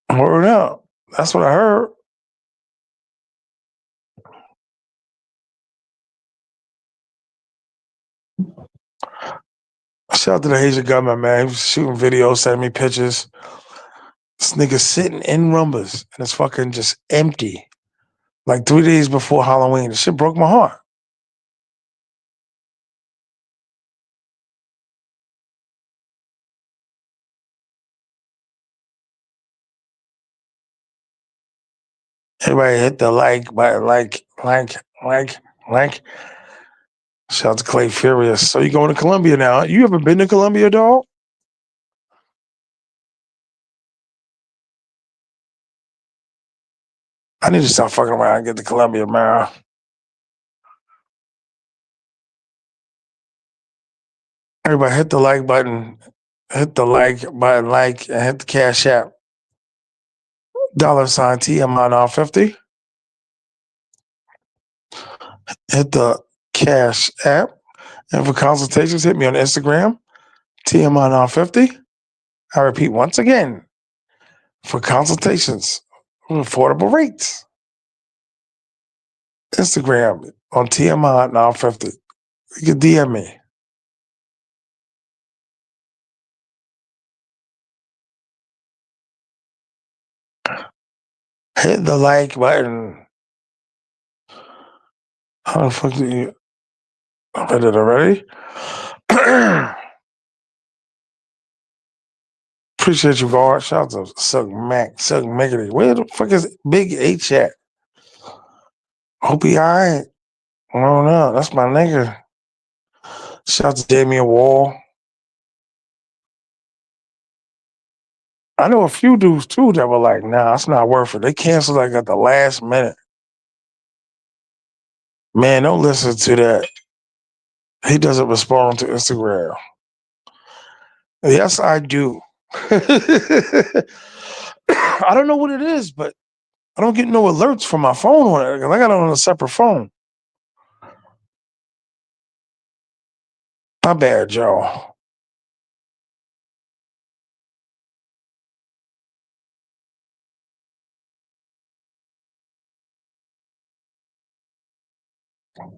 Word up. That's what I heard. Shout out to the Haitian government, man. He was shooting videos, sending me pictures. This nigga sitting in Rumbas and it's fucking just empty. Like 3 days before Halloween. The shit broke my heart. Everybody hit the like button, like. Shout out to Clay Furious. So you going to Colombia now? You ever been to Colombia, dog? I need to stop fucking around and get to Colombia, man. Everybody hit the like button, and hit the cash app. $ T.M.I 50. Hit the cash app. And for consultations, hit me on Instagram, T.M.I 50. I repeat once again, for consultations, affordable rates. Instagram on TMI 50. You can DM me. Hit the like button. How the fuck do you? I did it already. Appreciate you, guard. Shout out to Suck Mac, Suck Miggity. Where the fuck is Big H at? Hope he alright. I don't know. That's my nigga. Shout out to Damian Wall. I know a few dudes too that were like, nah, it's not worth it. They canceled like at the last minute. Man, don't listen to that. He doesn't respond to Instagram. Yes, I do. I don't know what it is, but I don't get no alerts from my phone on it. I got it on a separate phone. My bad, y'all.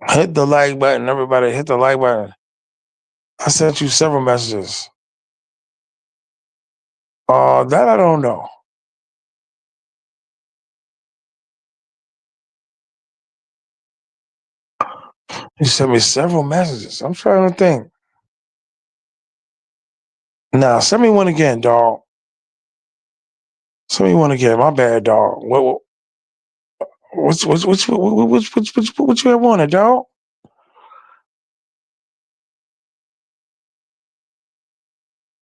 Hit the like button, everybody. Hit the like button. I sent you several messages. That I don't know. You sent me several messages. I'm trying to think. Nah, send me one again, dog. Send me one again. My bad, dog. What you have wanted, dog?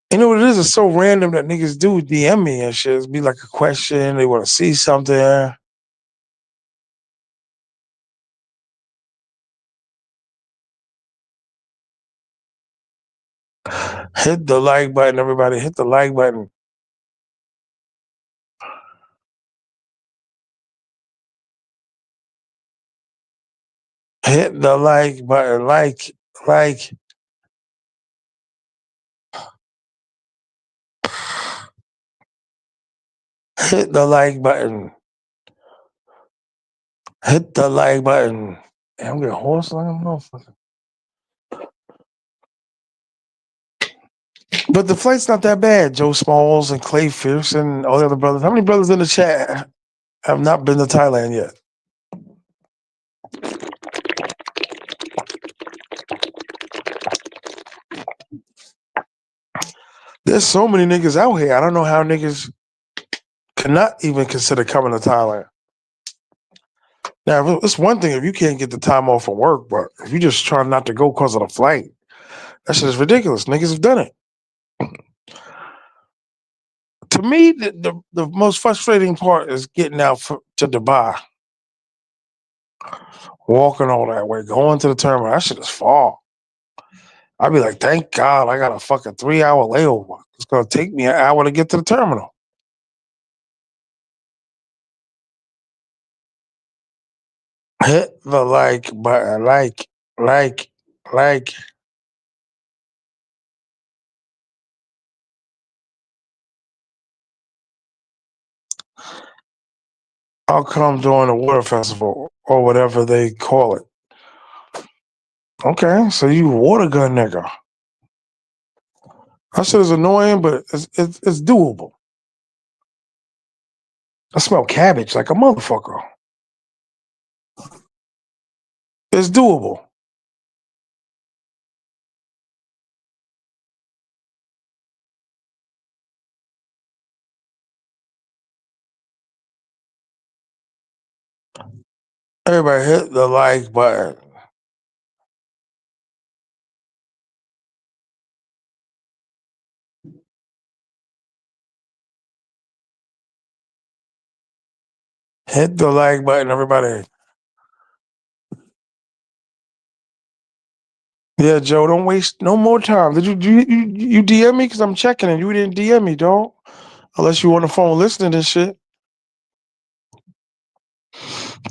You know what it is? It's so random that niggas do DM me and shit. It's be like a question. They want to see something. Hit the like button, everybody. Hit the like button. Hit the like button. Like. Hit the like button. Hit the like button. Damn, I'm getting hoarse like a motherfucker. But the flight's not that bad. Joe Smalls and Clay Fierce and all the other brothers. How many brothers in the chat have not been to Thailand yet? There's so many niggas out here. I don't know how niggas cannot even consider coming to Thailand. Now, it's one thing if you can't get the time off from work, but if you just try not to go because of the flight, that shit is ridiculous. Niggas have done it. To me, the most frustrating part is getting out to Dubai, walking all that way, going to the terminal. That shit is far. I'd be like, thank God I got a fucking 3 hour layover. It's gonna take me an hour to get to the terminal. Hit the like button, like. I'll come during the water festival or whatever they call it. Okay, so you water gun nigga. That shit is annoying, but it's doable. I smell cabbage like a motherfucker. It's doable. Everybody hit the like button. Hit the like button, everybody. Yeah, Joe, don't waste no more time. Did you DM me? Because I'm checking and you didn't DM me, dog. Unless you on the phone listening and shit.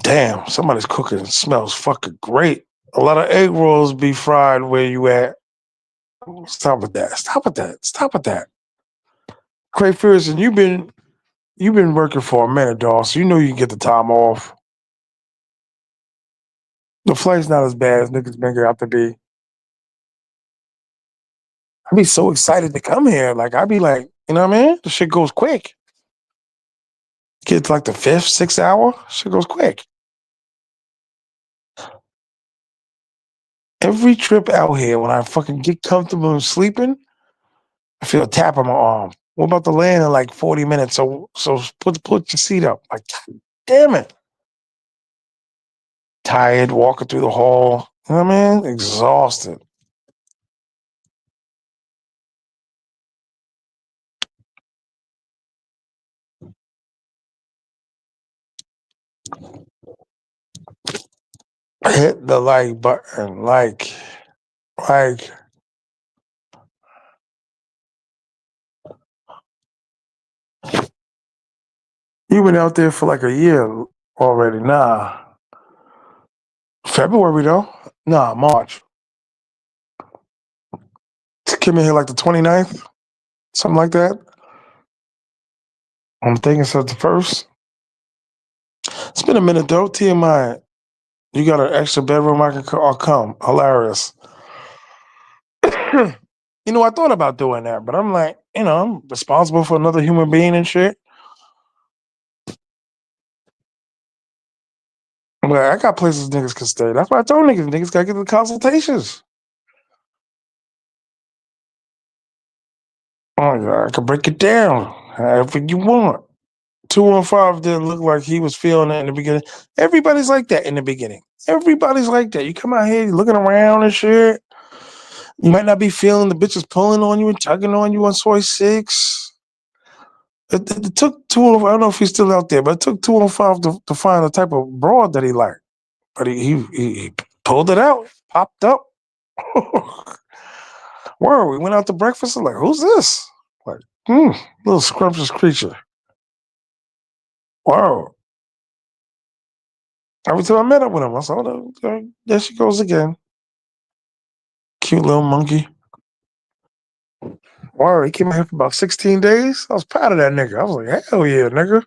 Damn, somebody's cooking. It smells fucking great. A lot of egg rolls be fried where you at. Stop with that. Stop with that. Stop with that. Craig Ferguson, you've been working for a minute, dog, so you know you can get the time off. The flight's not as bad as niggas make it out to be. I'd be so excited to come here. Like I'd be like, you know what I mean? The shit goes quick. Get to like the fifth, 6 hour, shit goes quick. Every trip out here, when I fucking get comfortable and sleeping, I feel a tap on my arm. We're about to land in like 40 minutes, so put your seat up. Like, God damn it. Tired, walking through the hall. You know what I mean? Exhausted. Hit the like button. Like. You've been out there for like a year already. Nah. February though? Nah, March. Came in here like the 29th, something like that. I'm thinking since the first. It's been a minute though. T.M.I. You got an extra bedroom I can I'll come. Hilarious. I thought about doing that, but I'm like, I'm responsible for another human being and shit. But I got places niggas can stay. That's why I told niggas gotta get the consultations. Oh yeah, I can break it down however you want. 215 didn't look like he was feeling it in the beginning. Everybody's like that in the beginning. Everybody's like that. You come out here, you looking around and shit. You might not be feeling the bitches pulling on you and tugging on you on soy six. It took 205. I don't know if he's still out there, but it took 205 to find the type of broad that he liked. But he pulled it out, popped up. Where we went out to breakfast. I'm like, who's this? Like, little scrumptious creature. Wow. Every time I met up with him, I saw there she goes again. Cute little monkey. Wow, he came out here for about 16 days. I was proud of that nigga. I was like, hell yeah, nigga.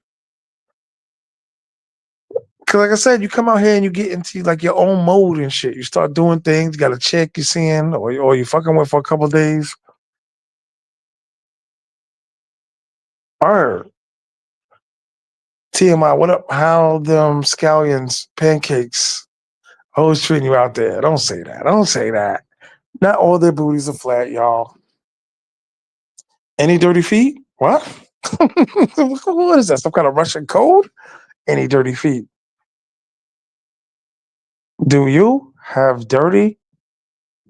Cause like I said, you come out here and you get into like your own mode and shit. You start doing things. You got a chick you seeing, or you fucking with for a couple of days. Or TMI, what up? How them scallions pancakes always treating you out there? Don't say that. Don't say that. Not all their booties are flat, y'all. Any dirty feet? What? What is that? Some kind of Russian code? Any dirty feet? Do you have dirty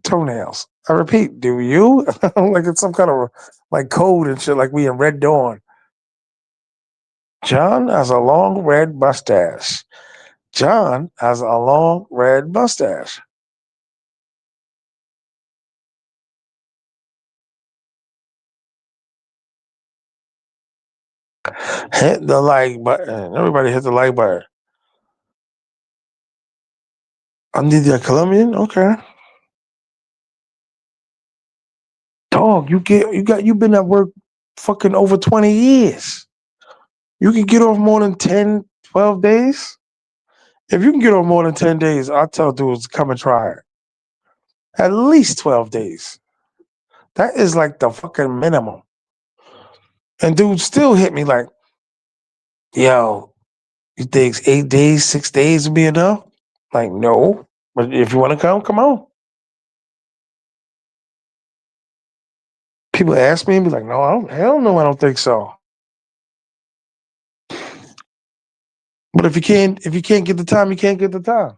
toenails? I repeat, do you? Like it's some kind of like code and shit, like we in Red Dawn. John has a long red mustache. John has a long red mustache. Hit the like button. Everybody hit the like button. I'm the Colombian. Okay. Dog, you've been at work fucking over 20 years. You can get off more than 10, 12 days. If you can get off more than 10 days, I'll tell dudes come and try it. At least 12 days. That is like the fucking minimum. And dudes still hit me like, yo, you think 8 days, 6 days would be enough? Like, no. But if you want to come on. People ask me and be like, no, hell no, I don't think so. But if you can't get the time, you can't get the time.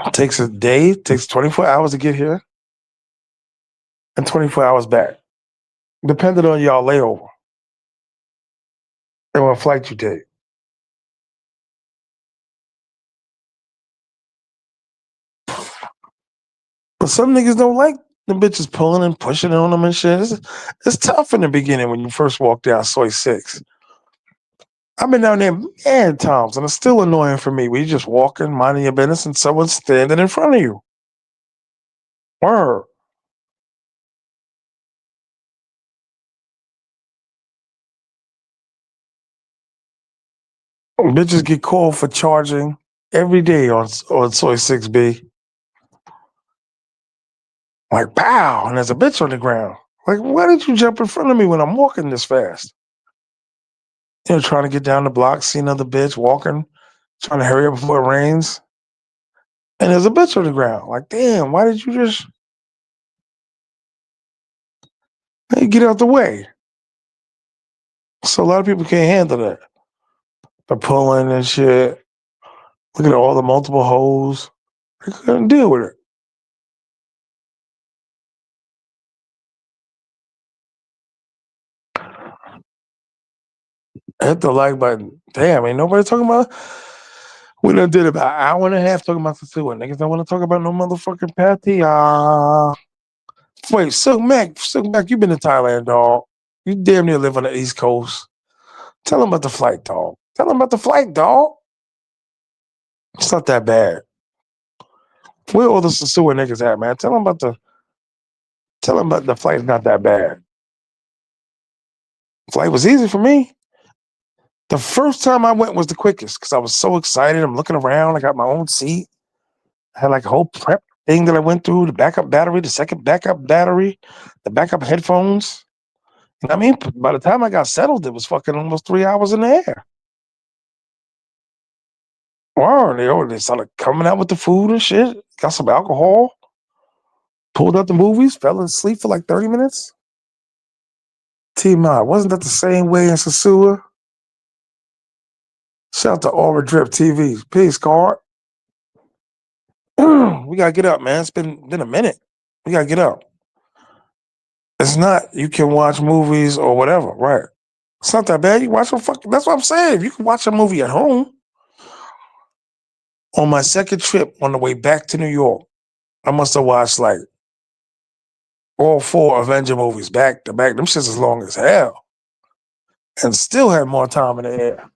It takes a day, takes 24 hours to get here and 24 hours back, depending on y'all layover and what flight you take. But some niggas don't like the bitches pulling and pushing on them and shit. It's tough in the beginning when you first walk down Soy 6. I've been down there mad times, and it's still annoying for me. We just walking, minding your business, and someone's standing in front of you. Word. Bitches get called for charging every day on Soy 6B. Like, pow, and there's a bitch on the ground. Like, why did you jump in front of me when I'm walking this fast? Trying to get down the block, see another bitch walking, trying to hurry up before it rains. And there's a bitch on the ground. Like, damn, why did you just hey, get out the way? So a lot of people can't handle that. The pulling and shit. Look at all the multiple holes. They couldn't deal with it. Hit the like button. Damn, ain't nobody talking about. We done did about an hour and a half talking about the sewer. Niggas don't want to talk about no motherfucking patty. Wait, Silk Mac, you been to Thailand, dog. You damn near live on the East Coast. Tell them about the flight, dog. Tell them about the flight, dog. It's not that bad. Where all the sewer niggas at, man? Tell them about the flight's not that bad. Flight was easy for me. The first time I went was the quickest because I was so excited. I'm looking around. I got my own seat. I had like a whole prep thing that I went through, the backup battery, the second backup battery, the backup headphones. And I mean, by the time I got settled, it was fucking almost 3 hours in the air. Wow, they started coming out with the food and shit. Got some alcohol, pulled up the movies, fell asleep for like 30 minutes. T.M.I, wasn't that the same way in Sasua? Shout out to Aura Drip TV. Peace, card. We gotta get up, man. It's been a minute. We gotta get up. It's not you can watch movies or whatever, right? It's not that bad. You watch a fucking. That's what I'm saying. If you can watch a movie at home. On my second trip on the way back to New York, I must have watched like all four Avenger movies back to back. Them shits as long as hell, and still had more time in the air.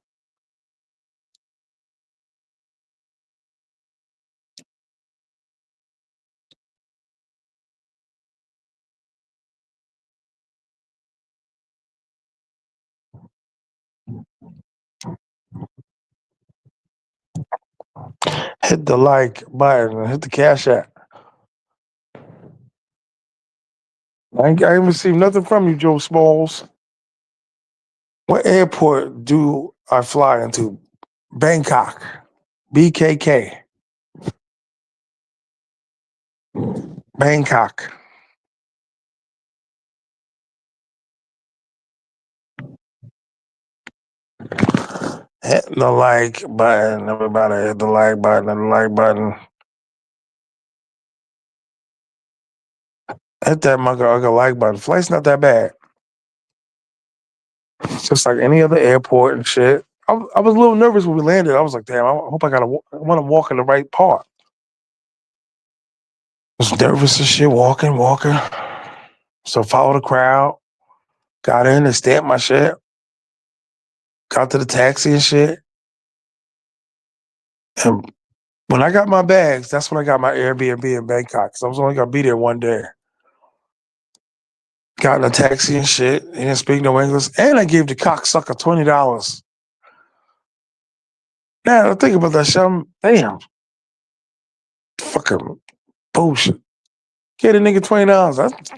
Hit the like button and hit the cash app. I ain't received nothing from you, Joe Smalls. What airport do I fly into? Bangkok. BKK. Bangkok. Hit the like button. Everybody hit the like button and the like button. Hit that motherfucker like button. Flight's not that bad. It's just like any other airport and shit. I was a little nervous when we landed. I was like, damn, I hope I want to walk in the right part. I was nervous and shit, walking. So follow the crowd. Got in and stamped my shit. Got to the taxi and shit. And when I got my bags, that's when I got my Airbnb in Bangkok. Because I was only gonna be there one day. Got in a taxi and shit. He didn't speak no English. And I gave the cocksucker $20. Now I think about that shit. Damn, fucking bullshit. Gave the nigga $20.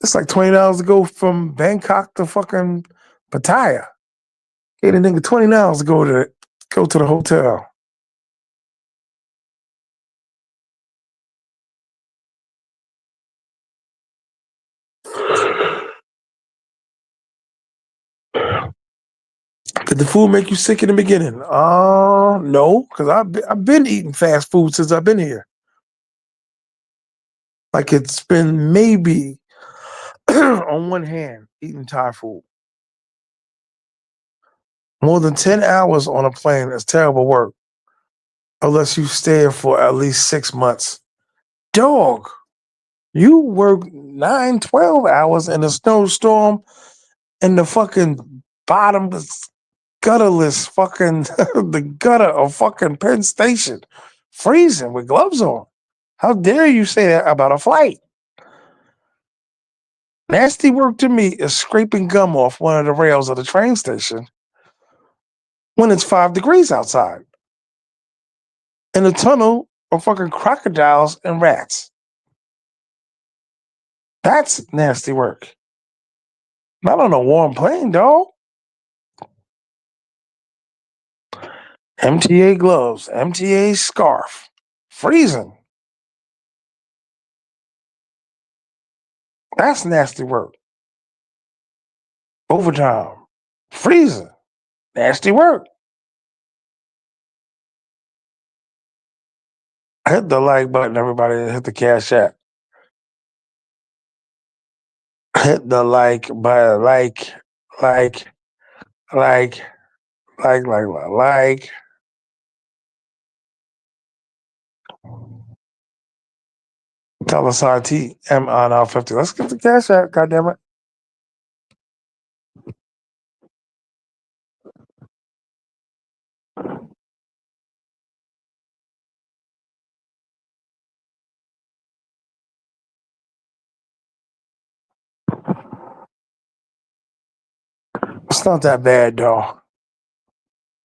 It's like $20 to go from Bangkok to fucking Pattaya. Gave the nigga $20 to go to the hotel. Did the food make you sick in the beginning? No, because I've been eating fast food since I've been here. Like it's been maybe on one hand eating Thai food. More than 10 hours on a plane is terrible work unless you stay for at least 6 months. Dog, you work 9, 12 hours in a snowstorm in the fucking bottom gutterless fucking the gutter of fucking Penn Station, freezing with gloves on. How dare you say that about a flight? Nasty work to me is scraping gum off one of the rails of the train station when it's 5 degrees outside. In a tunnel of fucking crocodiles and rats. That's nasty work. Not on a warm plane, dog. MTA gloves, MTA scarf, freezing. That's nasty work. Overtime, freezing, nasty work. Hit the like button, everybody. Hit the cash app. Hit the like button, like, like, like. Tell us our T.M.I now 50. Let's get the cash app, goddammit. It's not that bad, though.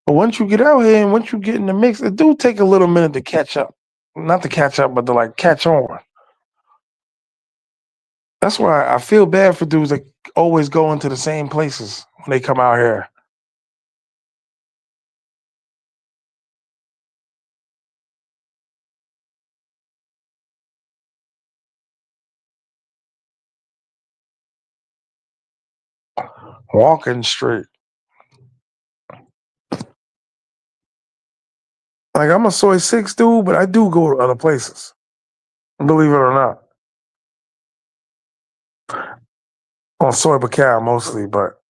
But once you get out here and once you get in the mix, it do take a little minute to catch up. Not to catch up, but to like catch on. That's why I feel bad for dudes that always go into the same places when they come out here. Walking straight. Like I'm a soy six dude, but I do go to other places. Believe it or not. On soy Bacal mostly, but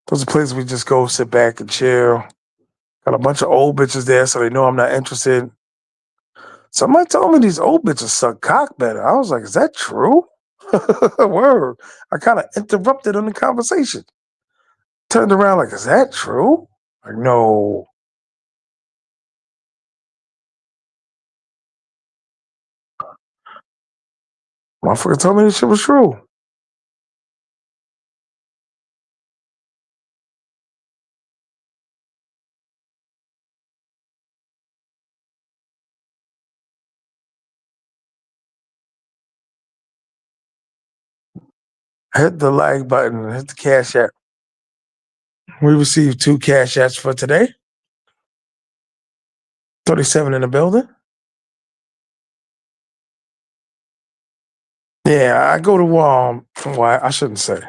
those are places we just go sit back and chill. Got a bunch of old bitches there, so they know I'm not interested. Somebody told me these old bitches suck cock better. I was like, is that true? Word. I kind of interrupted in the conversation. Turned around like, is that true? Like, no. Motherfucker told me this shit was true. Hit the like button. Hit the cash app. We received 2 cash apps for today. 37 in the building. Yeah, I go to well, I shouldn't say,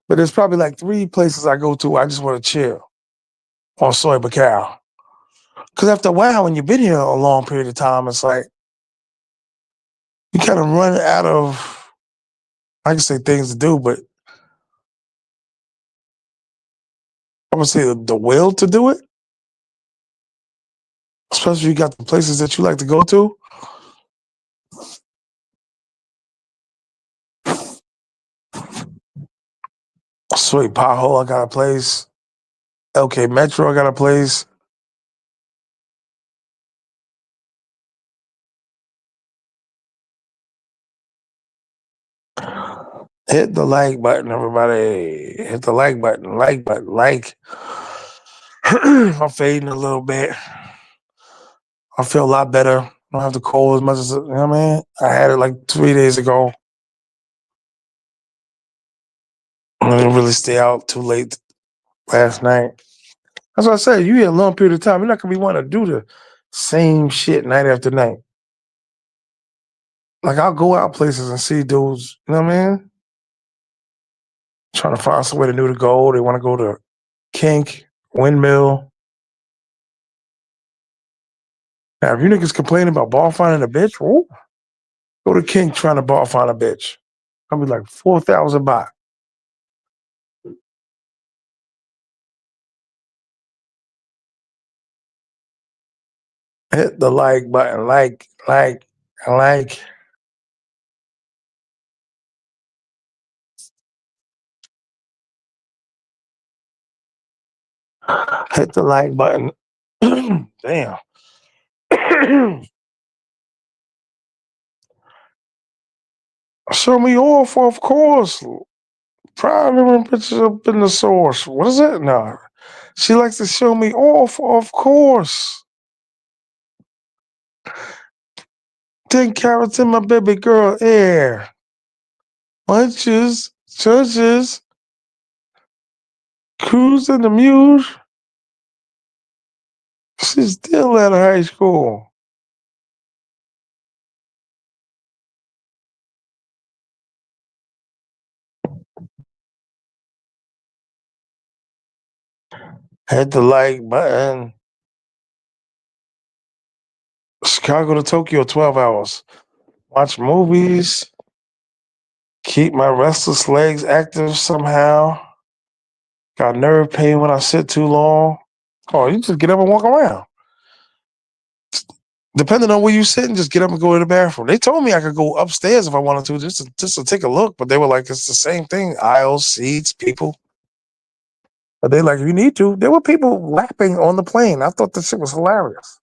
but there's probably like 3 places I go to where I just want to chill on soy bacal. Because after a while, when you've been here a long period of time, it's like you kind of run out of, I can say things to do, but I'm gonna say the will to do it. Especially if you got the places that you like to go to. Sweet Pothole, I got a place. LK Metro, I got a place. Hit the like button, everybody. Hit the like button, like. I'm fading a little bit. I feel a lot better. I don't have the cold as much as, you know what I mean? I had it like 3 days ago. I didn't really stay out too late last night. That's what I said. You here a long period of time. You're not going to be wanting to do the same shit night after night. Like, I'll go out places and see dudes, you know what I mean? Trying to find somewhere new to go. They want to go to Kink, Windmill. Now, if you niggas complaining about ball finding a bitch, whoop, go to Kink trying to ball find a bitch. I'll be like 4,000 baht. Hit the like button, like. Hit the like button. Damn. Show me off, of course. Private pictures up in the source. What is it? No. She likes to show me off, of course. 10 carats in my baby girl air. Lunches, churches, cruise in the muse. She's still at high school. Hit the like button. Chicago to Tokyo, 12 hours. Watch movies. Keep my restless legs active somehow. Got nerve pain when I sit too long. Oh, you just get up and walk around. Depending on where you sitting, just get up and go to the bathroom. They told me I could go upstairs if I wanted to, just to take a look, but they were like, it's the same thing. Aisles, seats, people. But they like, if you need to. There were people lapping on the plane. I thought this shit was hilarious.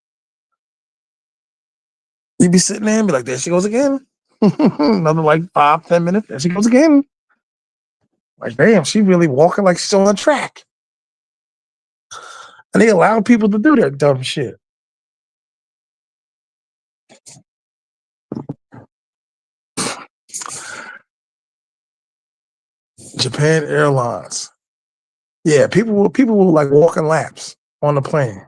You'd be sitting there and be like, there she goes again. Another like 5, 10 minutes. There she goes again. Like, damn, she really walking like she's on a track. And they allow people to do that dumb shit. Japan Airlines. Yeah, people will like walking laps on the plane.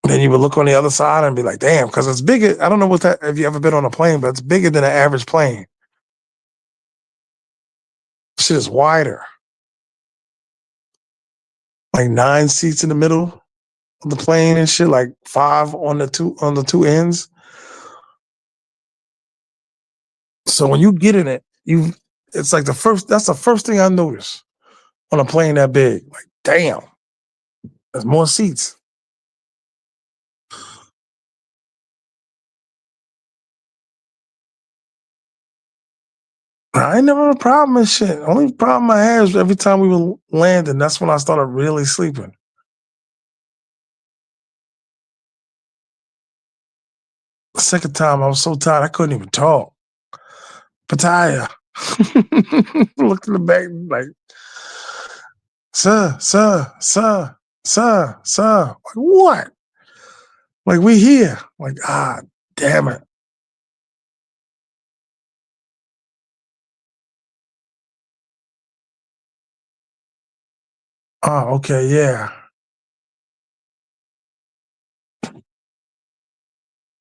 Then you would look on the other side and be like, damn, because it's bigger. I don't know what that if you ever been on a plane, but it's bigger than an average plane. Shit is wider. Like 9 seats in the middle of the plane and shit, like 5 on the two ends. So when you get in it, it's like that's the first thing I notice on a plane that big. Like, damn, there's more seats. I ain't never had a problem and shit. Only problem I had is every time we were landing, that's when I started really sleeping. The second time I was so tired I couldn't even talk. Pattaya. Looked in the back like, sir. Like, what? Like, we here. Like, damn it. Oh, okay, yeah.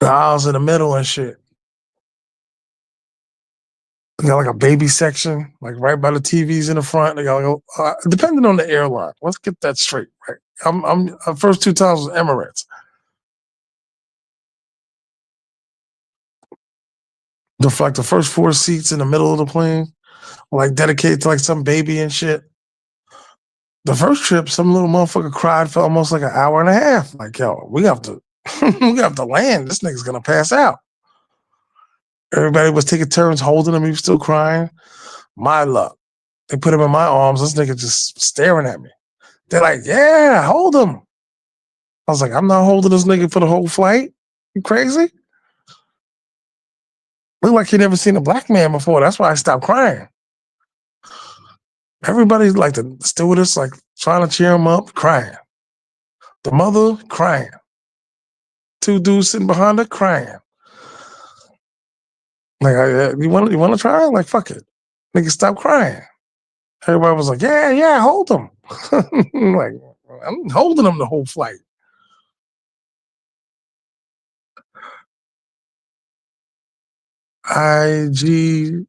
The aisles in the middle and shit. They got like a baby section, like right by the TVs in the front. They got like depending on the airline. Let's get that straight, right? First two times was Emirates. Like the first four seats in the middle of the plane, like dedicated to like some baby and shit. The first trip, some little motherfucker cried for almost like an hour and a half. Like, yo, we have to, we have to land. This nigga's gonna pass out. Everybody was taking turns holding him. He was still crying. My luck. They put him in my arms. This nigga just staring at me. They're like, yeah, hold him. I was like, I'm not holding this nigga for the whole flight. You crazy? Look like you never seen a black man before. That's why I stopped crying. Everybody's like the stewardess, like trying to cheer him up, crying. The mother crying. Two dudes sitting behind her crying. Like, you want to try? Like, fuck it. Nigga, stop crying. Everybody was like, yeah, yeah, hold him. Like, I'm holding him the whole flight. IG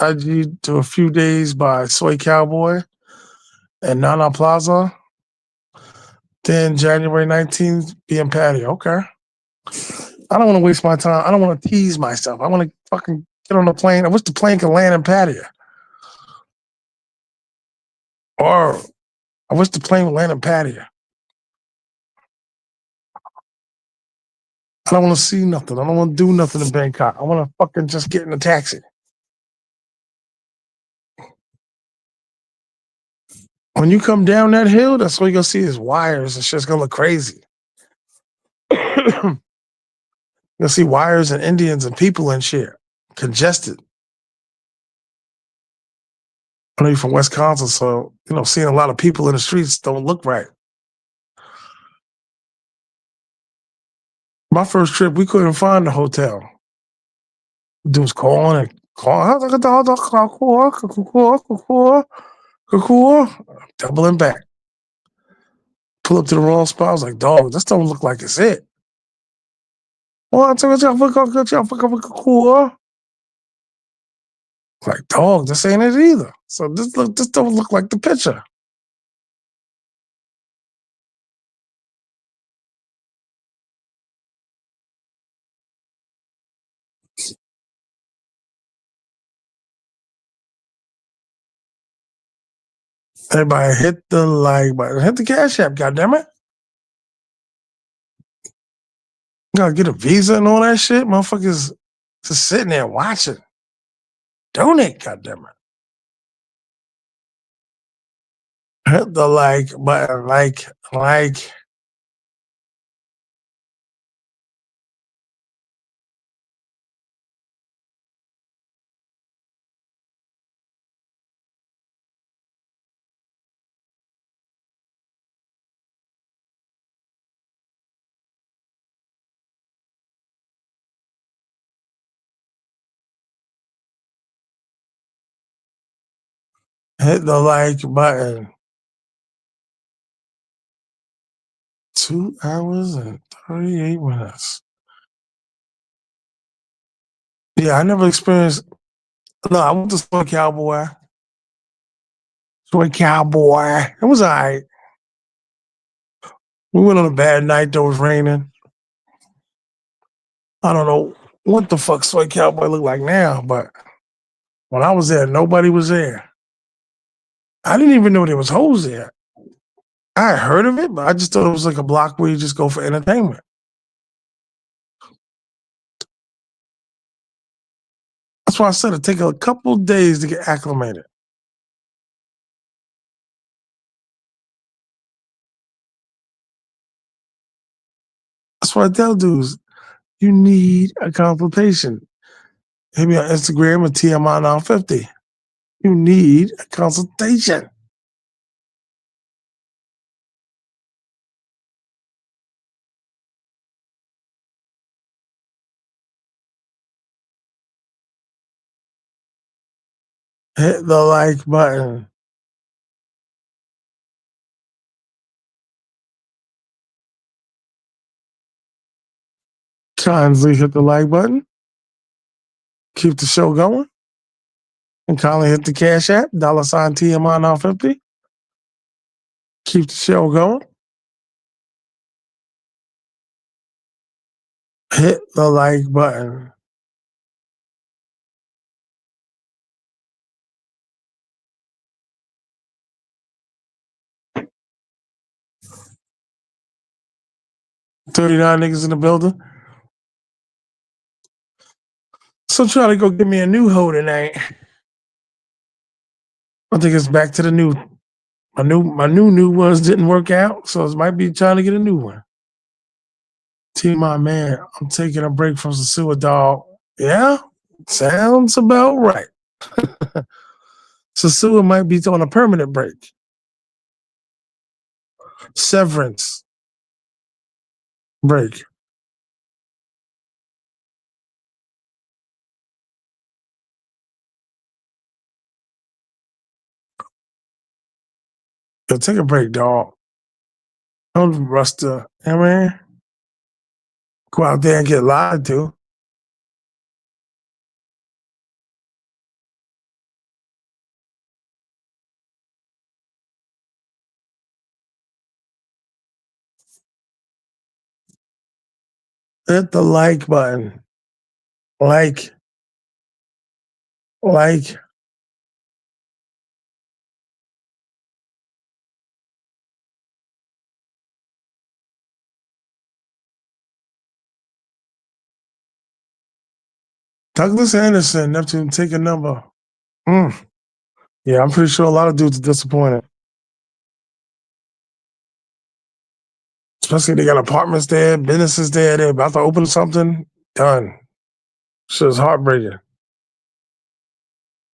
IG to a few days by Soy Cowboy and Nana Plaza. Then January 19th, being patio. Okay. I don't want to waste my time. I don't want to tease myself. I want to fucking get on the plane. I wish the plane could land in patio. Or I wish the plane would land in patio. I don't want to see nothing. I don't want to do nothing in Bangkok. I want to fucking just get in a taxi. When you come down that hill, that's all you're gonna see is wires and shit's gonna look crazy. You'll see wires and Indians and people and shit. Congested. I know you're from Wisconsin, so seeing a lot of people in the streets don't look right. My first trip, we couldn't find the hotel. Dudes calling and calling, doubling back. Pull up to the wrong spot. I was like, dog, this don't look like it's it. Like, dog, this ain't it either. So this don't look like the picture. Everybody hit the like button, hit the cash app, goddammit. You gotta get a visa and all that shit. Motherfuckers just sitting there watching. Donate, goddammit. Hit the like button, like. Hit the like button. 2 hours and 38 minutes. Yeah, I never experienced. No, I went to Soy Cowboy. Soy Cowboy. It was all right. We went on a bad night. Though it was raining. I don't know what the fuck Soy Cowboy look like now, but when I was there, nobody was there. I didn't even know there was hoes there. I had heard of it, but I just thought it was like a block where you just go for entertainment. That's why I said it take a couple days to get acclimated. That's why I tell dudes, you need a consultation. Hit me on Instagram at T.M.I 950. You need a consultation. Hit the like button. Kindly hit the like button. Keep the show going. And kindly hit the Cash App, $ TMI now 50. Keep the show going. Hit the like button. $39 niggas in the building. So try to go get me a new hoe tonight. I think it's back to the new. My new ones didn't work out, so it might be trying to get a new one. T.M.I, man, I'm taking a break from the sewer dog. Yeah, sounds about right. Sasua might be on a permanent break. Severance break. Yo, take a break, dog. Don't rush the, you know what I mean? Go out there and get lied to. Hit the like button. Like, like. Douglas Anderson, Neptune, take a number. Mm. Yeah, I'm pretty sure a lot of dudes are disappointed. Especially they got apartments there, businesses there, they're about to open something. Done. Shit's heartbreaking.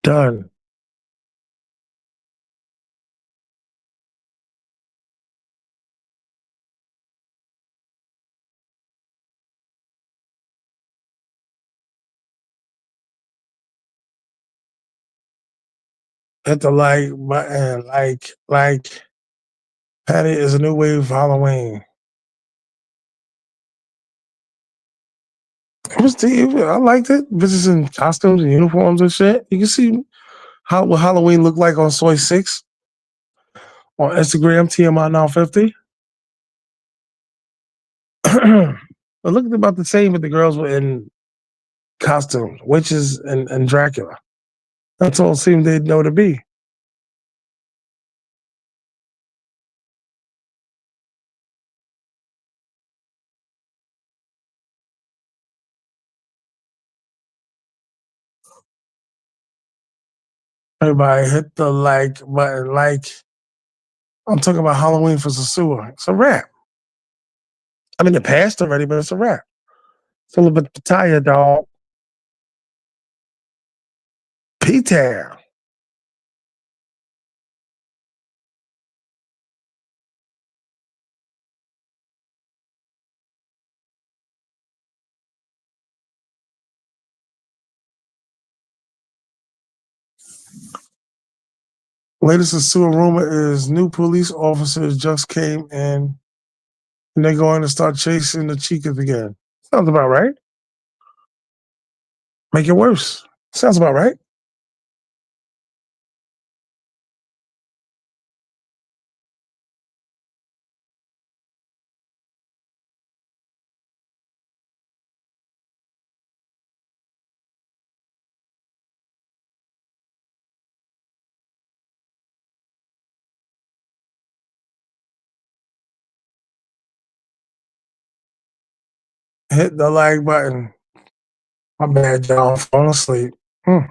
Done. Hit the like button. Like. Patty is a new wave of Halloween. I liked it. Bitches in costumes and uniforms and shit. You can see what Halloween looked like on Soy 6 on Instagram, TMI now 50. It looked about the same, but the girls were in costumes, witches and Dracula. That's all it seemed they'd know to be. Everybody hit the like button. Like, I'm talking about Halloween for Sasua. It's a wrap. I mean, it passed already, but it's a wrap. It's a little bit tired, dog. P-Town. Latest Sasua rumor is new police officers just came in and they're going to start chasing the chicas again. Sounds about right. Make it worse. Sounds about right. Hit the like button. My bad, y'all. I'm falling asleep. You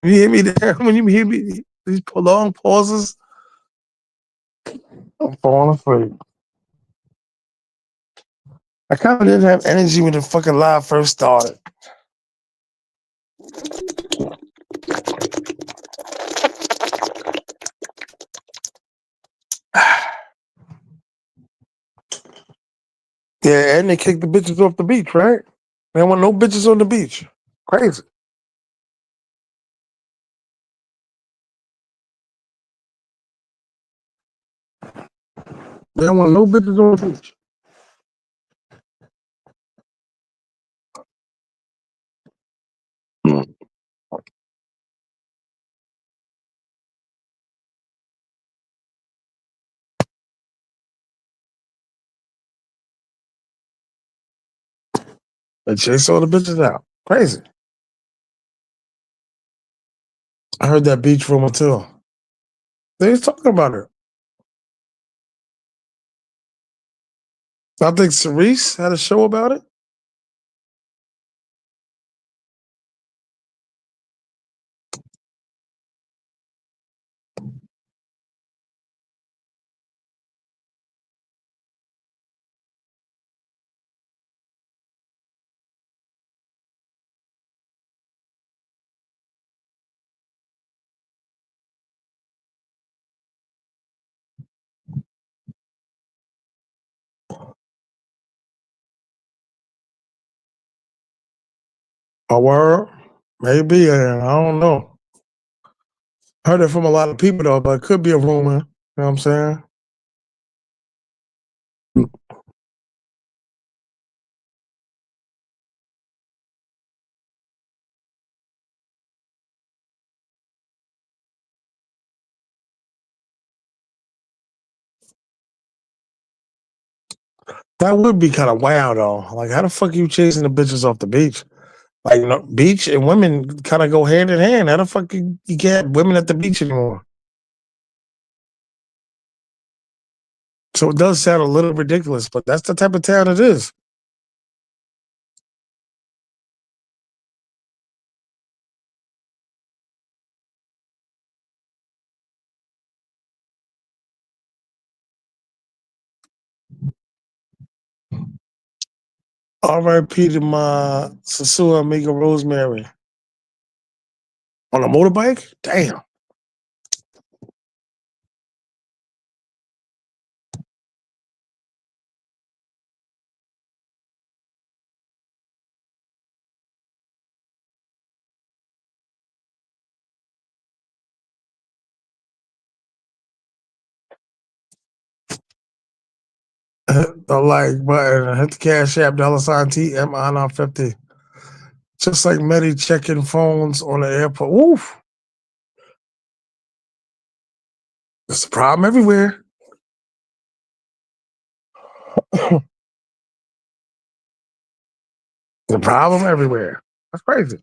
hear me there? When you hear me, these long pauses, I'm falling asleep. I kind of didn't have energy when the fucking live first started. Yeah, and they kicked the bitches off the beach, right? They don't want no bitches on the beach. Crazy. They don't want no bitches on the beach. They chase all the bitches out. Crazy. I heard that beach rumor too. They was talking about it. I think Cerise had a show about it. A word? Maybe. I don't know. Heard it from a lot of people though, but it could be a rumor. You know what I'm saying? That would be kind of wild though. Like, how the fuck are you chasing the bitches off the beach? Like, you know, beach and women kind of go hand in hand. How the fuck you can't have women at the beach anymore? So it does sound a little ridiculous, but that's the type of town it is. R.I.P. to my Sasua amiga Rosemary on a motorbike. Damn. Hit the like button. Hit the cash app $ T.M.I on 50. Just like Medi checking phones on the airport. Woof. It's a problem everywhere. The problem everywhere. That's crazy.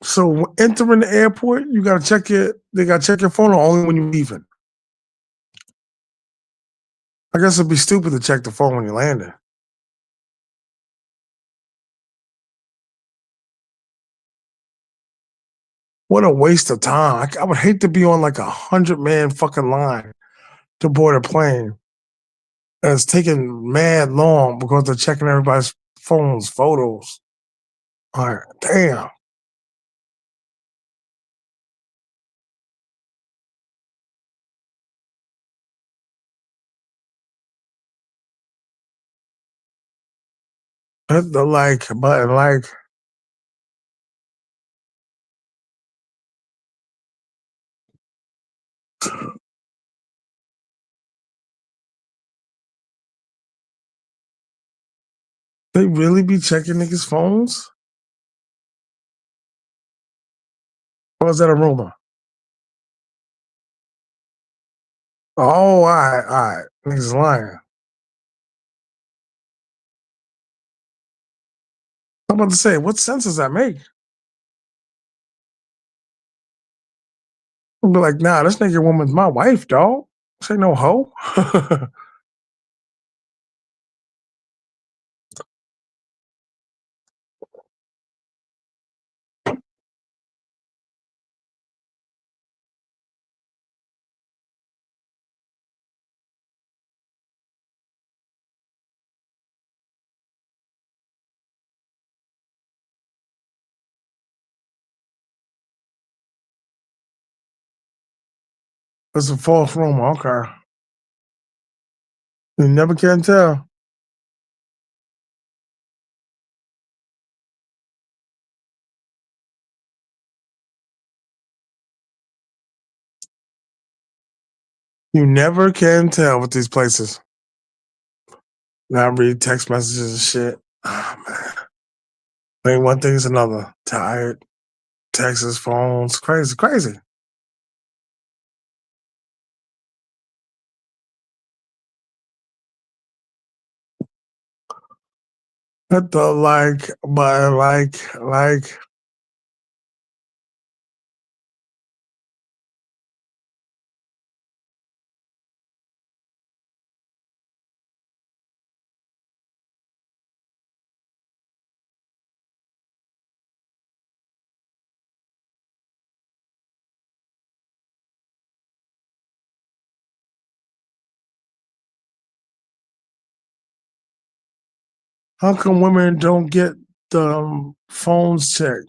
So entering the airport, you gotta check your they gotta check your phone or only when you're leaving. I guess it'd be stupid to check the phone when you're landing. What a waste of time. I would hate to be on like 100-man fucking line to board a plane. And it's taking mad long because they're checking everybody's phones, photos. All right, damn. Hit the like button, like they really be checking niggas' phones? Or is that a rumor? Oh, all right. Niggas lying. I'm about to say, what sense does that make? I'll be like, nah, this nigga woman's my wife, dog. This ain't no hoe. It's a false rumor. Okay. You never can tell. You never can tell with these places. Now I read text messages and shit. Oh man. I mean, one thing is another. Tired. Texas phones. Crazy, crazy. What the but how come women don't get the phones checked?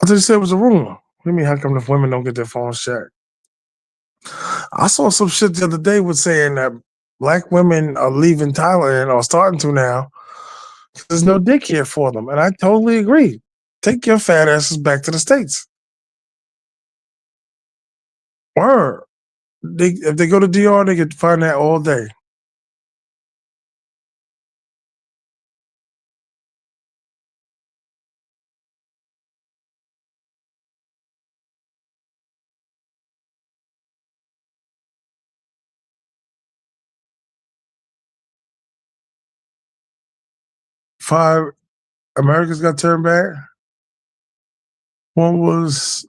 I thought you said it was a rumor. What do you mean, how come the women don't get their phones checked? I saw some shit the other day with saying that black women are leaving Thailand or starting to now. There's no dick here for them. And I totally agree. Take your fat asses back to the States. Or if they go to DR, they could find that all day. Five Americans got turned back. One was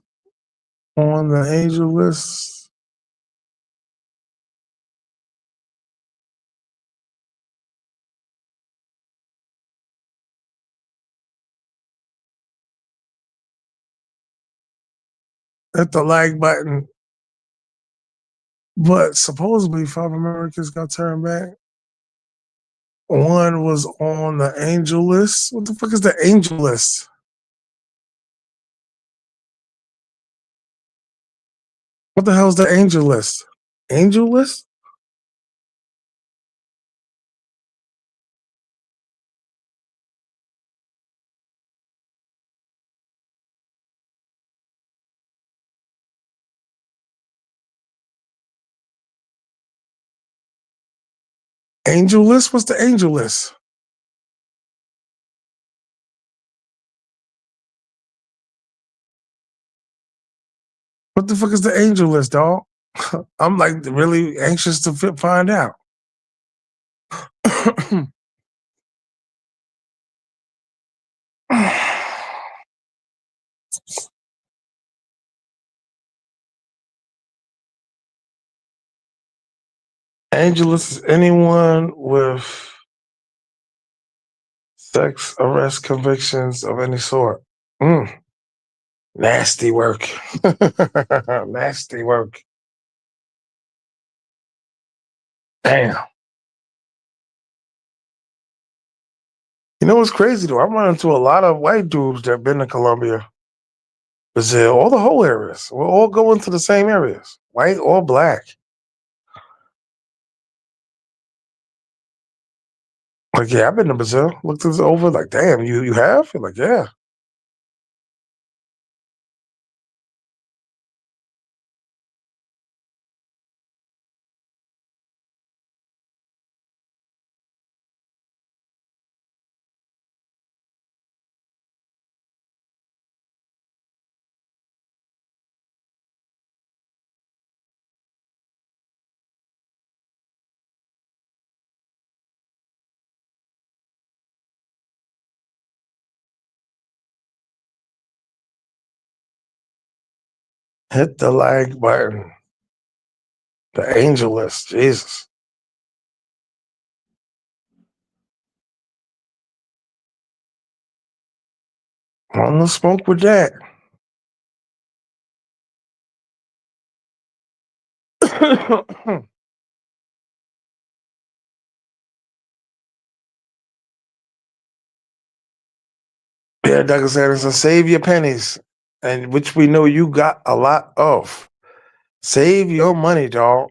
on the angel list. Hit the like button. But supposedly 5 Americans got turned back. One was on the angel list. What the fuck is the angel list? What the hell is the angel list? Angel list? Angel list? What's the angel list? What the fuck is the angel list, dog? I'm like really anxious to find out. Angel list is anyone with sex arrest convictions of any sort. Mm, nasty work. Nasty work. Damn. You know what's crazy though? I'm running into a lot of white dudes that been to Colombia, Brazil, all the whole areas. We're all going to the same areas, white or black. Like, yeah, I've been to Brazil. Looked this over, like, damn, you have? You're like, yeah. Hit the like button. The angel list, Jesus. On the smoke with that. Yeah, Douglas Anderson, save your pennies, and which we know you got a lot of. Save your money, dog.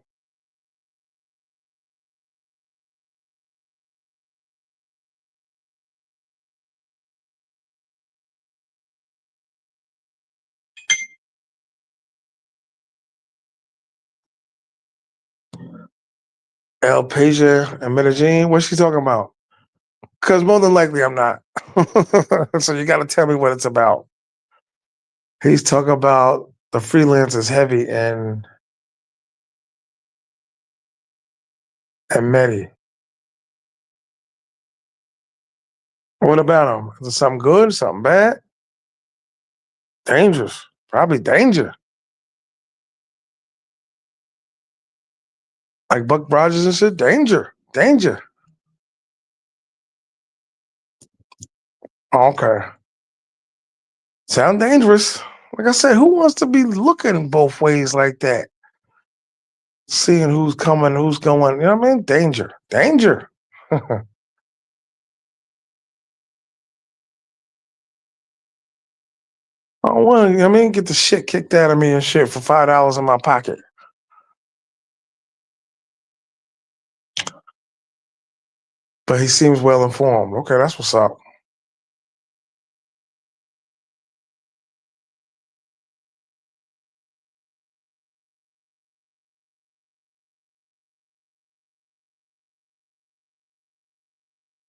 El Pasia and Medellin. What's she talking about? Because more than likely I'm not. So you got to tell me what it's about. He's talking about the freelance is heavy and Medi. What about him? Is it something good? Something bad? Dangerous. Probably danger. Like Buck Rogers and shit. Danger. Danger. Okay. Sound dangerous. Like I said, who wants to be looking both ways like that? Seeing who's coming, who's going. You know what I mean? Danger. Danger. I don't want to, you know what I mean, get the shit kicked out of me and shit for $5 in my pocket. But he seems well informed. Okay, that's what's up.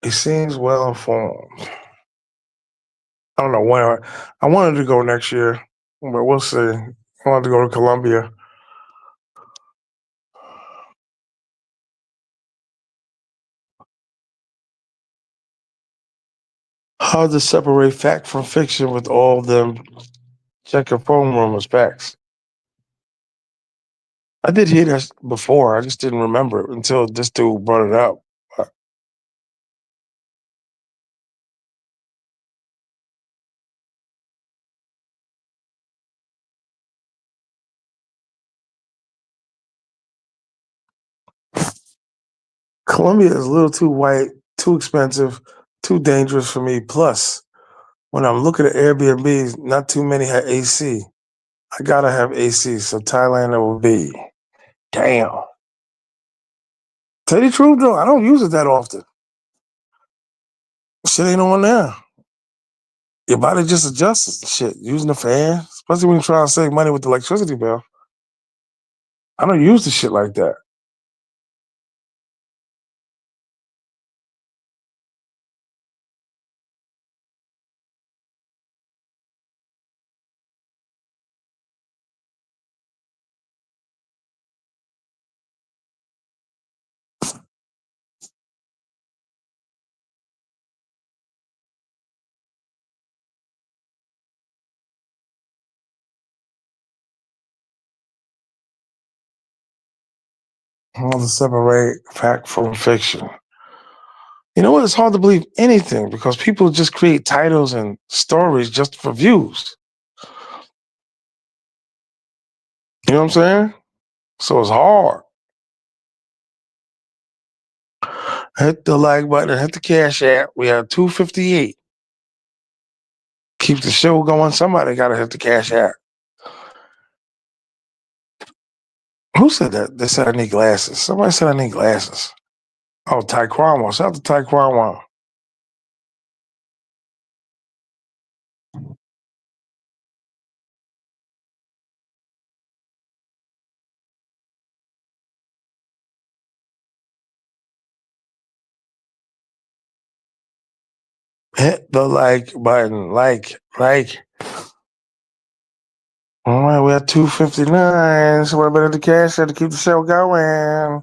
He seems well informed. I don't know when. I wanted to go next year, but we'll see. I wanted to go to Colombia. Hard to separate fact from fiction with all them check your phone rumors facts. I did hear that before. I just didn't remember it until this dude brought it up. Colombia is a little too white, too expensive, too dangerous for me. Plus, when I'm looking at Airbnbs, not too many have AC. I gotta have AC, so Thailand it will be. Damn. Tell you the truth though, I don't use it that often. Shit ain't on there. Your body just adjusts. Shit, using the fan, especially when you try to save money with the electricity bill. I don't use the shit like that. I want to separate fact from fiction. You know what? It's hard to believe anything because people just create titles and stories just for views. You know what I'm saying? So it's hard. Hit the like button, hit the cash app. We have 258. Keep the show going. Somebody got to hit the cash app. Who said that? They said I need glasses. Somebody said I need glasses. Oh, Taekwondo. Shout out to Taekwondo. Hit the like button. Like. All right, we're at 259. So we're better the cash app to keep the show going.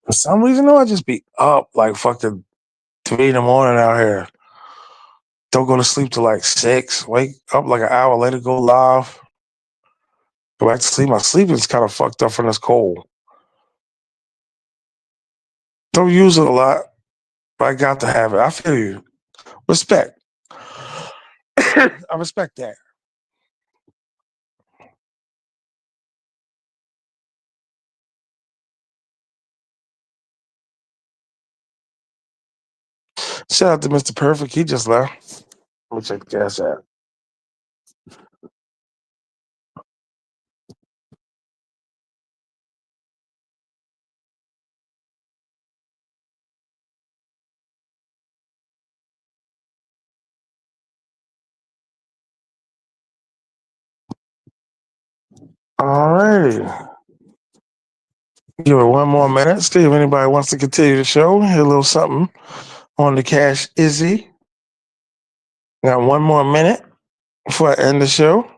For some reason, though, I just be up like fucking 3 in the morning out here. Don't go to sleep till like 6. Wake up like an hour later, go live. Go back to sleep. My sleep is kind of fucked up from this cold. Don't use it a lot, but I got to have it. I feel you. Respect. I respect that. Shout out to Mr. Perfect. He just left. Let me check the gas app. All right. Give it one more minute. See if anybody wants to continue the show. Hear a little something on the Cash Izzy. Got one more minute before I end the show.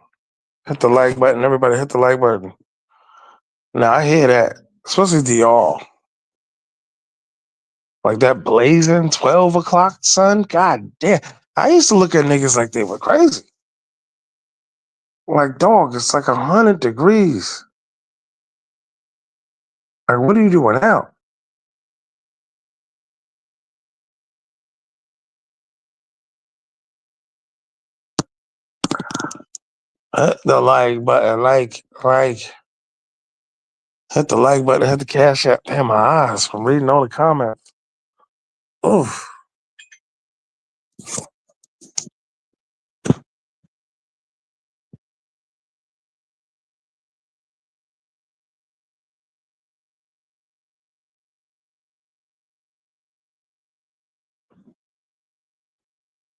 Hit the like button. Everybody hit the like button. Now I hear that, especially DR. Like that blazing 12 o'clock sun. God damn. I used to look at niggas like they were crazy. Like, dog, it's like 100 degrees. Like, what are you doing out? Hit the like button. Hit the like button. Hit the cash app. Damn, my eyes from reading all the comments. Oof.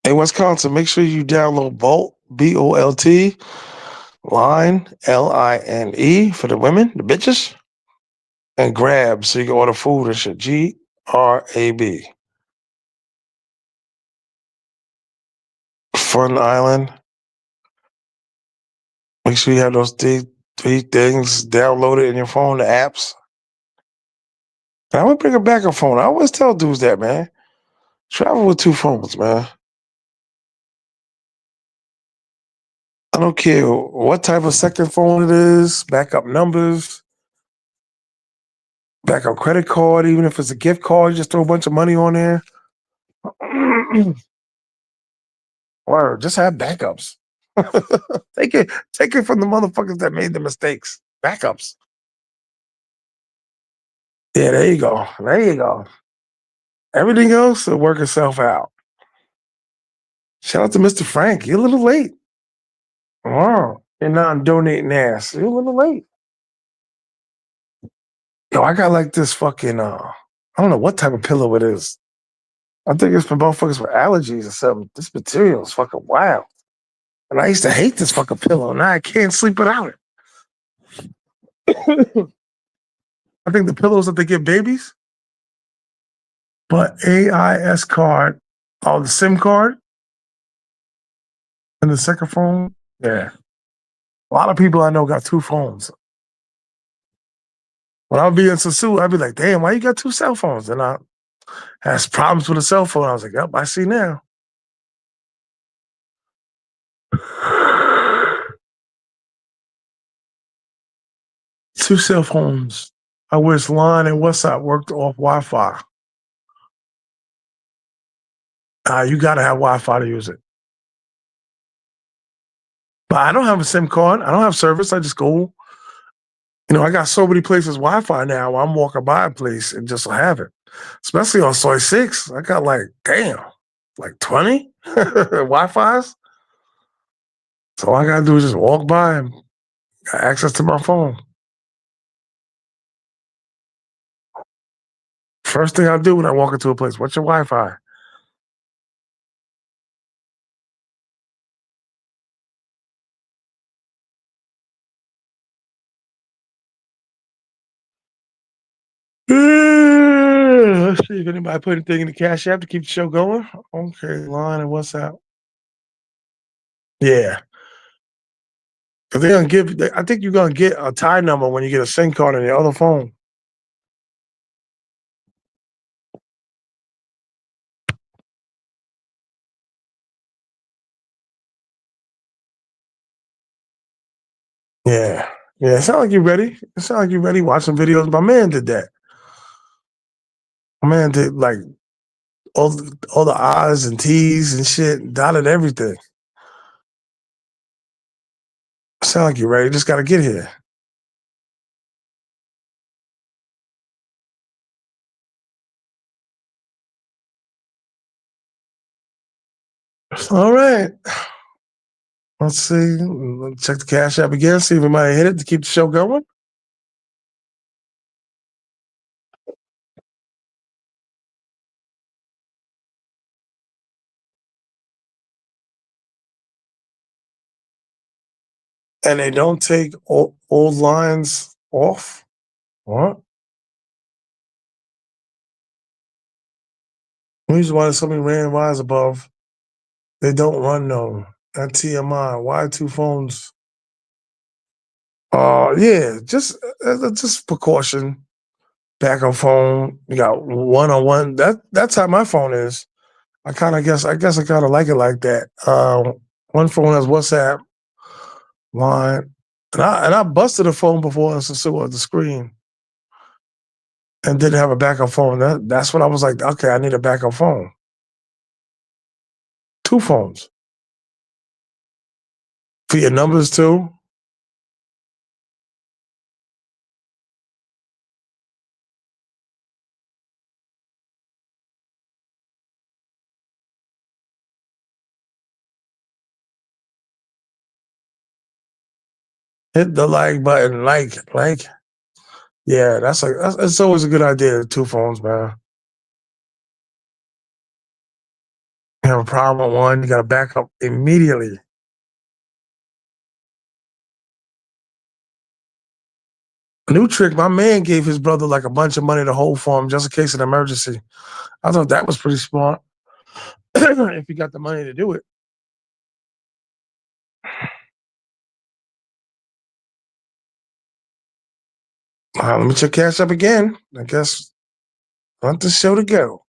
Hey, Wisconsin, make sure you download Bolt, BOLT, Line, LINE for the women, the bitches, and Grab so you can order food and shit. GRAB. Fun Island. Make sure you have those three things downloaded in your phone, the apps. And I would bring a backup phone. I always tell dudes that, man. Travel with two phones, man. I don't care what type of second phone it is, backup numbers, backup credit card, even if it's a gift card, just throw a bunch of money on there. Or just have backups. Take it from the motherfuckers that made the mistakes. Backups. Yeah, there you go. There you go. Everything else will work itself out. Shout out to Mr. Frank. You're a little late. Wow. You're not donating ass. You're a little late. Yo, I got like this fucking I don't know what type of pillow it is. I think it's for motherfuckers with allergies or something. This material is fucking wild. And I used to hate this fucking pillow. Now I can't sleep without it. I think the pillows that they give babies, but AIS card, oh, the SIM card and the second phone. Yeah. A lot of people I know got two phones. When I'll be in Sassu, I'd be like, damn, why you got two cell phones? And I has problems with a cell phone. I was like, yep, I see now. Two cell phones. I wish Line and WhatsApp worked off Wi-Fi. You gotta have Wi-Fi to use it. But I don't have a SIM card. I don't have service. I just go. I got so many places Wi-Fi now. I'm walking by a place and just have it. Especially on Soy 6. I got like, damn, like 20 Wi-Fi's. So all I gotta do is just walk by and got access to my phone. First thing I do when I walk into a place, what's your Wi-Fi? Let's see if anybody put anything in the cash app to keep the show going. Okay, Line and WhatsApp. Yeah. Cause they're gonna I think you're gonna get a tie number when you get a SIM card on your other phone. Yeah. Yeah. It sounds like you're ready. It sounds like you're ready. Watching videos. My man did that. My man did like all the I's and T's and shit, dotted everything. Sound like you're ready. Just gotta get here. All right. Let's see. Let's check the cash app again. See if we might hit it to keep the show going. And they don't take old lines off? What? Reason why so many ran wires above, they don't run though. At TMI, why two phones? Yeah, just precaution. Backup phone. You got one on one. That's how my phone is. I guess I kind of like it like that. One phone has WhatsApp line, and I busted a phone before to see what the screen and didn't have a backup phone. That's when I was like, okay, I need a backup phone. Two phones for your numbers too. Hit the like button, like. Yeah, that's always a good idea. Two phones, man. You have a problem with one, you got to back up immediately. New trick, my man gave his brother like a bunch of money to hold for him just in case of an emergency. I thought that was pretty smart. If you got the money to do it. Let me check cash up again. I guess want the show to go.